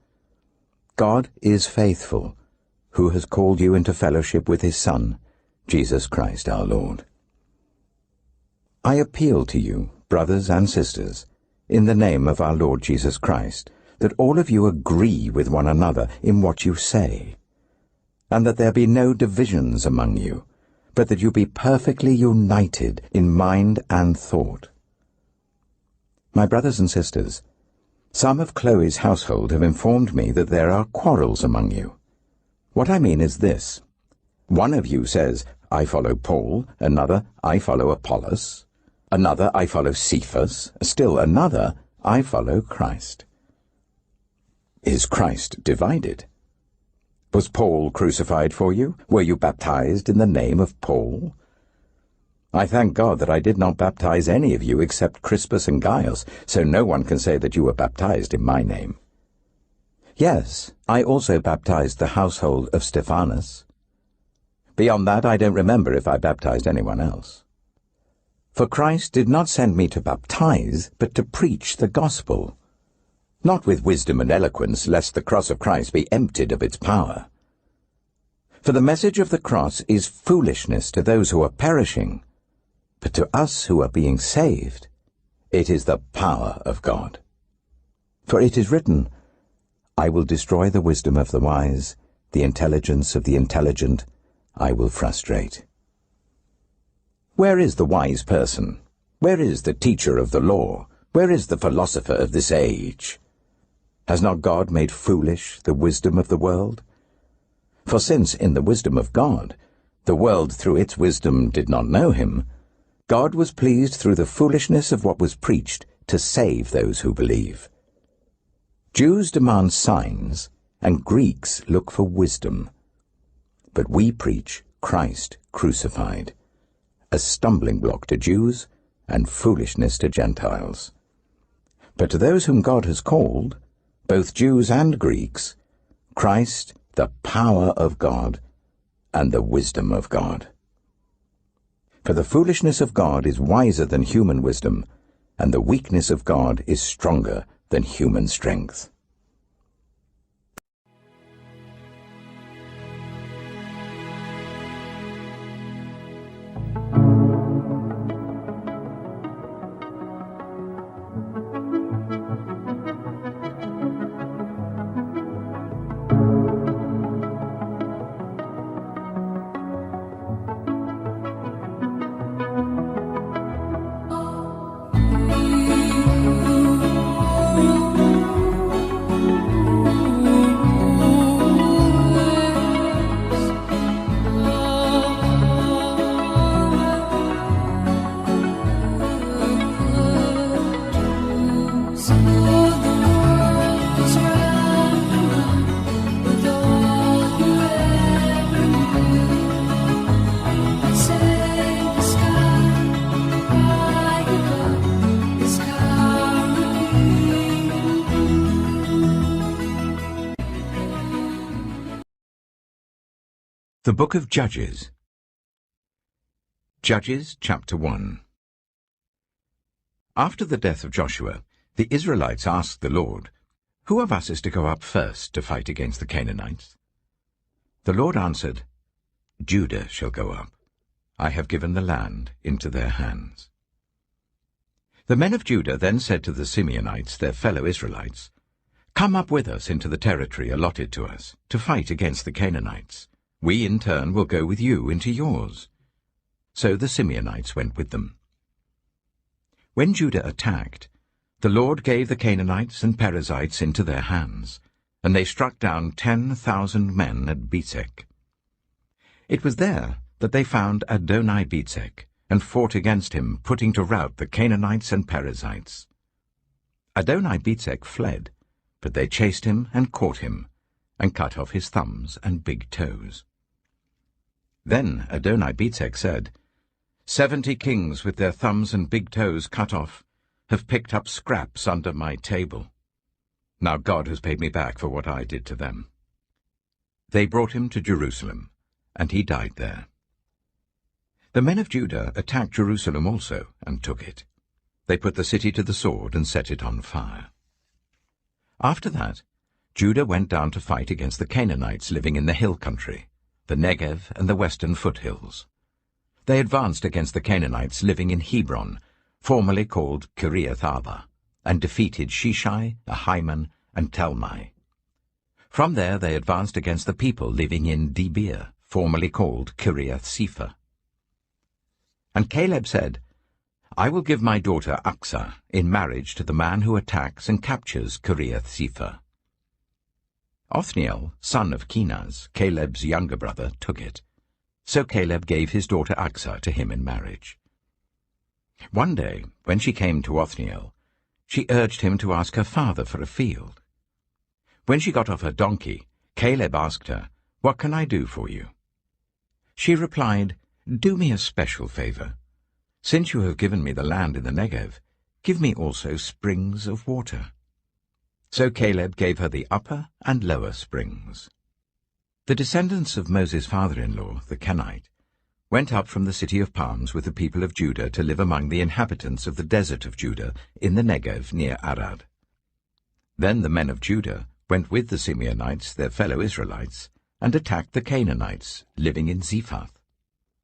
God is faithful, who has called you into fellowship with his Son, Jesus Christ our Lord. I appeal to you, brothers and sisters, in the name of our Lord Jesus Christ, that all of you agree with one another in what you say, and that there be no divisions among you, but that you be perfectly united in mind and thought. My brothers and sisters, some of Chloe's household have informed me that there are quarrels among you. What I mean is this. One of you says, I follow Paul, another, I follow Apollos, another, I follow Cephas, still another, I follow Christ. Is Christ divided? Was Paul crucified for you? Were you baptized in the name of Paul? I thank God that I did not baptize any of you except Crispus and Gaius, so no one can say that you were baptized in my name. Yes, I also baptized the household of Stephanas. Beyond that, I don't remember if I baptized anyone else. For Christ did not send me to baptize, but to preach the gospel, not with wisdom and eloquence, lest the cross of Christ be emptied of its power. For the message of the cross is foolishness to those who are perishing, but to us who are being saved, it is the power of God. For it is written, I will destroy the wisdom of the wise, the intelligence of the intelligent I will frustrate. Where is the wise person? Where is the teacher of the law? Where is the philosopher of this age? Has not God made foolish the wisdom of the world? For since in the wisdom of God, the world through its wisdom did not know him, God was pleased through the foolishness of what was preached to save those who believe. Jews demand signs, and Greeks look for wisdom. But we preach Christ crucified, a stumbling block to Jews and foolishness to Gentiles. But to those whom God has called, both Jews and Greeks, Christ, the power of God and the wisdom of God. For the foolishness of God is wiser than human wisdom, and the weakness of God is stronger than human strength. The Book of Judges. Judges chapter 1. After the death of Joshua, the Israelites asked the Lord, "Who of us is to go up first to fight against the Canaanites?" The Lord answered, "Judah shall go up. I have given the land into their hands." The men of Judah then said to the Simeonites, their fellow Israelites, "Come up with us into the territory allotted to us, to fight against the Canaanites. We in turn will go with you into yours." So the Simeonites went with them. When Judah attacked, the Lord gave the Canaanites and Perizzites into their hands, and they struck down 10,000 men at Bezek. It was there that they found Adoni-Bezek, and fought against him, putting to rout the Canaanites and Perizzites. Adoni-Bezek fled, but they chased him and caught him, and cut off his thumbs and big toes. Then Adoni-Bezek said, 70 kings with their thumbs and big toes cut off have picked up scraps under my table. Now God has paid me back for what I did to them. They brought him to Jerusalem, and he died there. The men of Judah attacked Jerusalem also, and took it. They put the city to the sword and set it on fire. After that, Judah went down to fight against the Canaanites living in the hill country, the Negev and the western foothills. They advanced against the Canaanites living in Hebron, formerly called Kiriath-Arba, and defeated Sheshai, Ahiman, and Talmai. From there they advanced against the people living in Debir, formerly called Kiriath-Sepher. And Caleb said, "I will give my daughter Achsah in marriage to the man who attacks and captures Kiriath-Sepher." Othniel, son of Kenaz, Caleb's younger brother, took it. So Caleb gave his daughter Achsah to him in marriage. One day, when she came to Othniel, she urged him to ask her father for a field. When she got off her donkey, Caleb asked her, "What can I do for you?" She replied, "Do me a special favor. Since you have given me the land in the Negev, give me also springs of water." So Caleb gave her the upper and lower springs. The descendants of Moses' father-in-law, the Kenite, went up from the city of palms with the people of Judah to live among the inhabitants of the desert of Judah in the Negev near Arad. Then the men of Judah went with the Simeonites, their fellow Israelites, and attacked the Canaanites living in Zephath,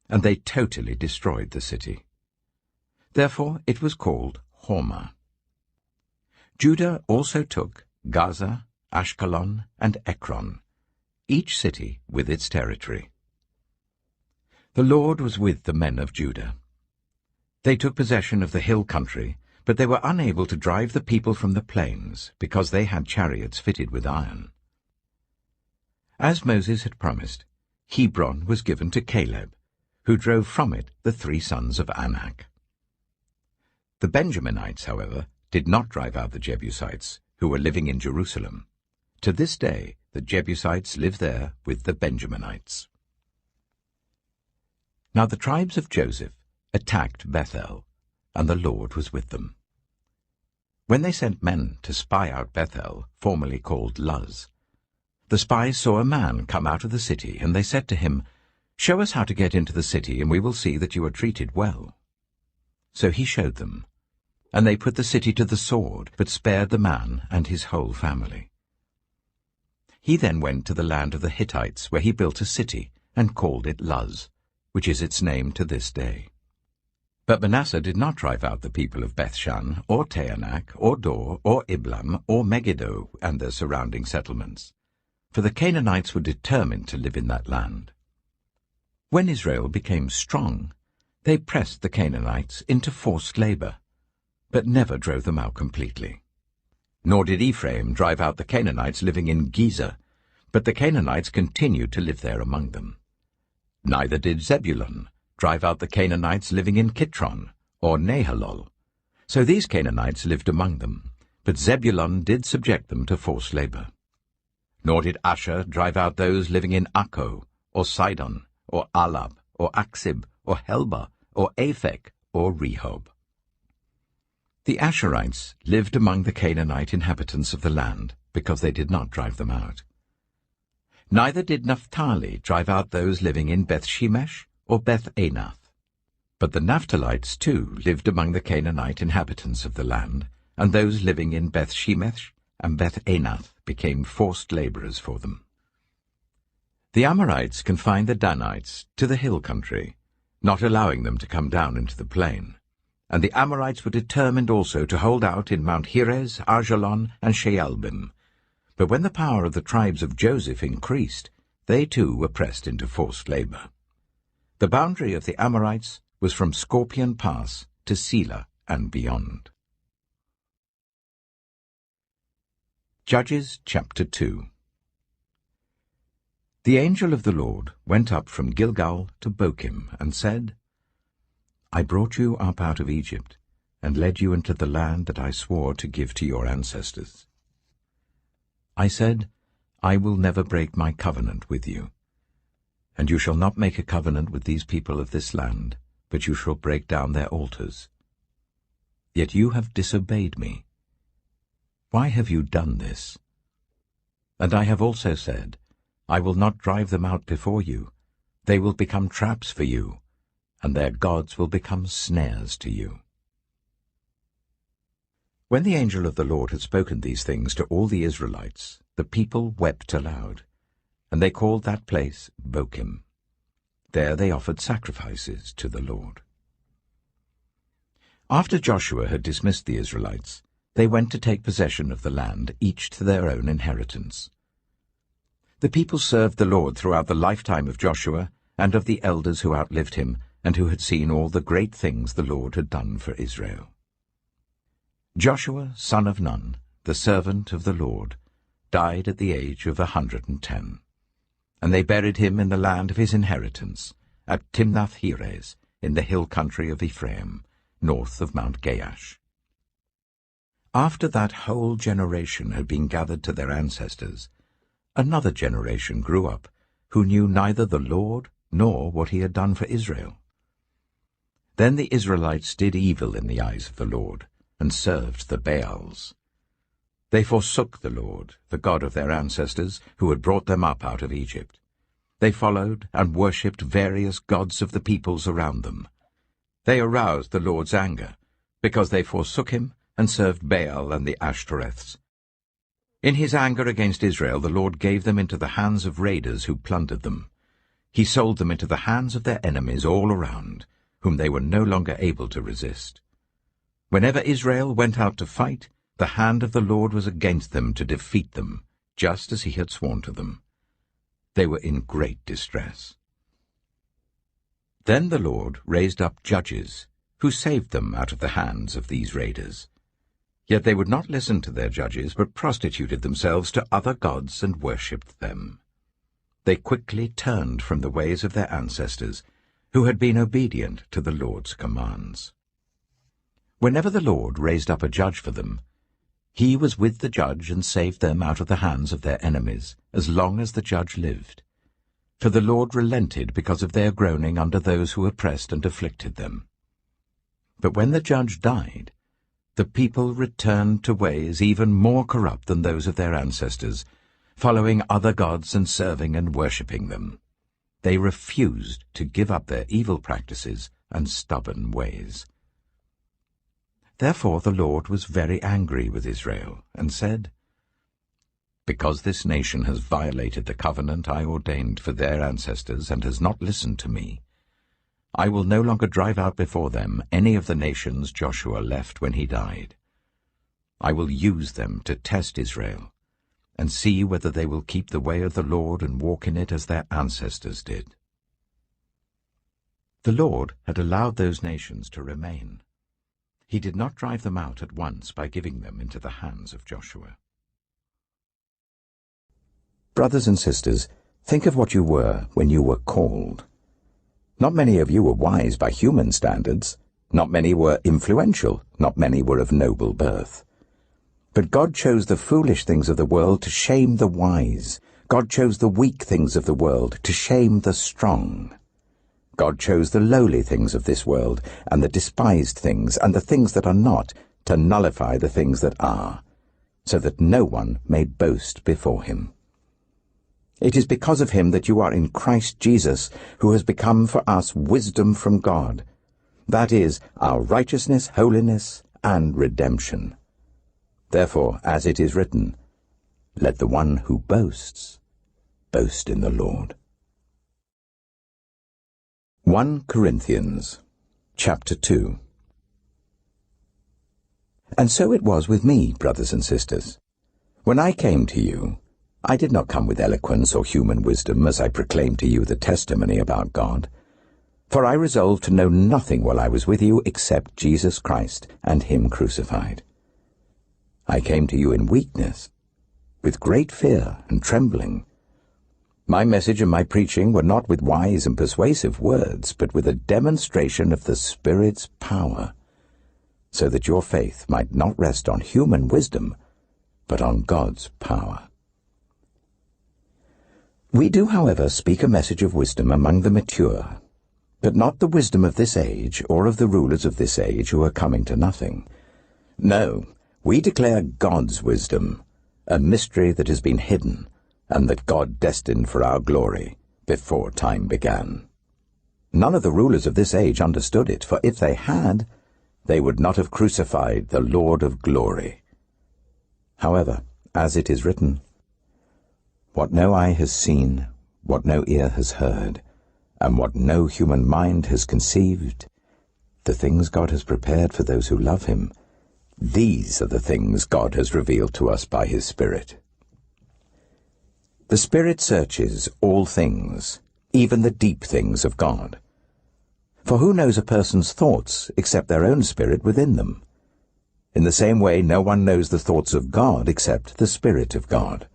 and they totally destroyed the city. Therefore it was called Hormah. Judah also took Gaza, Ashkelon, and Ekron, each city with its territory. The Lord was with the men of Judah. They took possession of the hill country, but they were unable to drive the people from the plains, because they had chariots fitted with iron. As Moses had promised, Hebron was given to Caleb, who drove from it the 3 sons of Anak. The Benjaminites, however, did not drive out the Jebusites, who were living in Jerusalem. To this day, the Jebusites live there with the Benjaminites. Now the tribes of Joseph attacked Bethel, and the Lord was with them. When they sent men to spy out Bethel, formerly called Luz, the spies saw a man come out of the city, and they said to him, "Show us how to get into the city, and we will see that you are treated well." So he showed them, and they put the city to the sword, but spared the man and his whole family. He then went to the land of the Hittites, where he built a city, and called it Luz, which is its name to this day. But Manasseh did not drive out the people of Bethshan, or Taanach, or Dor, or Iblam, or Megiddo, and their surrounding settlements, for the Canaanites were determined to live in that land. When Israel became strong, they pressed the Canaanites into forced labor, but never drove them out completely. Nor did Ephraim drive out the Canaanites living in Gezer, but the Canaanites continued to live there among them. Neither did Zebulun drive out the Canaanites living in Kitron, or Nahalol. So these Canaanites lived among them, but Zebulun did subject them to forced labor. Nor did Asher drive out those living in Akko, or Sidon, or Alab, or Aksib, or Helba, or Aphek, or Rehob. The Asherites lived among the Canaanite inhabitants of the land, because they did not drive them out. Neither did Naphtali drive out those living in Beth-shemesh or Beth-anath. But the Naphtalites too lived among the Canaanite inhabitants of the land, and those living in Beth-shemesh and Beth-anath became forced laborers for them. The Amorites confined the Danites to the hill country, not allowing them to come down into the plain. And the Amorites were determined also to hold out in Mount Heres, Ajalon, and Shaalbim. But when the power of the tribes of Joseph increased, they too were pressed into forced labor. The boundary of the Amorites was from Scorpion Pass to Selah and beyond. Judges chapter 2. The angel of the Lord went up from Gilgal to Bochim and said, I brought you up out of Egypt and led you into the land that I swore to give to your ancestors. I said, I will never break my covenant with you, and you shall not make a covenant with these people of this land, but you shall break down their altars. Yet you have disobeyed me. Why have you done this? And I have also said, I will not drive them out before you. They will become traps for you, and their gods will become snares to you. When the angel of the Lord had spoken these things to all the Israelites, the people wept aloud, and they called that place Bochim. There they offered sacrifices to the Lord. After Joshua had dismissed the Israelites, they went to take possession of the land, each to their own inheritance. The people served the Lord throughout the lifetime of Joshua and of the elders who outlived him and who had seen all the great things the Lord had done for Israel. Joshua, son of Nun, the servant of the Lord, died at the age of 110, and they buried him in the land of his inheritance, at Timnath-Heres, in the hill country of Ephraim, north of Mount Gaash. After that whole generation had been gathered to their ancestors, another generation grew up, who knew neither the Lord nor what he had done for Israel. Then the Israelites did evil in the eyes of the Lord, and served the Baals. They forsook the Lord, the God of their ancestors, who had brought them up out of Egypt. They followed and worshipped various gods of the peoples around them. They aroused the Lord's anger, because they forsook him and served Baal and the Ashtoreths. In his anger against Israel, the Lord gave them into the hands of raiders who plundered them. He sold them into the hands of their enemies all around, whom they were no longer able to resist. Whenever Israel went out to fight, the hand of the Lord was against them to defeat them, just as he had sworn to them. They were in great distress. Then the Lord raised up judges, who saved them out of the hands of these raiders. Yet they would not listen to their judges, but prostituted themselves to other gods and worshipped them. They quickly turned from the ways of their ancestors, who had been obedient to the Lord's commands. Whenever the Lord raised up a judge for them, he was with the judge and saved them out of the hands of their enemies, as long as the judge lived. For the Lord relented because of their groaning under those who oppressed and afflicted them. But when the judge died, the people returned to ways even more corrupt than those of their ancestors, following other gods and serving and worshipping them. They refused to give up their evil practices and stubborn ways. Therefore the Lord was very angry with Israel, and said, Because this nation has violated the covenant I ordained for their ancestors and has not listened to me, I will no longer drive out before them any of the nations Joshua left when he died. I will use them to test Israel, and see whether they will keep the way of the Lord and walk in it as their ancestors did. The Lord had allowed those nations to remain. He did not drive them out at once by giving them into the hands of Joshua. Brothers and sisters, think of what you were when you were called. Not many of you were wise by human standards. Not many were influential. Not many were of noble birth. But God chose the foolish things of the world to shame the wise. God chose the weak things of the world to shame the strong. God chose the lowly things of this world, and the despised things, and the things that are not, to nullify the things that are, so that no one may boast before him. It is because of him that you are in Christ Jesus, who has become for us wisdom from God. That is, our righteousness, holiness, and redemption. Therefore, as it is written, let the one who boasts, boast in the Lord. 1 Corinthians, chapter 2. And so it was with me, brothers and sisters. When I came to you, I did not come with eloquence or human wisdom as I proclaimed to you the testimony about God. For I resolved to know nothing while I was with you except Jesus Christ and him crucified. I came to you in weakness, with great fear and trembling. My message and my preaching were not with wise and persuasive words, but with a demonstration of the Spirit's power, so that your faith might not rest on human wisdom, but on God's power. We do, however, speak a message of wisdom among the mature, but not the wisdom of this age or of the rulers of this age who are coming to nothing. No, we declare God's wisdom, a mystery that has been hidden, and that God destined for our glory before time began. None of the rulers of this age understood it, for if they had, they would not have crucified the Lord of glory. However, as it is written, what no eye has seen, what no ear has heard, and what no human mind has conceived, the things God has prepared for those who love him, these are the things God has revealed to us by his Spirit. The Spirit searches all things, even the deep things of God. For who knows a person's thoughts except their own spirit within them? In the same way, no one knows the thoughts of God except the Spirit of God.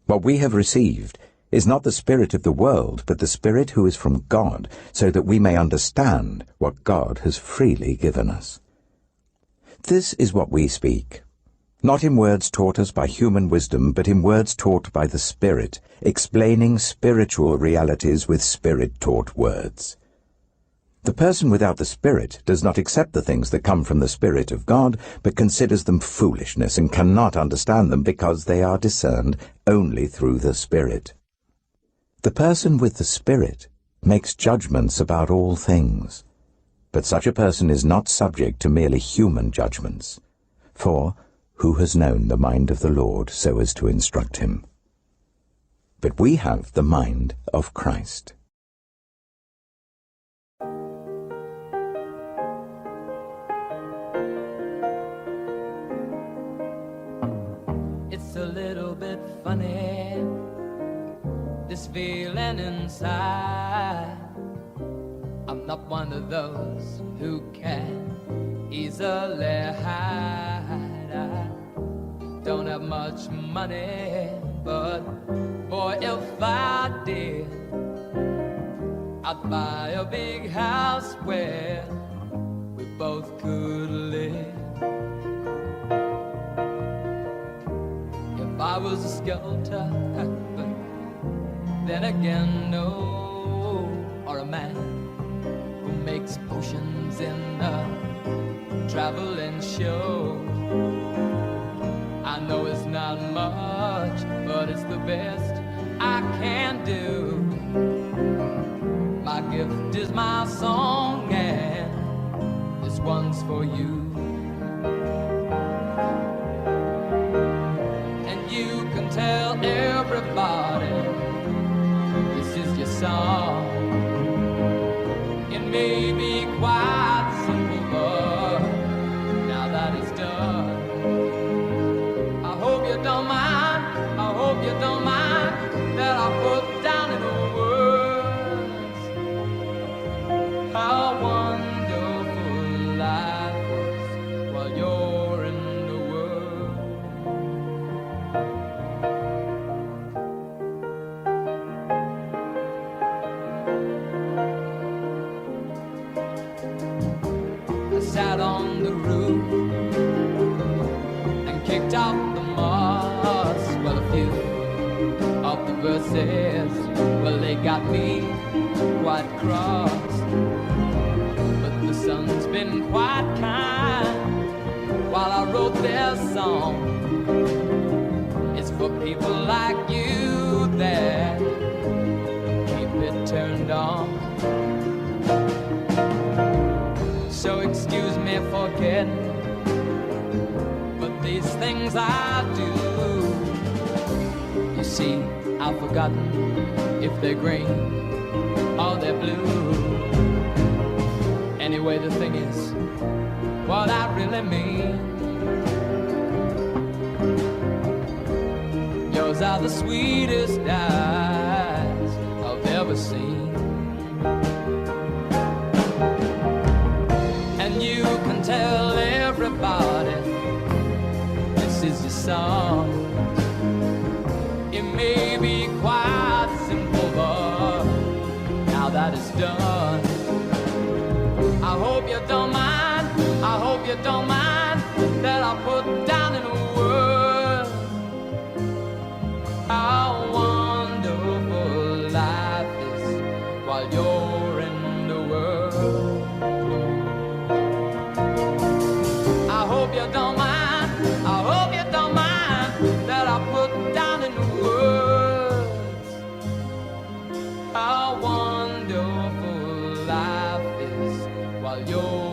What we have received is not the spirit of the world, but the Spirit who is from God, so that we may understand what God has freely given us. This is what we speak, not in words taught us by human wisdom, but in words taught by the Spirit, explaining spiritual realities with Spirit-taught words. The person without the Spirit does not accept the things that come from the Spirit of God, but considers them foolishness and cannot understand them because they are discerned only through the Spirit. The person with the Spirit makes judgments about all things, but such a person is not subject to merely human judgments. For who has known the mind of the Lord so as to instruct him? But we have the mind of Christ. It's a little bit funny, this feeling inside. I'm not one of those who can easily hide. I don't have much money, but boy, if I did, I'd buy a big house where we both could live. If I was a skelter, then again, no, or a man who makes potions in a traveling show. I know it's not much, but it's the best I can do. My gift is my song, and this one's for you. And you can tell everybody this is your song. It may be quite simple, but now that it's done, I hope you don't mind, I hope you don't mind that I put down in words how wonderful life was while you're in the world. I sat on the roof and kicked out the moss. Well, a few of the verses, well, they got me quite cross. But the sun's been quite kind while I wrote this song. It's for people like you that things I do. You see, I've forgotten if they're green or they're blue. Anyway, the thing is, what I really mean. Yours are the sweetest eyes I've ever seen. And you can tell everybody this is your song. It may be quite simple, but now that it's done, I hope you don't mind, I hope you don't mind that I put down in words how wonderful life is while you're in the world. I hope you don't mind, I hope you don't mind that I put down in words how wonderful life is while you're